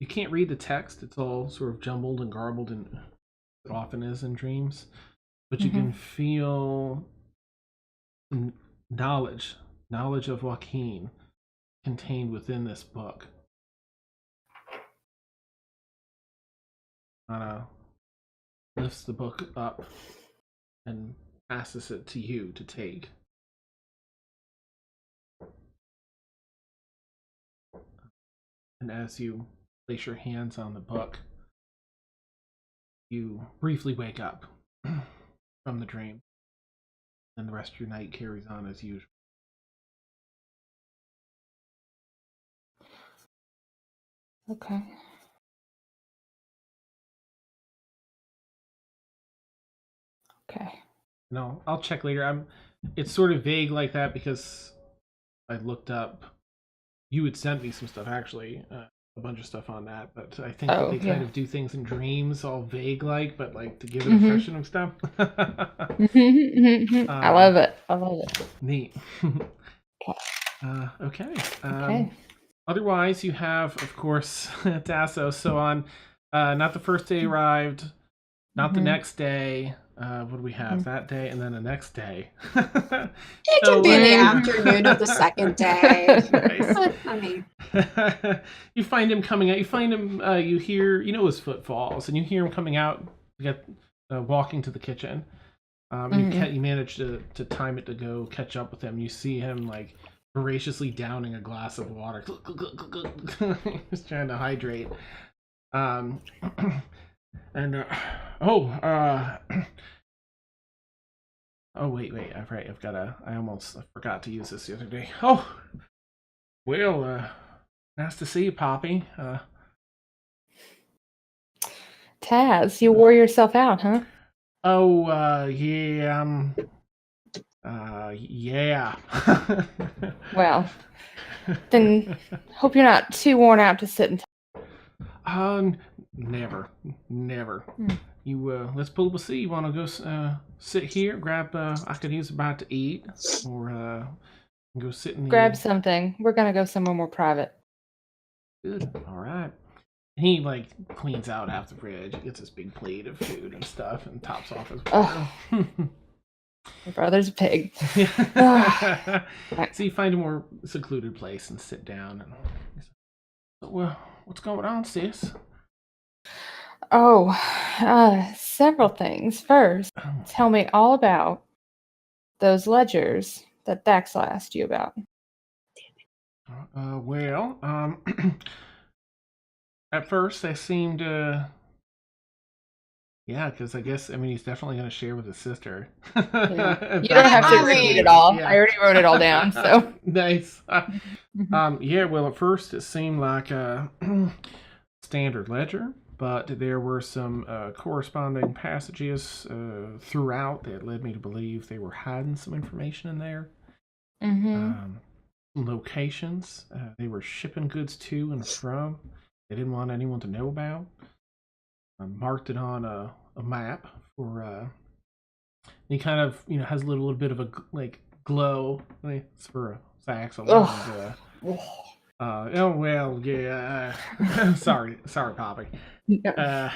you can't read the text. It's all sort of jumbled and garbled, and it often is in dreams. But you can feel knowledge of Joaquin contained within this book. Anna lifts the book up and passes it to you to take. And as you place your hands on the book, you briefly wake up from the dream, and the rest of your night carries on as usual. Okay. Okay. No, I'll check later. It's sort of vague like that because I looked up. You had sent me some stuff actually a bunch of stuff on that, but I think that Oh, they kind yeah. of do things in dreams, all vague like, but like to give an Mhm. impression of stuff. I love it. I love it. Neat. Okay. Okay. Otherwise, you have, of course, Tasso. So on, not the first day arrived, not the Mhm. next day. What do we have? Mhm. That day and then the next day. It So, can be in the like- afternoon of the second day. Nice. But, I mean, You find him coming out. You find him. You hear. You know his footfalls, and you hear him coming out. Walking to the kitchen. And you manage to time it to go catch up with him. You see him like voraciously downing a glass of water. Just trying to hydrate. And oh wait, I've got I almost forgot to use this the other day. Oh, well, nice to see you, Poppy. Taz, you wore yourself out, huh? Oh, yeah, yeah. Well, then hope you're not too worn out to sit and Never. Hmm. You, let's pull up a seat. You want to go sit here, grab, I could use a bite to eat, or, go sit in the... grab something. We're gonna go somewhere more private. Good, alright. He, like, cleans out half the fridge, gets this big plate of food and stuff, and tops off his water. Your brother's a pig. So you find a more secluded place and sit down. And well, what's going on, sis? Oh, several things. First, tell me all about those ledgers that Daxel asked you about. Well, at first they seemed, yeah, because I guess, I mean, he's definitely going to share with his sister. Yeah. You don't have to I repeat mean- it all. Yeah. I already wrote it all down, so. Nice. Mhm. Yeah, well, at first it seemed like a standard ledger, but there were some corresponding passages throughout that led me to believe they were hiding some information in there. Mhm. Locations they were shipping goods to and from. They didn't want anyone to know about. I marked it on a map for. He kind of has a little bit of a like glow. It's for a Saxon. Ugh. Oh well, yeah. sorry, Poppy. No.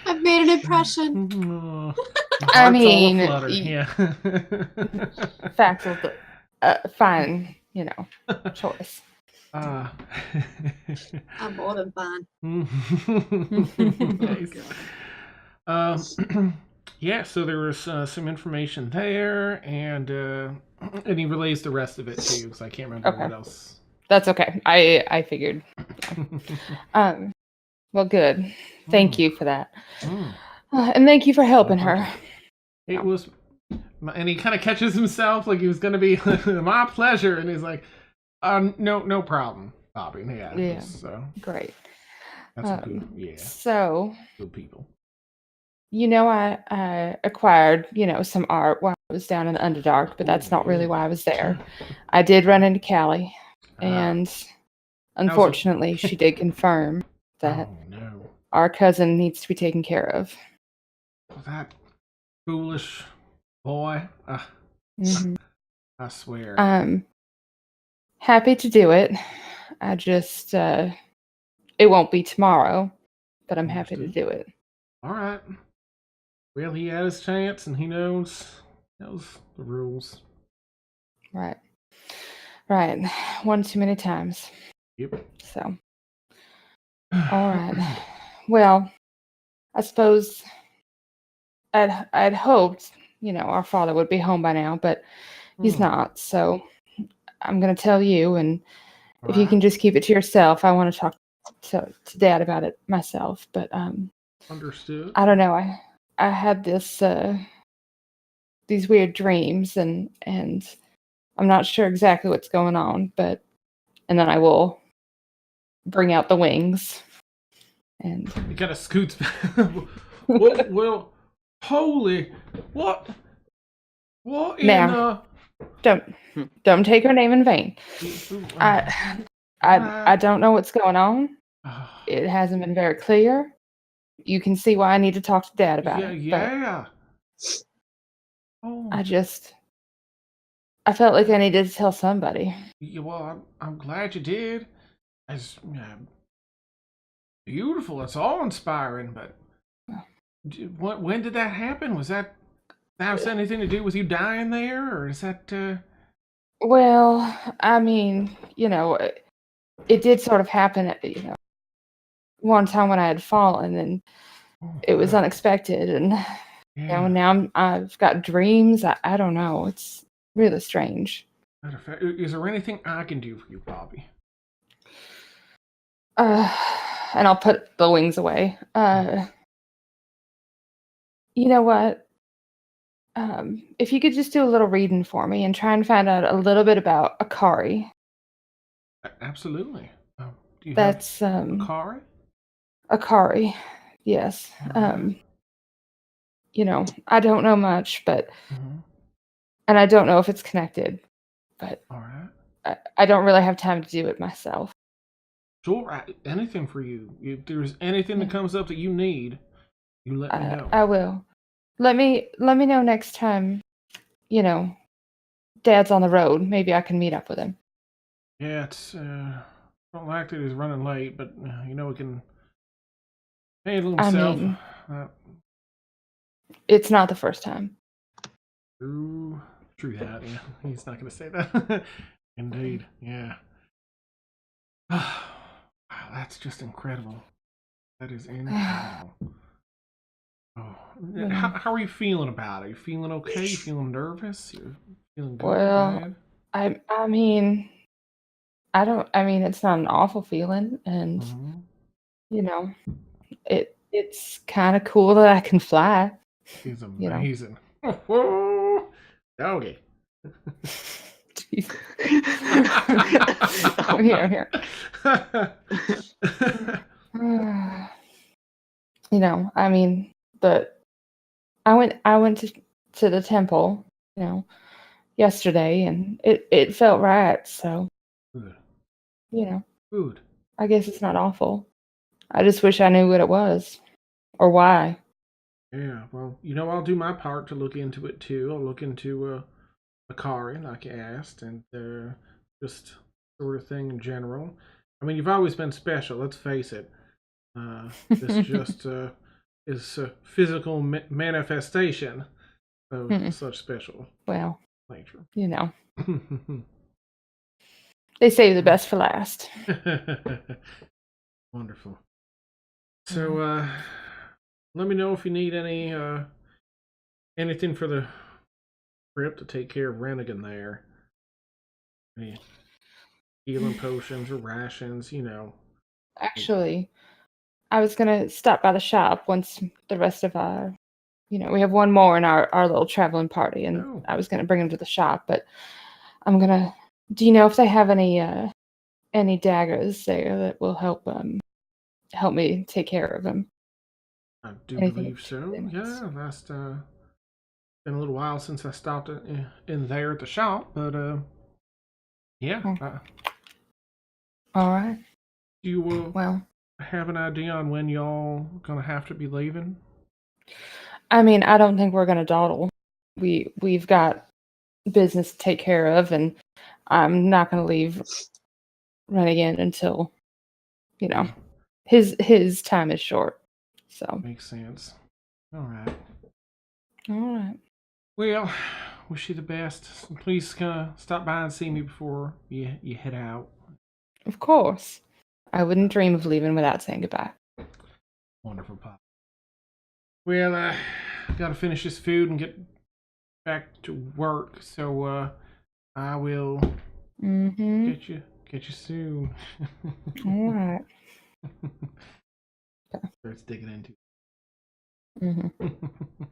I've made an impression. I mean, yeah. Facts of the fine, choice. I'm more than fine. Nice. Yeah, so there was some information there, and he relays the rest of it to you because I can't remember Okay. what else. That's okay. I figured. Well, good. Thank you for that. And thank you for helping her. It was, and he kind of catches himself like he was going to be my pleasure, and he's like, no problem, Bobby. Yeah. Yeah. So Great. that's some good, yeah, So, good people. I acquired, some art while I was down in the Underdark, but that's not really why I was there. I did run into Callie, and unfortunately, she did confirm that Oh no, our cousin needs to be taken care of. that foolish boy. Mhm. I swear. Happy to do it. I just, it won't be tomorrow, but I'm happy to Understood. do it. All right. Well, he had his chance, and he knows the rules. Right. One too many times. Yep. So, all right. Well, I suppose I'd hoped, our father would be home by now, but he's not. So I'm going to tell you, and if you can just keep it to yourself, I want to talk to Dad about it myself. But Understood. I don't know. I had these weird dreams, and I'm not sure exactly what's going on. And then I will bring out the wings. And He kind of scoots back. well, holy, what in Ma'am. Don't take her name in vain. I don't know what's going on. Ah, It hasn't been very clear. You can see why I need to talk to Dad about yeah, it. yeah. Oh, But I felt like I needed to tell somebody. yeah, well, I'm glad you did. It's beautiful. It's all inspiring. But when did that happen? Was that have anything to do with you dying there, or is that? Well, I mean, it did sort of happen, one time when I had fallen, and Oh, it was wow. unexpected, and Yeah. now I've got dreams. I don't know. It's really strange. Matter of fact, is there anything I can do for you, Bobby? Uh, and I'll put the wings away. You know what? If you could just do a little reading for me and try and find out a little bit about Akari. Absolutely. Do you That's have Akari? Akari. Yes. Alright. I don't know much, but Mhm. and I don't know if it's connected, but All right. I don't really have time to do it myself. Sure. Anything for you. If there's anything that Yeah. comes up that you need, you let me know. I will. Let me know next time, Dad's on the road. Maybe I can meet up with him. Yeah, it's don't like that he's running late, but he can handle I himself. mean, Uh, it's not the first time. true that. Yeah, he's not going to say that. Indeed. Yeah. Wow, that's just incredible. That is incredible. Oh, how are you feeling about it? Are you feeling okay? You feeling nervous? You feeling good? Well, Bad? I mean, it's not an awful feeling, and Mhm. it's kind of cool that I can fly. He's You know. amazing. Oh, doggy. Jeez. I'm here. But I went to the temple, yesterday, and it felt right. So, Good. you know, Good. I guess it's not awful. I just wish I knew what it was or why. Yeah, well, I'll do my part to look into it too. I'll look into Akari, like you asked, and just sort of thing in general. I mean, you've always been special. Let's face it. This just is a physical manifestation of such special Well, nature. they save the best for last. Wonderful. So, let me know if you need anything for the trip to take care of Rennigan there. Any healing potions or rations, Actually, I was gonna stop by the shop once the rest of we have one more in our little traveling party, and Oh. I was gonna bring him to the shop, but do you know if they have any daggers there that will help me take care of him? I do Anything believe so. particular? Yeah, last been a little while since I stopped in there at the shop, but yeah. All right. Do you Well, have an idea on when y'all gonna have to be leaving? I mean, I don't think we're gonna dawdle. We've got business to take care of, and I'm not gonna leave Rennigan until his time is short. So, Makes sense. All right. all right. Well, wish you the best. Please stop by and see me before you head out. Of course. I wouldn't dream of leaving without saying goodbye. Wonderful, Pop. Well, gotta finish this food and get back to work. So, I will Mm-hmm. get you soon. All right. Starts digging into. Mm-hmm.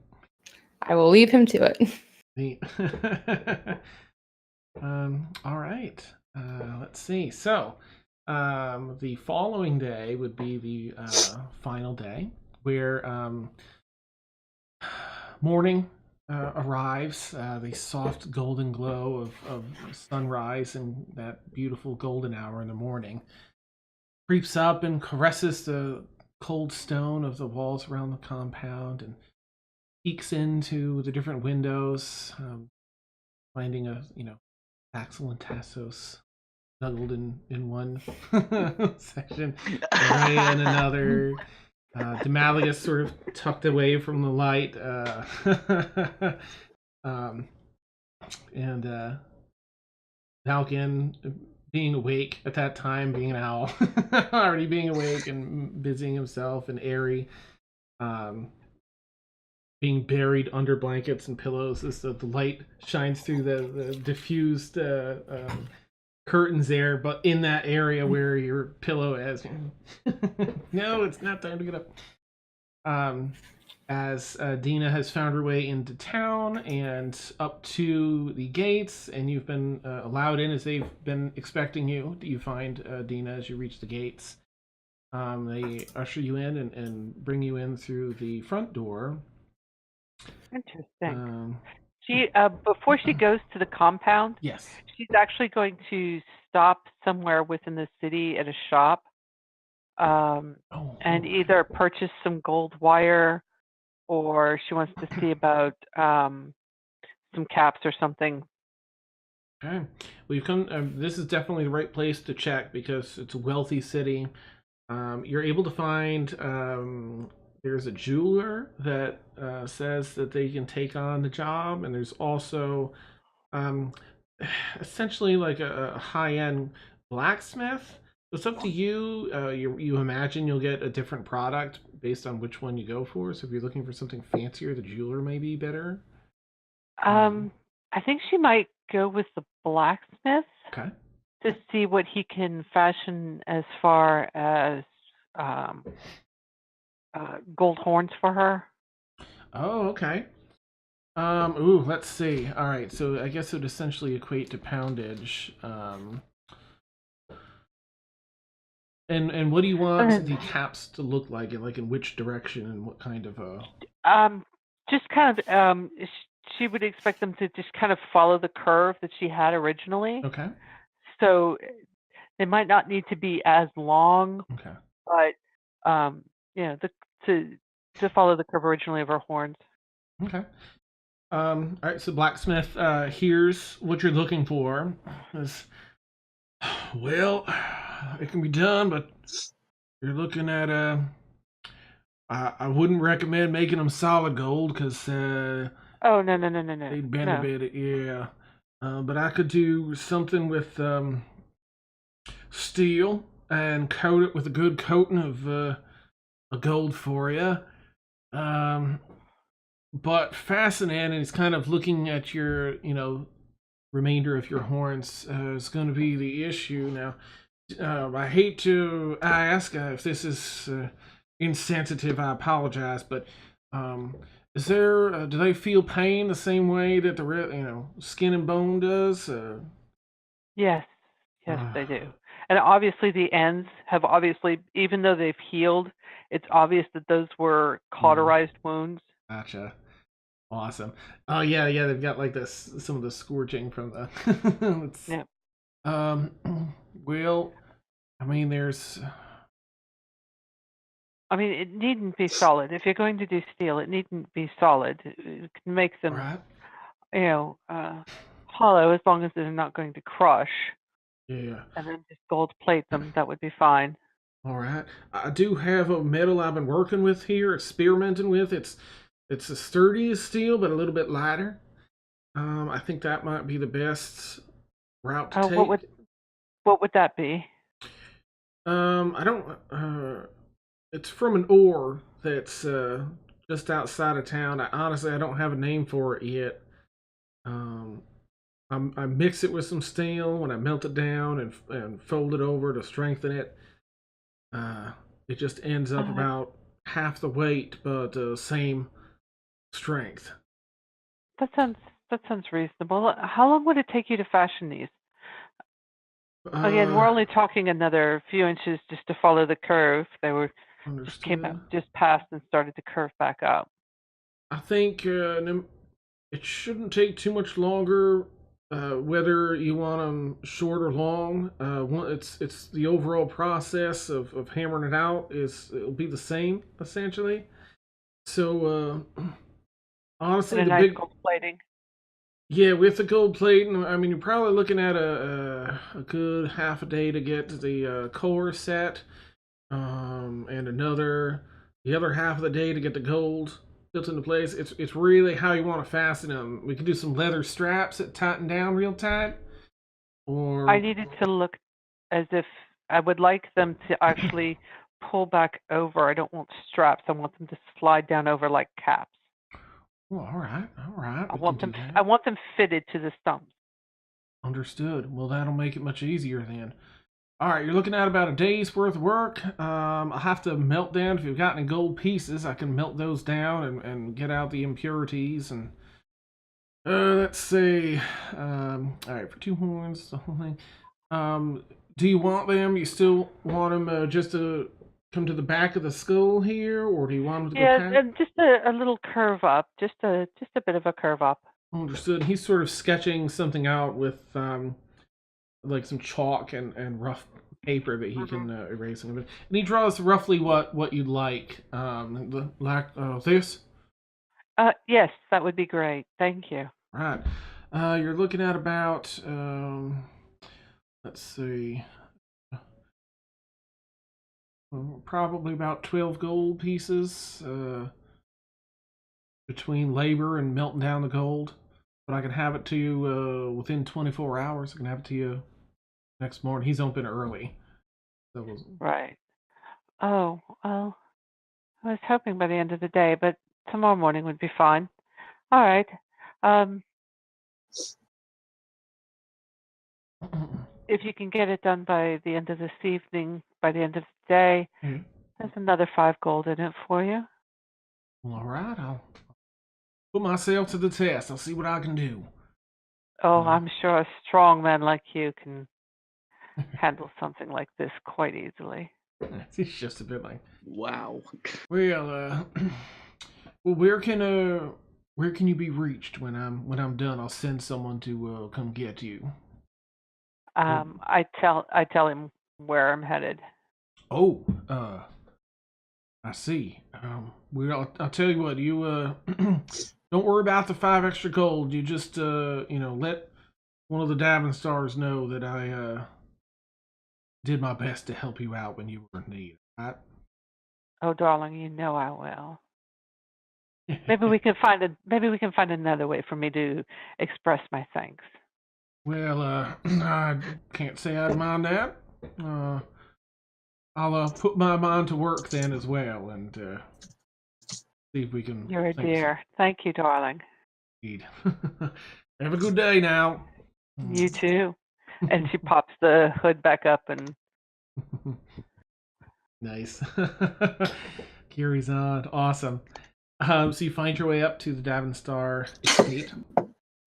I will leave him to it. Neat. All right. Let's see. So, the following day would be the final day, where morning arrives. The soft golden glow of sunrise and that beautiful golden hour in the morning creeps up and caresses the cold stone of the walls around the compound and peeks into the different windows, finding Axel and Tassos snuggled in one section, Ray in another. Demalius sort of tucked away from the light, and Falcon being awake at that time, being an owl, already being awake and busying himself, and Airy being buried under blankets and pillows as the light shines through the diffused curtains there, but in that area where your pillow is. No, it's not time to get up. As Dina has found her way into town and up to the gates, and you've been allowed in as they've been expecting you. You find Dina as you reach the gates. They usher you in and bring you in through the front door. Interesting. She before she goes to the compound, Yes. she's actually going to stop somewhere within the city at a shop, and either purchase some gold wire, or she wants to see about some caps or something. Okay. Well, you've come. This is definitely the right place to check because it's a wealthy city. You're able to find. There's a jeweler that says that they can take on the job, and there's also essentially like a high-end blacksmith. It's up to you. You imagine you'll get a different product based on which one you go for. So if you're looking for something fancier, the jeweler may be better. I think she might go with the blacksmith Okay. to see what he can fashion as far as gold horns for her. Oh, okay. Ooh, let's see. All right, so I guess it would essentially equate to poundage. And what do you want the caps to look like, and like in which direction, and what kind of Just kind of she would expect them to just kind of follow the curve that she had originally. Okay. So they might not need to be as long, Okay. but to follow the curve originally of her horns. Okay. All right, so blacksmith here's what you're looking for. Well, it can be done, but you're looking at I wouldn't recommend making them solid gold because Oh no. they'd bend a No. bit. Yeah. But I could do something with steel and coat it with a good coating of a gold for you. But fascinating is kind of looking at your, remainder of your horns is going to be the issue. Now, I hate to ask if this is insensitive. I apologize, but is there? Do they feel pain the same way that the skin and bone does? Yes, they do. And obviously the ends have even though they've healed, it's obvious that those were cauterized wounds. Gotcha. Awesome. Oh yeah, they've got like some of the scourging from the. Yeah. Well, I mean, it needn't be solid. If you're going to do steel, it needn't be solid. It can make them, right. hollow as long as they're not going to crush. Yeah. And then just gold plate them. That would be fine. All right. I do have a metal I've been working with here, experimenting with. It's a sturdy steel, but a little bit lighter. I think that might be the best route to take. What would that be? I don't. It's from an ore that's just outside of town. I don't have a name for it yet. I mix it with some steel when I melt it down and fold it over to strengthen it. It just ends up about half the weight, but same strength. That sounds reasonable. How long would it take you to fashion these? Again, we're only talking another few inches just to follow the curve. They were just passed and started to curve back up. I think it shouldn't take too much longer. Whether you want them short or long, it's the overall process of hammering it out it'll be the same essentially. So honestly, And a the nice big gold plating. yeah, with the gold plating, I mean you're probably looking at a good half a day to get the core set, and the other half of the day to get the gold built into place. It's really how you want to fasten them. We can do some leather straps that tighten down real tight, or I needed to look as if I would like them to actually pull back over. I don't want straps. I want them to slide down over like caps. well, all right, I we want can them. do that. I want them fitted to the stumps. Understood. Well, that'll make it much easier then. All right, you're looking at about a day's worth of work. I'll have to melt down. If you've got any gold pieces, I can melt those down and get out the impurities. And let's see. All right, for 2 horns, the whole thing. Do you want them? You still want them just to come to the back of the skull here, or do you want them to go Yeah, past? and just a little curve up. Just a bit of a curve up. Understood. He's sort of sketching something out with like some chalk and rough paper that he can erase. And he draws roughly what you'd like. This. Yes, that would be great. Thank you. Right. You're looking at about let's see. Probably about 12 gold pieces between labor and melting down the gold. But I can have it to you within 24 hours. I can have it to you next morning. He's open early. So Right. Oh, well, I was hoping by the end of the day, but tomorrow morning would be fine. All right. If you can get it done by the end of this evening, by the end of the day, Mhm. there's another 5 gold in it for you. Well, all right, I'll put myself to the test. I'll see what I can do. Oh, I'm sure a strong man like you can handle something like this quite easily. It's just a bit like, Wow. well, well, where can you be reached when I'm done? I'll send someone to come get you. I tell him where I'm headed. Oh, I see. I'll tell you what. You don't worry about the 5 extra gold. You just let one of the Davin Stars know that I did my best to help you out when you were in need. Right? Oh, darling, you know I will. Maybe we can find another way for me to express my thanks. Well, I can't say I'd mind that. I'll put my mind to work then as well, and see if we can. You're a think dear. Thank you, darling. Indeed. Have a good day now. You too. And she pops the hood back up and Nice. Carries on. Awesome. So you find your way up to the Davin Star estate.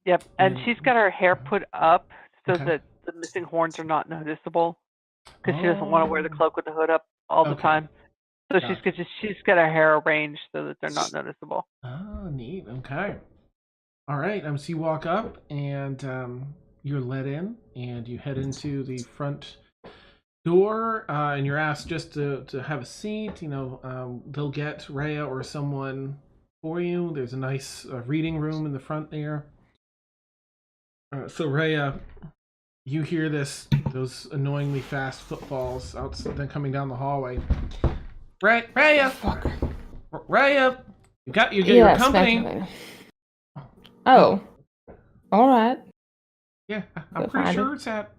yep. And Mm. she's got her hair put up so Okay. that the missing horns are not noticeable because she doesn't want to wear the cloak with the hood up all the Okay. time. So Gotcha. she's got her hair arranged so that they're not noticeable. Oh, neat. Okay. All right. So you walk up and you're let in, and you head into the front door, and you're asked just to have a seat. They'll get Rhea or someone for you. There's a nice reading room in the front there. So Rhea, you hear those annoyingly fast footfalls then coming down the hallway. Rhea, Rhea, you get your Yes, company. Magdalena. Oh, all right. Yeah, I'm Go pretty find sure her. it's that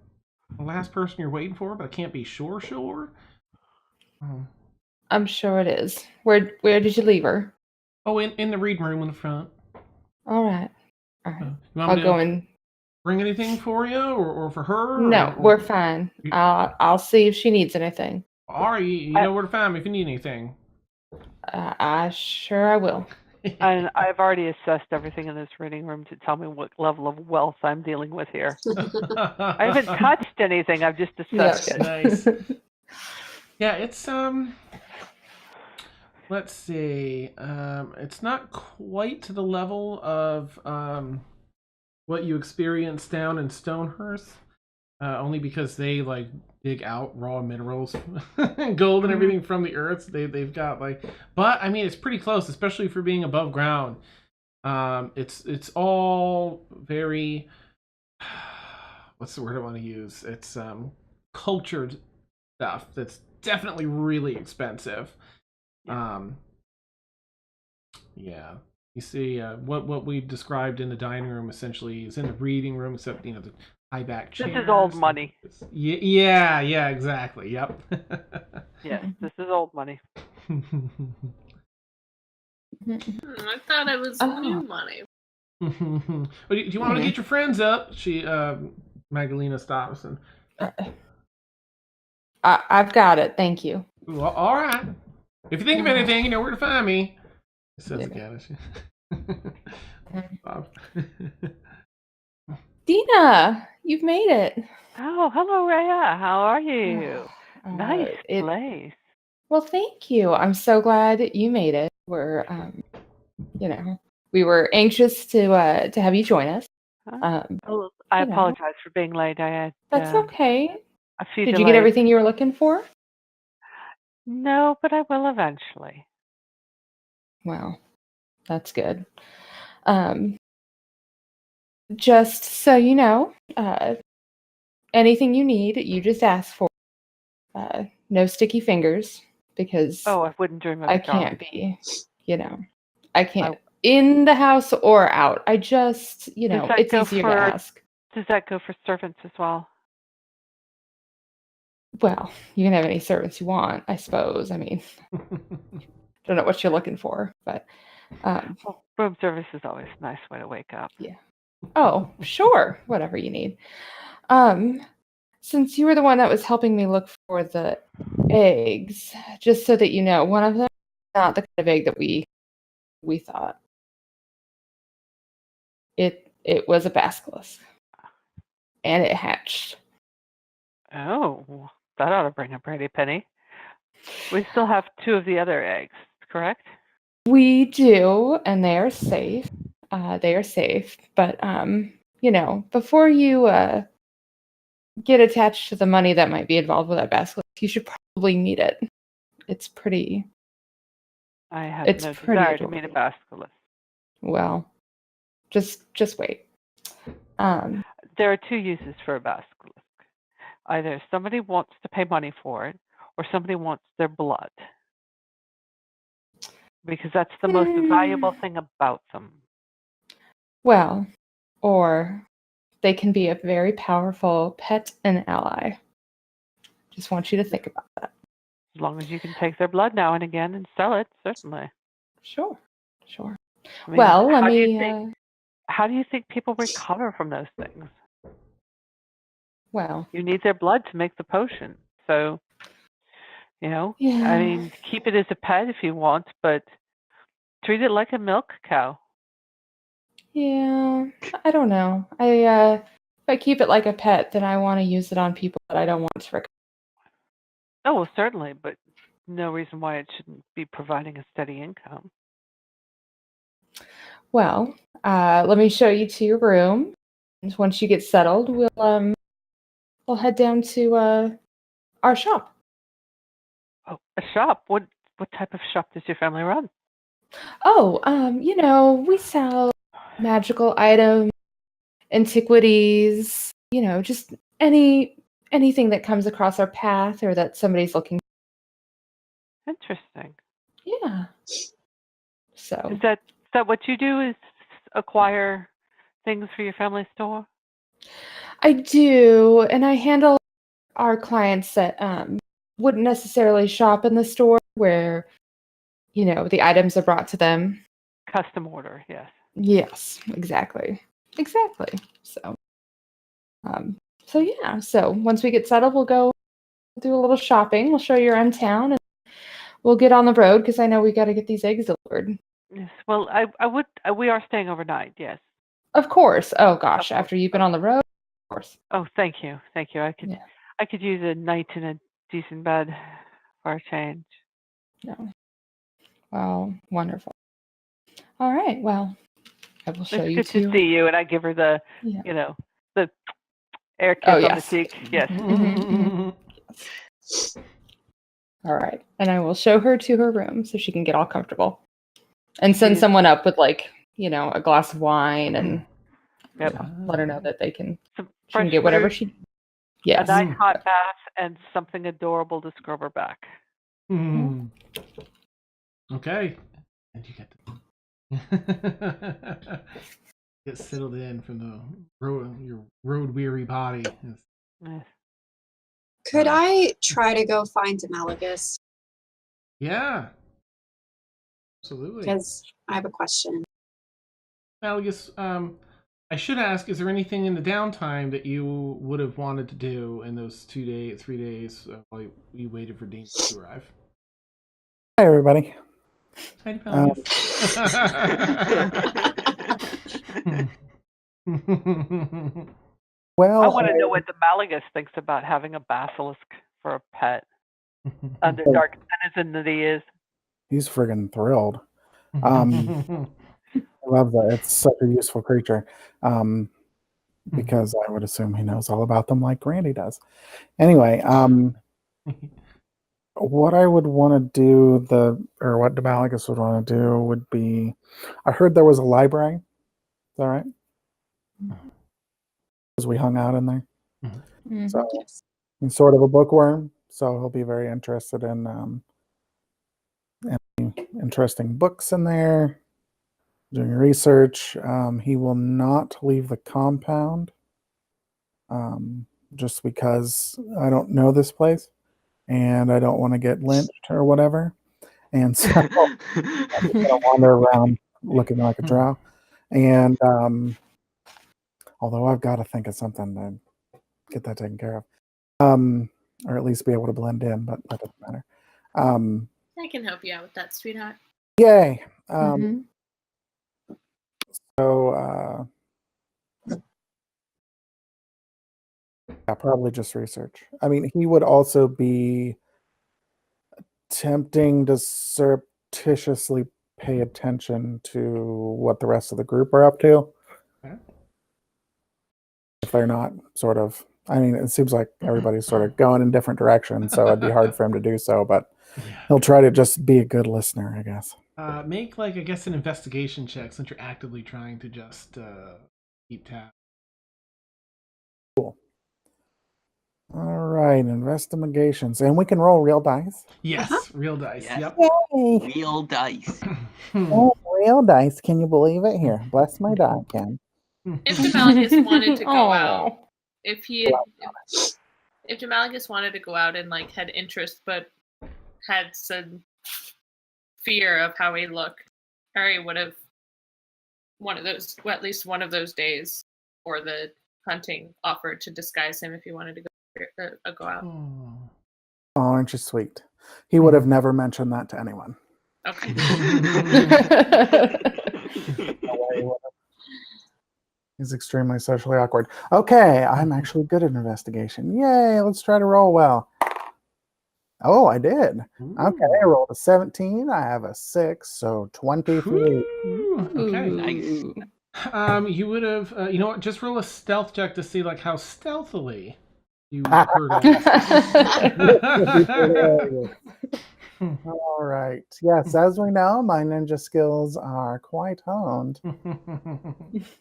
last person you're waiting for, but I can't be sure. I'm sure it is. Where did you leave her? Oh, in the reading room in the front. All right. All right. You want I'll me go to and. bring anything for you, or for her? No, or- we're fine. You- I'll see if she needs anything. All right, you know where to find me if you need anything. I sure I will. And I've already assessed everything in this reading room to tell me what level of wealth I'm dealing with here. I haven't touched anything. I've just assessed Yeah. it. Nice. Yeah, it's let's see. It's not quite to the level of what you experienced down in Stonehurst. Only because they like dig out raw minerals and gold and everything from the earth. They've got like, but I mean it's pretty close, especially for being above ground. It's all very what's the word I want to use? It's cultured stuff that's definitely really expensive. Yeah. You see, what we described in the dining room essentially is in the reading room, except the high back chairs. This is old money. Yeah, exactly. Yep. Yes, this is old money. I thought it was Oh. new money. Do you want to get your friends up? She, Magdalena stops and. I've got it. Thank you. Well, all right. If you think of anything, you know where to find me. Says again. Dina, you've made it. Oh, hello, Rhea. How are you? Nice It- place. Well, thank you. I'm so glad you made it. We're, we were anxious to have you join us. Oh, I you know. apologize for being late. I had That's okay. a few Did delays. you get everything you were looking for? No, but I will eventually. Well, that's good. Just so you know, anything you need, you just ask for. No sticky fingers, because Oh, I wouldn't dream of I it, darling. can't be, I can't in the house or out. I just, Does that it's go easier to for- ask. Does that go for servants as well? Well, you can have any servants you want, I suppose. I mean, don't know what you're looking for, but Well, room service is always a nice way to wake up. oh, sure, whatever you need. Since you were the one that was helping me look for the eggs, just so that you know, one of them is not the kind of egg that we thought. It was a basilisk, and it hatched. Oh, that ought to bring a pretty penny. We still have 2 of the other eggs, correct? We do, and they are safe. They are safe, but before you get attached to the money that might be involved with that basilisk, you should probably meet it. It's pretty. I have It's no pretty desire to meet a adorable. basilisk. Well, just wait. There are 2 uses for a basilisk. Either somebody wants to pay money for it, or somebody wants their blood. Because that's the most valuable thing about them. Well, or they can be a very powerful pet and ally. Just want you to think about that. As long as you can take their blood now and again and sell it, certainly. Sure. I mean, Well, let how do you me. think- How do you think people recover from those things? Well, You need their blood to make the potion. So, I yeah. mean, keep it as a pet if you want, but treat it like a milk cow. Yeah, I don't know. If I keep it like a pet, then I want to use it on people that I don't want to recover. Oh, well, certainly, but no reason why it shouldn't be providing a steady income. Well, let me show you to your room. And once you get settled, we'll head down to our shop. Oh, a shop? What type of shop does your family run? Oh, we sell magical items, antiquities, just anything that comes across our path or that somebody's looking. Interesting. Yeah. So Is that what you do? Is acquire things for your family store? I do, and I handle our clients that wouldn't necessarily shop in the store where, the items are brought to them. Custom order, yes. Yes, exactly. So, yeah. So once we get settled, we'll go do a little shopping. We'll show you around town, and we'll get on the road because I know we got to get these eggs delivered. Yes. Well, we are staying overnight, yes. Of course. Oh gosh, course. after you've been on the road, of course. Oh, thank you. I could use a night in a decent bed for a change. No. Well, wonderful. All right. Well, I will show It's you good to to. see you, and I give her the, Yeah. the air kiss Oh, on the yes. cheek. Yes. All right. And I will show her to her room so she can get all comfortable. And send Yes. someone up with like, a glass of wine and Yep. let her know that they can Some she can fresh get whatever fruit, she a Yes. nice hot bath, and something adorable to scrub her back. Okay. And you get get settled in from the your road weary body. Yes. Could I try to go find Demalagus? Yeah. Absolutely. Because I have a question. Malagus, I should ask, is there anything in the downtime that you would have wanted to do in those 3 days while you waited for Dean to arrive? Hi, everybody. Hi, Malagus. Well, I want to know what the Malagus thinks about having a basilisk for a pet under Dark Denizen that he is. he's friggin' thrilled. I love that. It's such a useful creature. Because I would assume he knows all about them like Randy does. Anyway, what I would want to do, or what Demalagus would want to do would be, I heard there was a library. Is that right? Because we hung out in there. Mhm. So he's sort of a bookworm, so he'll be very interested in interesting books in there, doing research. He will not leave the compound, just because I don't know this place and I don't want to get lynched or whatever. And so I'm just gonna wander around looking like a drow. And although I've got to think of something to get that taken care of, or at least be able to blend in, but that doesn't matter. I can help you out with that, sweetheart. Yay! Mhm. So yeah, probably just research. I mean, he would also be tempting to surreptitiously pay attention to what the rest of the group are up to. Okay. If they're not sort of, I mean, it seems like everybody's sort of going in different directions, so it'd be hard for him to do so, but he'll try to just be a good listener, I guess. Make I guess an investigation check since you're actively trying to just keep tabs. All right, investigations. And we can roll real dice. Yes, real dice. Yes. Yep. Yay! Real dice. Oh, real dice. Can you believe it? Here, bless my die, Ken. If Demalagus wanted to go out, Aw. if Demalagus wanted to go out and like had interest but had some fear of how he looked, Harry would have at least one of those days or the hunting offered to disguise him if he wanted to go out. Oh. Oh, aren't you sweet? He would have never mentioned that to anyone. Okay. He's extremely socially awkward. Okay, I'm actually good at investigation. Yay, let's try to roll well. Oh, I did. Okay, I rolled a 17. I have a 6, so 23. Okay. Nice. You would have, you know what? Just roll a stealth check to see like how stealthily you heard all this. All right. Yes, as we know, my ninja skills are quite honed.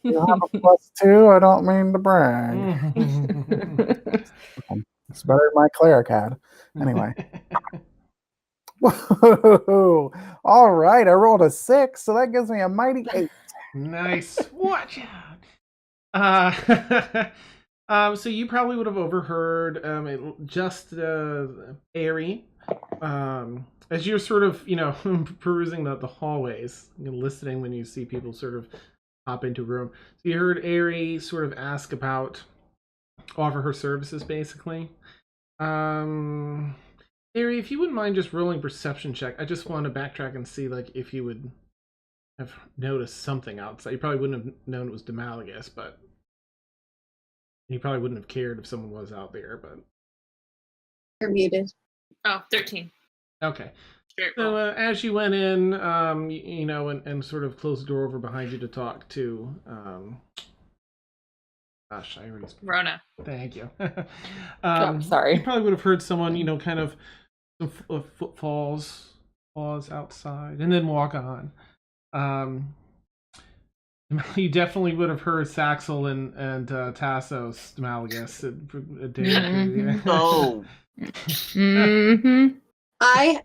You have a +2. I don't mean to brag. It's better than my cleric had. Anyway. Whoa. All right. I rolled a 6, so that gives me a mighty 8. Nice. Watch out. So you probably would have overheard Airy, as you're sort of, perusing the hallways, listening when you see people sort of hop into a room. So you heard Airy sort of ask about offer her services, basically. Airy, if you wouldn't mind just rolling perception check, I just want to backtrack and see like if you would have noticed something outside. You probably wouldn't have known it was Demalagus, but you probably wouldn't have cared if someone was out there, but You're muted. Oh, 13. okay. Straight So roll. as you went in, you know, and sort of closed the door over behind you to talk to, gosh, I already. Rona. Thank you. sorry. You probably would have heard someone, you know, kind of some footfalls, pause outside, and then walk on. You definitely would have heard Saxel and Tassos Malagus a day or two. Yeah. Oh, Mm-hmm. I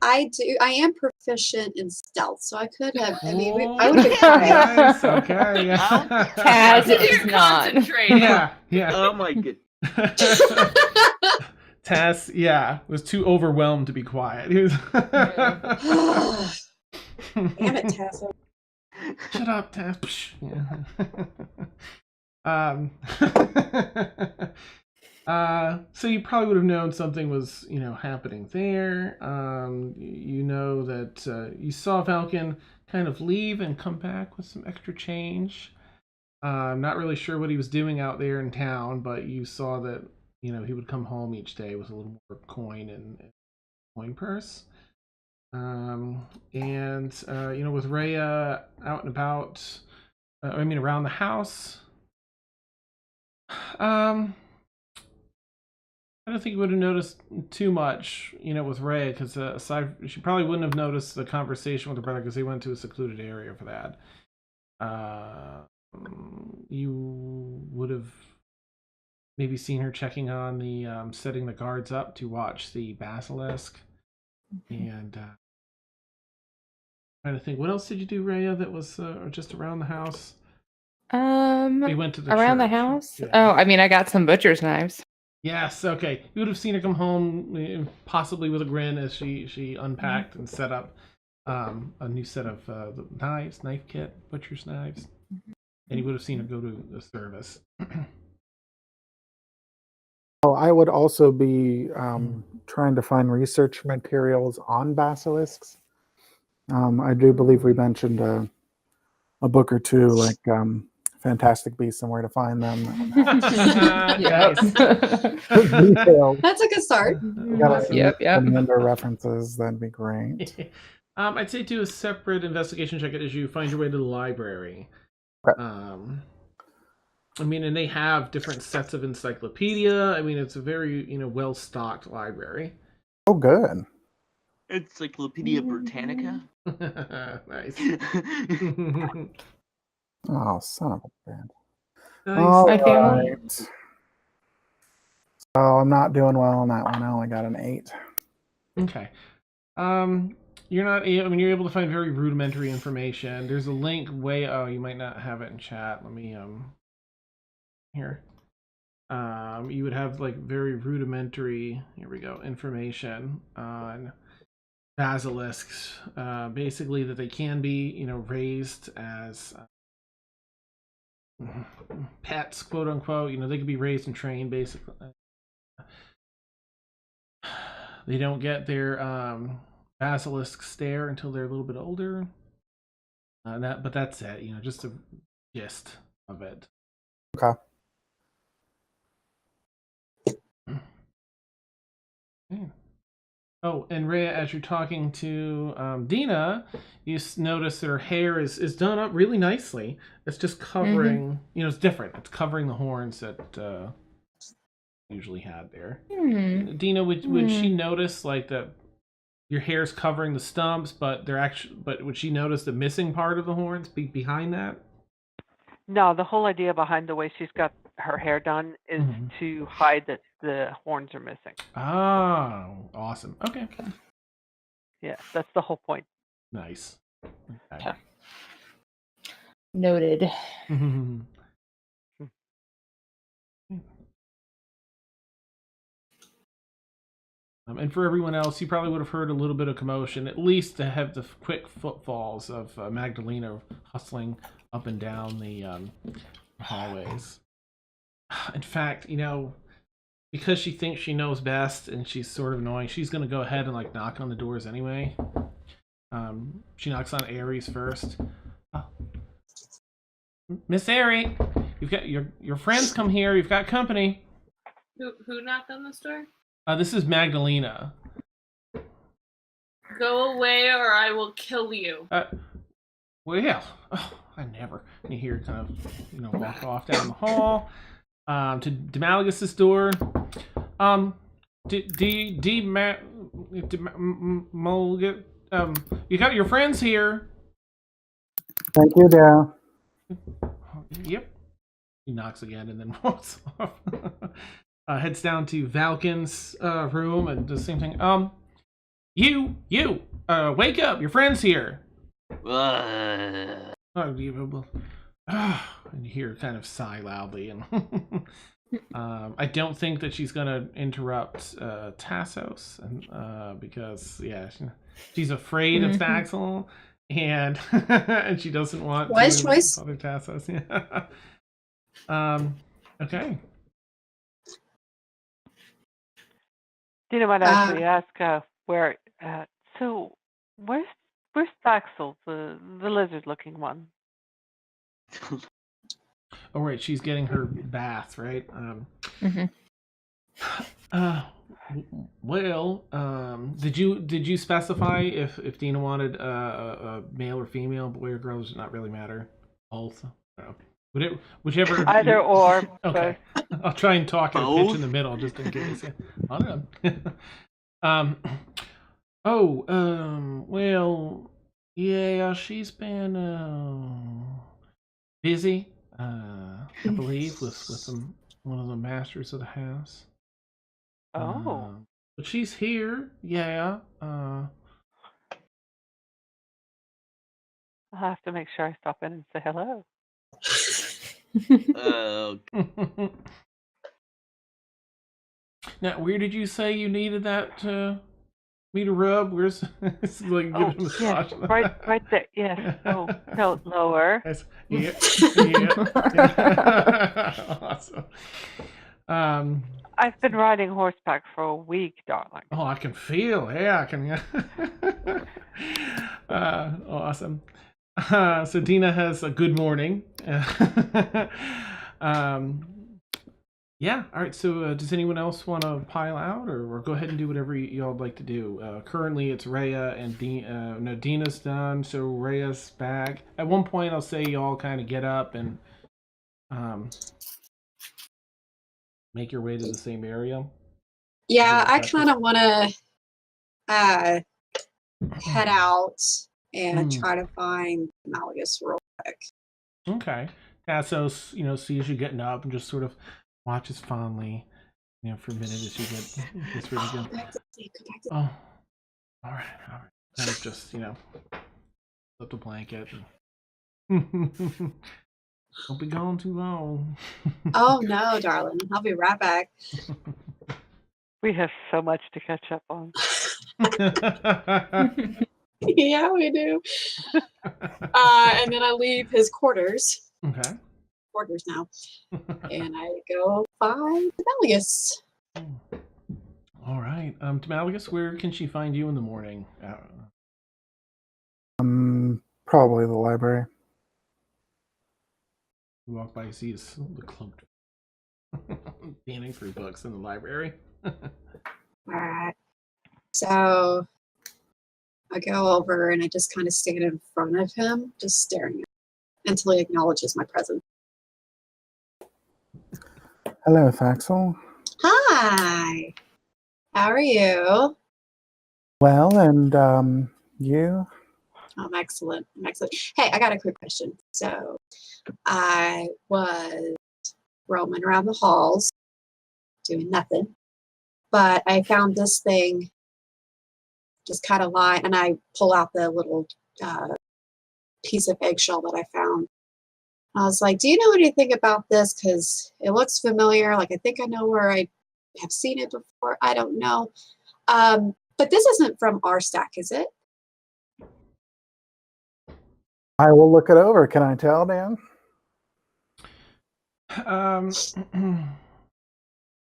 am proficient in stealth, so I could have. I mean, Oh, I would have been quiet. nice. Okay. Yeah. Taz If is you're not. concentrating. Yeah. Yeah. oh my god. Tess, yeah, was too overwhelmed to be quiet. He was. Damn it, Tasso. Shut up, Tess. Psh. Yeah. So you probably would have known something was, you know, happening there. You know that you saw Falcon kind of leave and come back with some extra change. I'm not really sure what he was doing out there in town, but you saw that, you know, he would come home each day with a little more coin and coin purse. And you know, with Rhea out and about, I mean, around the house, I don't think you would have noticed too much, you know, with Rhea, because aside, she probably wouldn't have noticed the conversation with her brother because they went to a secluded area for that. You would have maybe seen her checking on the setting the guards up to watch the basilisk, and trying to think, what else did you do, Rhea? That was just around the house. We went to the Around the church. house. Yeah. Oh, I mean, I got some butcher's knives. Yes, okay. You would have seen her come home, possibly with a grin, as she unpacked and set up a new set of the knife kit, butcher's knives. And you would have seen her go to the service. Oh, I would also be trying to find research materials on basilisks. I do believe we mentioned a book or two, like Fantastic Beasts and Where to Find Them. Yep. Details. That's a good start. Yep. Remember references, that'd be great. I'd say do a separate investigation check as you find your way to the library. Okay. I mean, and they have different sets of encyclopedia. I mean, it's a very, you know, well-stocked library. Oh, good. Encyclopedia Britannica. Nice. Oh, son of a bitch. Nice. All Hi, family. right. So I'm not doing well on that one. I only got an 8. Okay. You're not. I mean, you're able to find very rudimentary information. There's a link way. Oh, you might not have it in chat. Let me here. You would have like very rudimentary. Here we go. Information on basilisks. Basically, that they can be, you know, raised as pets, quote unquote. You know, they could be raised and trained. Basically, they don't get their basilisk stare until they're a little bit older. But that's it. You know, just a gist of it. Okay. Okay. Oh, and Rhea, as you're talking to Dina, you notice that her hair is done up really nicely. It's just covering, you know, it's different. It's covering the horns that usually had there. Dina, would she notice like that your hair's covering the stumps, but would she notice the missing part of the horns behind that? No, the whole idea behind the way she's got her hair done is to hide that the horns are missing. Oh, awesome. Okay. Yeah, that's the whole point. Nice. Okay. Noted. And for everyone else, you probably would have heard a little bit of commotion, at least to have the quick footfalls of Magdalena hustling up and down the hallways. In fact, you know, because she thinks she knows best and she's sort of annoying, she's going to go ahead and like knock on the doors anyway. She knocks on Aries first. Miss Aerie, you've got your friends come here. You've got company. Who knocked on this door? This is Magdalena. Go away or I will kill you. Well, I never. And you hear kind of, walk off down the hall to Demalagus' door. You got your friends here. Thank you, Dale. Yep. He knocks again and then walks off. Heads down to Valken's room and does the same thing. You, wake up! Your friend's here. And you hear kind of sigh loudly, and I don't think that she's gonna interrupt Tassos, and because she's afraid of Thaxel, and and she doesn't want Wise to choice. bother Tassos. Okay. Dina might actually ask where. So where's Thaxel, the lizard-looking one? Oh right, she's getting her bath, right? Well, did you specify if Dina wanted a male or female, boy or girl? Does it not really matter? Both. Whichever. Either or. Okay. I'll try and talk at a pitch in the middle just in case. I don't know. Well, yeah, she's been busy. I believe with one of the masters of the house. Oh. But she's here. Yeah. I'll have to make sure I stop in and say hello. Now, where did you say you needed that me to rub? Where's it's like give it a massage? Yes, right there. Yes. Oh, no, lower. Yes. Yeah. Awesome. I've been riding horseback for a week, darling. Oh, I can feel. Yeah, I can. Awesome. So Dina has a good morning. Yeah. All right. So does anyone else want to pile out, or go ahead and do whatever y'all would like to do? Currently, it's Rhea and Dina's done. So Rhea's back. At one point, I'll say y'all kind of get up and make your way to the same area. Yeah, I kind of want to head out and try to find Malgus real quick. Okay. Tassos, sees you getting up and just sort of watches fondly, for a minute as you gets ready to go. Go back to sleep. Oh, all right. Kind of just, flip the blanket. And don't be gone too long. Oh no, darling. I'll be right back. We have so much to catch up on. Yeah, we do. And then I leave his quarters. Okay. Quarters now. And I go find Malgus. All right. Demalagus, where can she find you in the morning? Probably the library. You walk by, you see the cloaked scanning through books in the library. Alright. So I go over and I just kind of stand in front of him, just staring at him until he acknowledges my presence. Hello, Thaxel. Hi. How are you? Well, and you? I'm excellent. I'm excellent. Hey, I got a quick question. So I was roaming around the halls doing nothing, but I found this thing just kind of lying, and I pull out the little piece of eggshell that I found. I was like, do you know anything about this? Because it looks familiar. Like, I think I know where I have seen it before. I don't know. But this isn't from our stack, is it? I will look it over. Can I tell, Dan? Do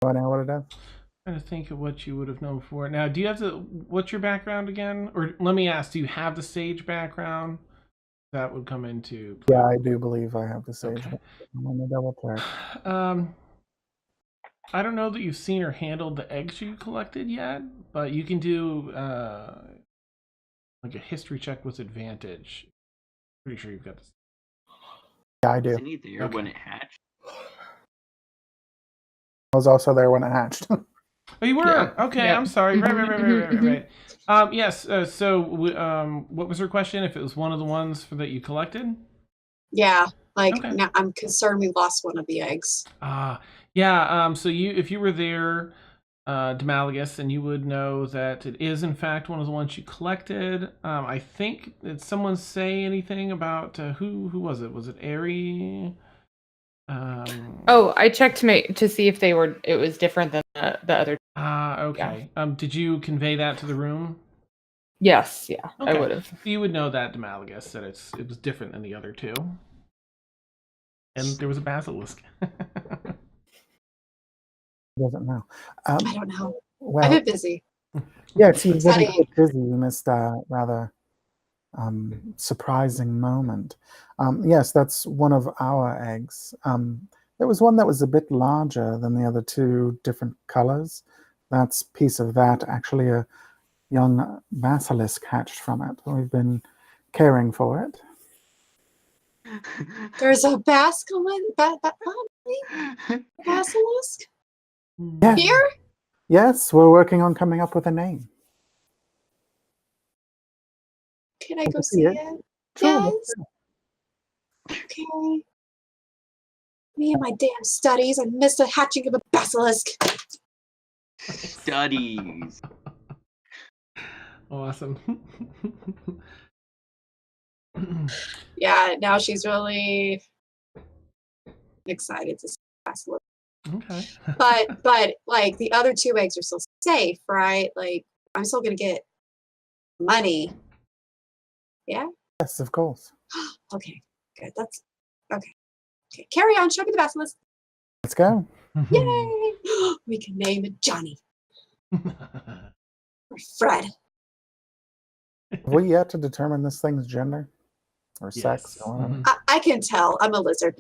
I know what it is? Trying to think of what you would have known before. Now, do you have what's your background again? Or let me ask, do you have the sage background? That would come into play. Yeah, I do believe I have the sage. Okay. I'm going to double check. I don't know that you've seen or handled the eggs you collected yet, but you can do like a history check with advantage. Pretty sure you've got this. Yeah, I do. Isn't he there Okay. when it hatched? I was also there when it hatched. Oh, you were? Yeah. Okay, Yep. I'm sorry. Right, right, right, right, right, Mhm, right, right. Yes. So, what was her question? If it was one of the ones that you collected? Yeah, like Okay. now I'm concerned we lost one of the eggs. Yeah. So if you were there, Demalagus, then you would know that it is in fact one of the ones you collected. I think did someone say anything about who was it? Was it Aerie? Oh, I checked to see if it was different than the other. Okay. Did you convey that to the room? Yes, yeah, I Okay. would have. So you would know that, Demalagus, that it was different than the other two. And there was a basilisk. Doesn't know. I don't know. I've Well, been busy. yeah, it's when you Studying. get busy, you missed a rather surprising moment. Yes, that's one of our eggs. There was one that was a bit larger than the other two, different colors. That's piece of that. Actually, a young basilisk hatched from it. We've been caring for it. There's a basilisk. Yes. Here? Yes, we're working on coming up with a name. Can I Good go to see see you. it? Sure, Yes. let's go. Okay. Me and my damn studies. I missed the hatching of a basilisk. Studies. Awesome. Yeah, now she's really excited to see the basilisk. Okay. But like the other two eggs are still safe, right? Like I'm still gonna get money. Yeah? Yes, of course. Okay, good. That's okay. Okay, carry on. Show me the basilisk. Let's go. Yay! We can name it Johnny or Fred. Have we yet to determine this thing's gender or sex Yes. or whatever? Mhm. I can tell. I'm a lizard.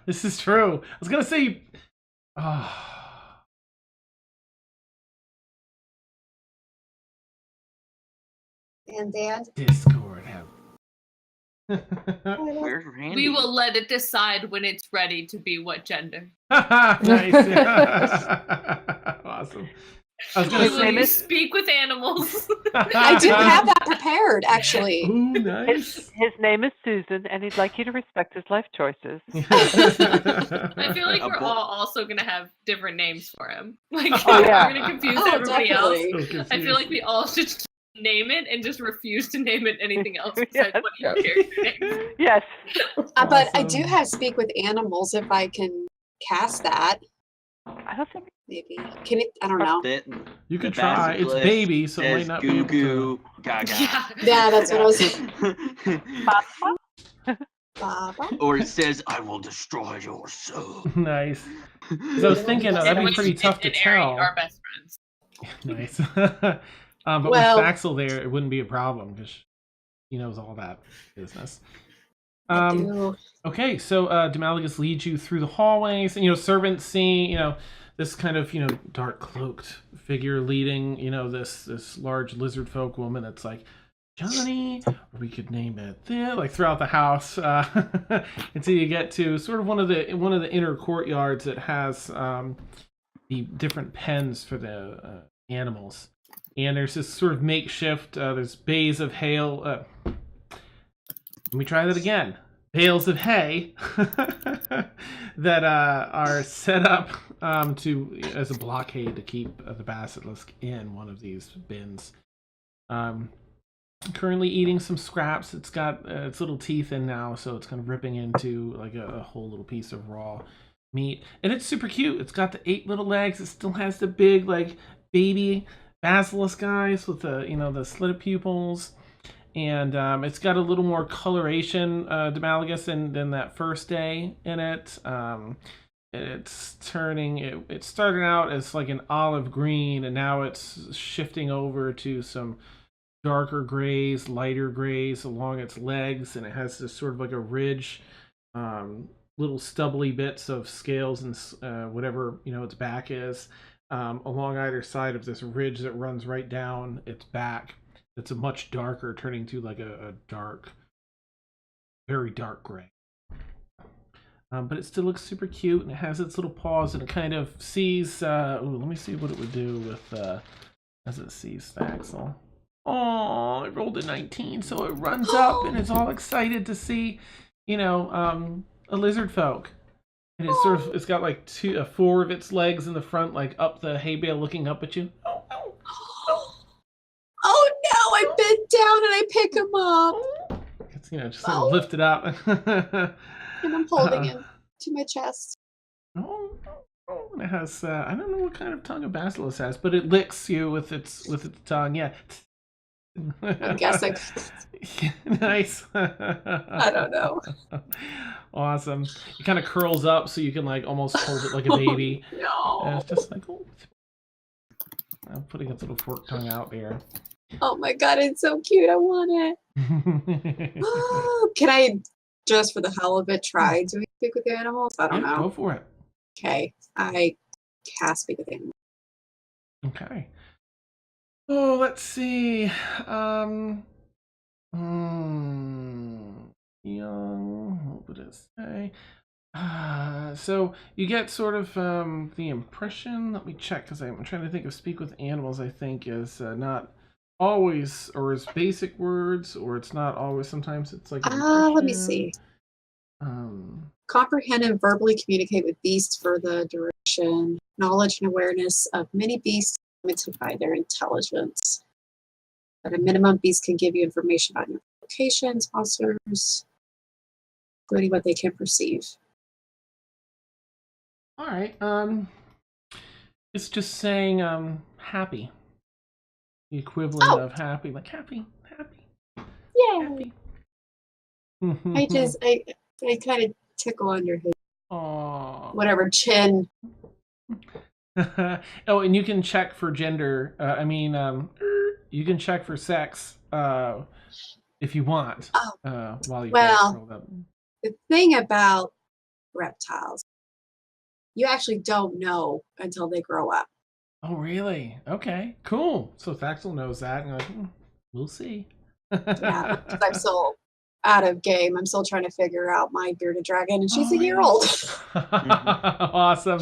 This is true. I was gonna say. Oh. And Discord have. Where's Randy? We will let it decide when it's ready to be what gender. Nice. Awesome. I was We gonna will say. speak with animals. I do have that prepared, actually. Ooh, nice. His name is Susan, and he'd like you to respect his life choices. I feel like A we're bull- all also gonna have different names for him. Like Oh, yeah. we're gonna confuse Oh, everybody else. definitely. So I feel like we all should just name it and just refuse to name it anything else besides Yes. what your character name. Yes. But I do Awesome. have speak with animals if I can cast that. I don't think. Maybe. Can it? I don't know. That You could the try. It's basilisk baby, so it might says not be goo able to. goo gaga. Yeah. Yeah, that's what I was Papa? Baba. Or it says, "I will destroy your soul." Nice. So I was thinking that'd be And pretty we tough to and Ari tell. are best friends. Nice. But Well- with Faxel there, it wouldn't be a problem because he knows all that business. I do. Okay, so Demalagus leads you through the hallways, and servants see this kind of dark cloaked figure leading this large lizard folk woman that's like Johnny, or we could name it this, like throughout the house until you get to sort of one of the inner courtyards that has the different pens for the animals, and there's this sort of makeshift. There's bays of hail. Let me try that again. Bales of hay that are set up as a blockade to keep the basilisk in one of these bins. Currently eating some scraps. It's got its little teeth in now, so it's kind of ripping into like a whole little piece of raw meat, and it's super cute. It's got the 8 little legs. It still has the big like baby basilisk eyes with the slitted pupils. And it's got a little more coloration, Demalagus, than that first day in it. It's turning. It started out as like an olive green, and now it's shifting over to some darker grays, lighter grays along its legs, and it has this sort of like a ridge, little stubbly bits of scales and whatever its back is, along either side of this ridge that runs right down its back. It's a much darker, turning to like a dark, very dark gray. But it still looks super cute, and it has its little paws, and it kind of sees. Let me see what it would do with as it sees Thaxel. Oh, it rolled a 19, so it runs up and it's all excited to see, a lizard folk. And it's got like four of its legs in the front, like up the hay bale, looking up at you. Oh no! I bend down and I pick him up, It's just sort of lifted up. and I'm holding him to my chest. Oh, and it has I don't know what kind of tongue a basilisk has, but it licks you with its tongue. Yeah. I'm guessing. Nice. I don't know. Awesome. It kind of curls up so you can like almost hold it like a baby. No. And it's just like, oh. I'm putting its little fork tongue out there. Oh my god, it's so cute. I want it. Can I, just for the hell of it, try doing speak with animals? I don't know. Go for it. Okay, I cast speak with animals. Okay. Oh, let's see. Young. What would it say? So you get sort of the impression. Let me check because I'm trying to think of speak with animals. I think is not always, or is basic words, or it's not always. Sometimes it's like. Let me see. Comprehend and verbally communicate with beasts for the duration. Knowledge and awareness of many beasts limited by their intelligence. At a minimum, beasts can give you information about your locations, monsters, including what they can perceive. All right. It's just saying happy. The equivalent of happy, like happy. Yeah. Happy. I kind of tickle under his Aww. whatever chin. Oh, and you can check for gender. You can check for sex if you want. While you roll up. The thing about reptiles, you actually don't know until they grow up. Oh, really? Okay, cool. So Thaxel knows that, and you're like, we'll see. Yeah, because I'm still out of game. I'm still trying to figure out my bearded dragon, and she's a year really? old. Awesome.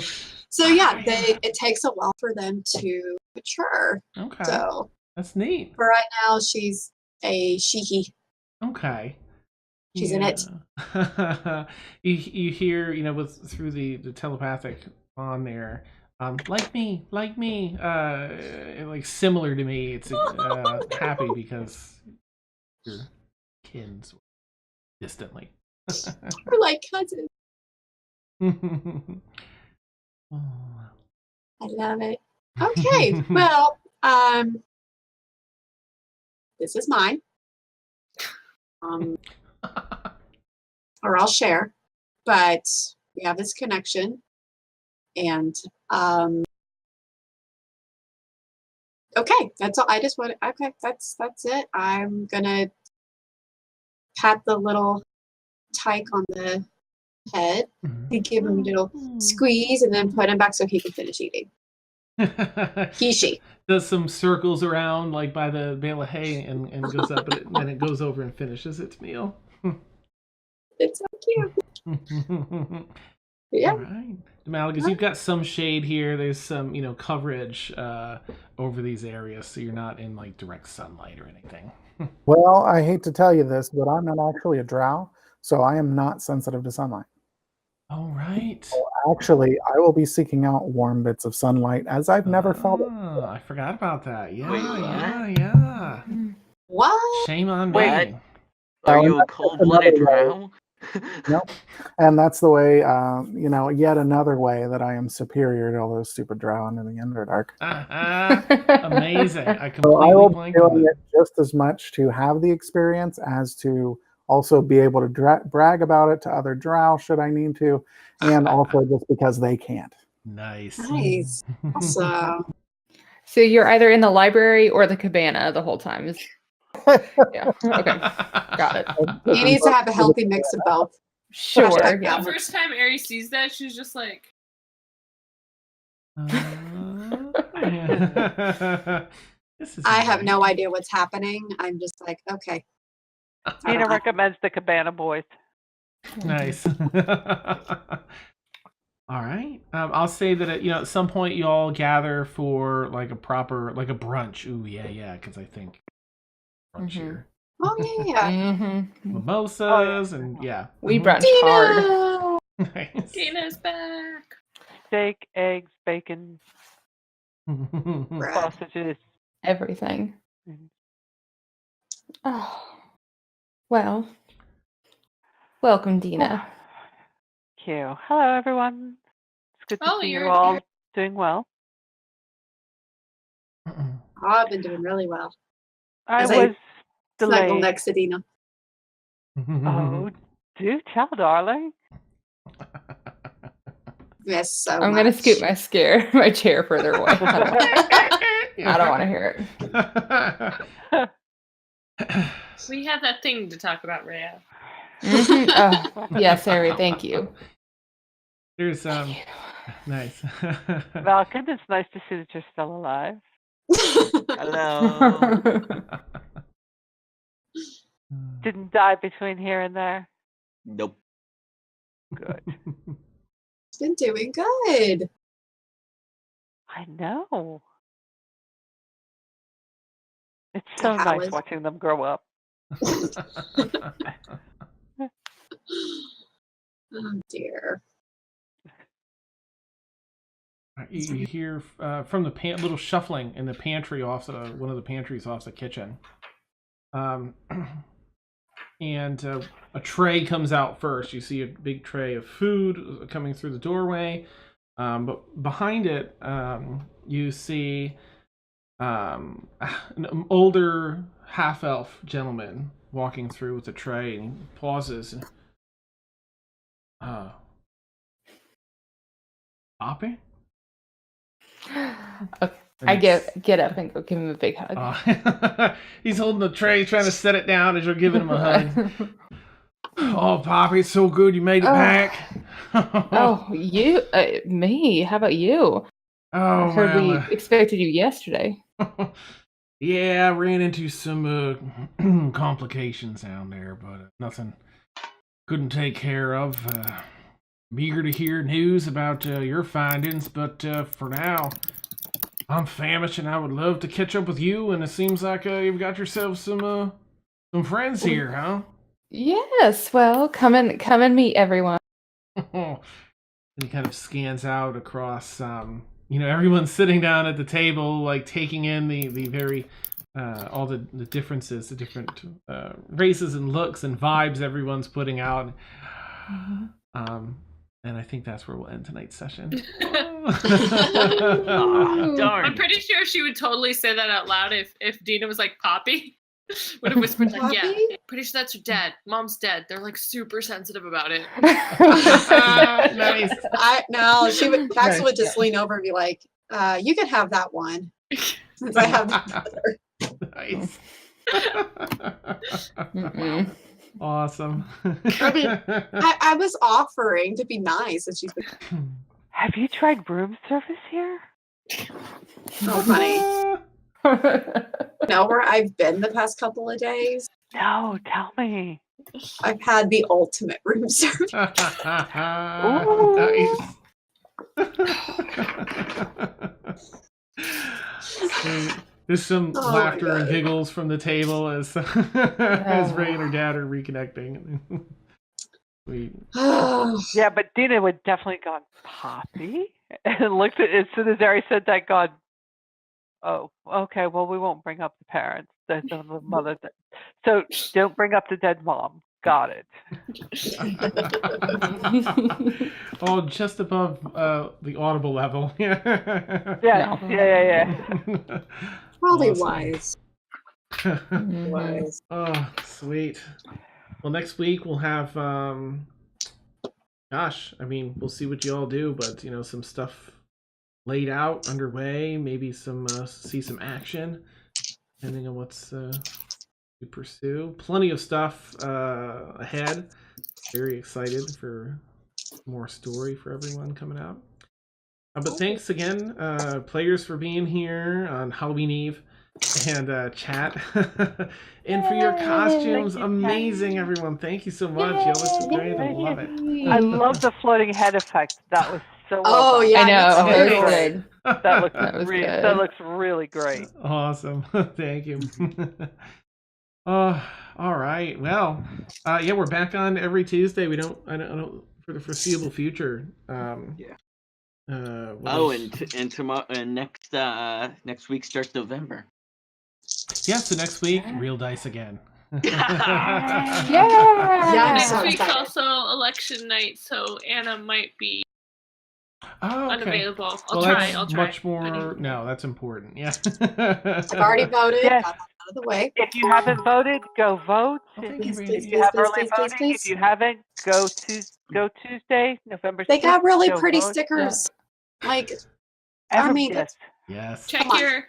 So yeah, it takes a while for them to mature. Okay. So that's neat. for right now, she's a she-he. Okay. She's in it. you hear, through the telepathic on there, like me, like similar to me. It's happy because you're kins distantly. We're like cousins. Oh. I love it. Okay, well, this is mine. Or I'll share, but we have this connection, and okay, that's all. I just want. Okay, that's it. I'm gonna pat the little tyke on the head and give him a little squeeze, and then put him back so he can finish eating. She does some circles around like by the bale of hay and goes up, and then it goes over and finishes its meal. It's so cute. Yeah. All right, Demalagus, you've got some shade here. There's some, coverage over these areas, so you're not in like direct sunlight or anything. Well, I hate to tell you this, but I'm not actually a drow, so I am not sensitive to sunlight. All right. So actually, I will be seeking out warm bits of sunlight as I've never felt it. I forgot about that. Yeah. What? Shame on me. Wait. Are you a cold-blooded drow? Nope. And that's the way, yet another way that I am superior to all those stupid drow in the Underdark. Amazing. I So completely I will be blanked on doing it. it just as much to have the experience as to also be able to brag about it to other drow should I need to, and also just because they can't. Nice. Nice. Awesome. So you're either in the library or the cabana the whole time. Yeah. Okay. Got it. He needs to have a healthy mix of both. Sure. Hashtag Yeah. The first time Aerie sees that, she's just like, It's This is I have great. no idea what's happening. I'm just like, okay. I Dina don't know. recommends the Cabana Boys. Nice. All right. I'll say that at some point you all gather for like a proper like a brunch. Ooh, yeah, because I think brunch here. Oh yeah. Mm-hmm. Mimosas and yeah. We Mhm. brunch hard. Dina! Nice. Dina's back. Steak, eggs, bacon, Bread. sausages. Everything. Mhm. Oh, well, welcome, Dina. Thank you. Hello, everyone. It's good to Oh, see you're you all here. doing well. Oh, I've been doing really well. I As I was Snuggle delayed. next to Dina. Oh, do tell, darling. Miss so I'm much. gonna scoot my chair further away. I don't want to hear it. We have that thing to talk about, Rhea. Mhm. Oh, yes, Harry, thank you. There's nice. Malcolm, it's nice to see that you're still alive. Hello. Didn't die between here and there. Nope. Good. It's been doing good. I know. It's So so how nice is- watching them grow up. Oh dear. You hear from the little shuffling in the pantry off one of the pantries off the kitchen. And a tray comes out first. You see a big tray of food coming through the doorway. But behind it, you see an older half-elf gentleman walking through with a tray, and he pauses. And, Poppy? Okay, I get up and go give him a big hug. He's holding the tray, trying to set it down as you're giving him a hug. Oh, Poppy, it's so good you made it back. Oh, you, me? How about you? Oh, I heard well, we expected you yesterday. yeah, I ran into some complications down there, but nothing couldn't take care of. I'm eager to hear news about your findings, but for now, I'm famished and I would love to catch up with you. And it seems like you've got yourself some friends here, huh? Yes, well, come and meet everyone. And he kind of scans out across, everyone's sitting down at the table, like taking in the very, all the differences, the different races and looks and vibes everyone's putting out. And I think that's where we'll end tonight's session. Aw, darn. I'm pretty sure she would totally say that out loud if Dina was like, Poppy. Would have whispered like, yeah, Poppy? pretty sure that's your dad. Mom's dead. They're like super sensitive about it. Nice. No, she would. Paxton Right, would just lean over and be like, "You can have that one." Since I have the other. Nice. Mm-mm. Awesome. I was offering to be nice, and she's been Have you tried room service here? so funny. Know where I've been the past couple of days? No, tell me. I've had the ultimate room service. Nice. There's some Oh my laughter and God. giggles from the table as as Ray and her dad are reconnecting. Sweet. Yeah, but Dina would definitely gone, Poppy? And looked at as soon as Ari said that, gone, oh, okay, well, we won't bring up the parents, the mother. So don't bring up the dead mom. Got it. Oh, just above the audible level. Yeah, No. yeah. Probably Awesome. wise. Mhm. Wise. Oh, sweet. Well, next week we'll have, we'll see what you all do, but, some stuff laid out, underway, maybe see some action, depending on what's we pursue. Plenty of stuff ahead. Very excited for more story for everyone coming out. But thanks again, players, for being here on Halloween Eve. and chat. And for your costumes, Thank you, chat. amazing, everyone. Thank you so much. Y'all look so great. I love it. I love the floating head effect. That was so well Oh, done. yeah, I know. that's It was very good. That looks That was good. that looks really great. Awesome. Thank you. All right. Well, yeah, we're back on every Tuesday. I don't for the foreseeable future. Yeah. What Oh, is- and tomorrow and next week starts November. yeah. So next week, real dice again. Yeah. Yeah, I'm Next so week's excited. also election night, so Anna might be Oh, okay. unavailable. I'll Well, try. that's I'll try. much more. No, that's important. Yeah. I've already voted. Yes. Got that out of the way. If you haven't voted, go vote. Oh, thank If you, Please, Brandy. please, you have please, early please, please, voting, if please. you haven't, go Tuesday, November 6th. They got really go pretty vote. stickers. Like, I mean, Yes. Yes. Check Come on. your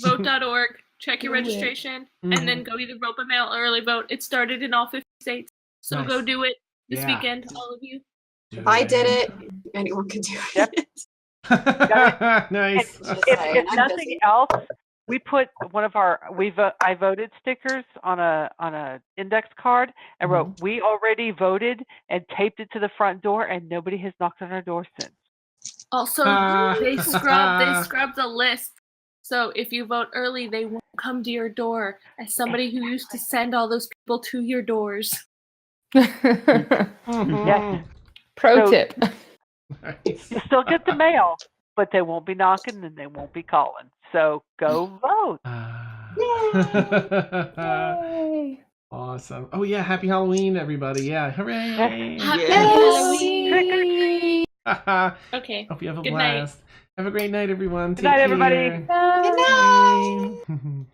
vote.org, check your Do it. registration, Mhm. and then go either vote by mail or early vote. It started in all 50 states. So Nice. go do it this Yeah. weekend, all of you. if I did it, anyone could do Yep. it. Nice. Just If saying, I'm nothing busy. else, we put one of our I voted stickers on a index card and wrote "We already voted" and taped it to the front door, and nobody has knocked on our door since. Also, they scrub the list. So if you vote early, they won't come to your door. As somebody who used to send all those people to your doors. Yes. Pro So- tip. Nice. You still get the mail, but they won't be knocking and they won't be calling. So go vote. Yay. Awesome. Oh yeah, happy Halloween, everybody. Yeah, hooray. Happy Yes. Halloween. Hope Okay. you have a Good night. blast. Have a great night, everyone. Good night, everybody. Care. Good night. Bye.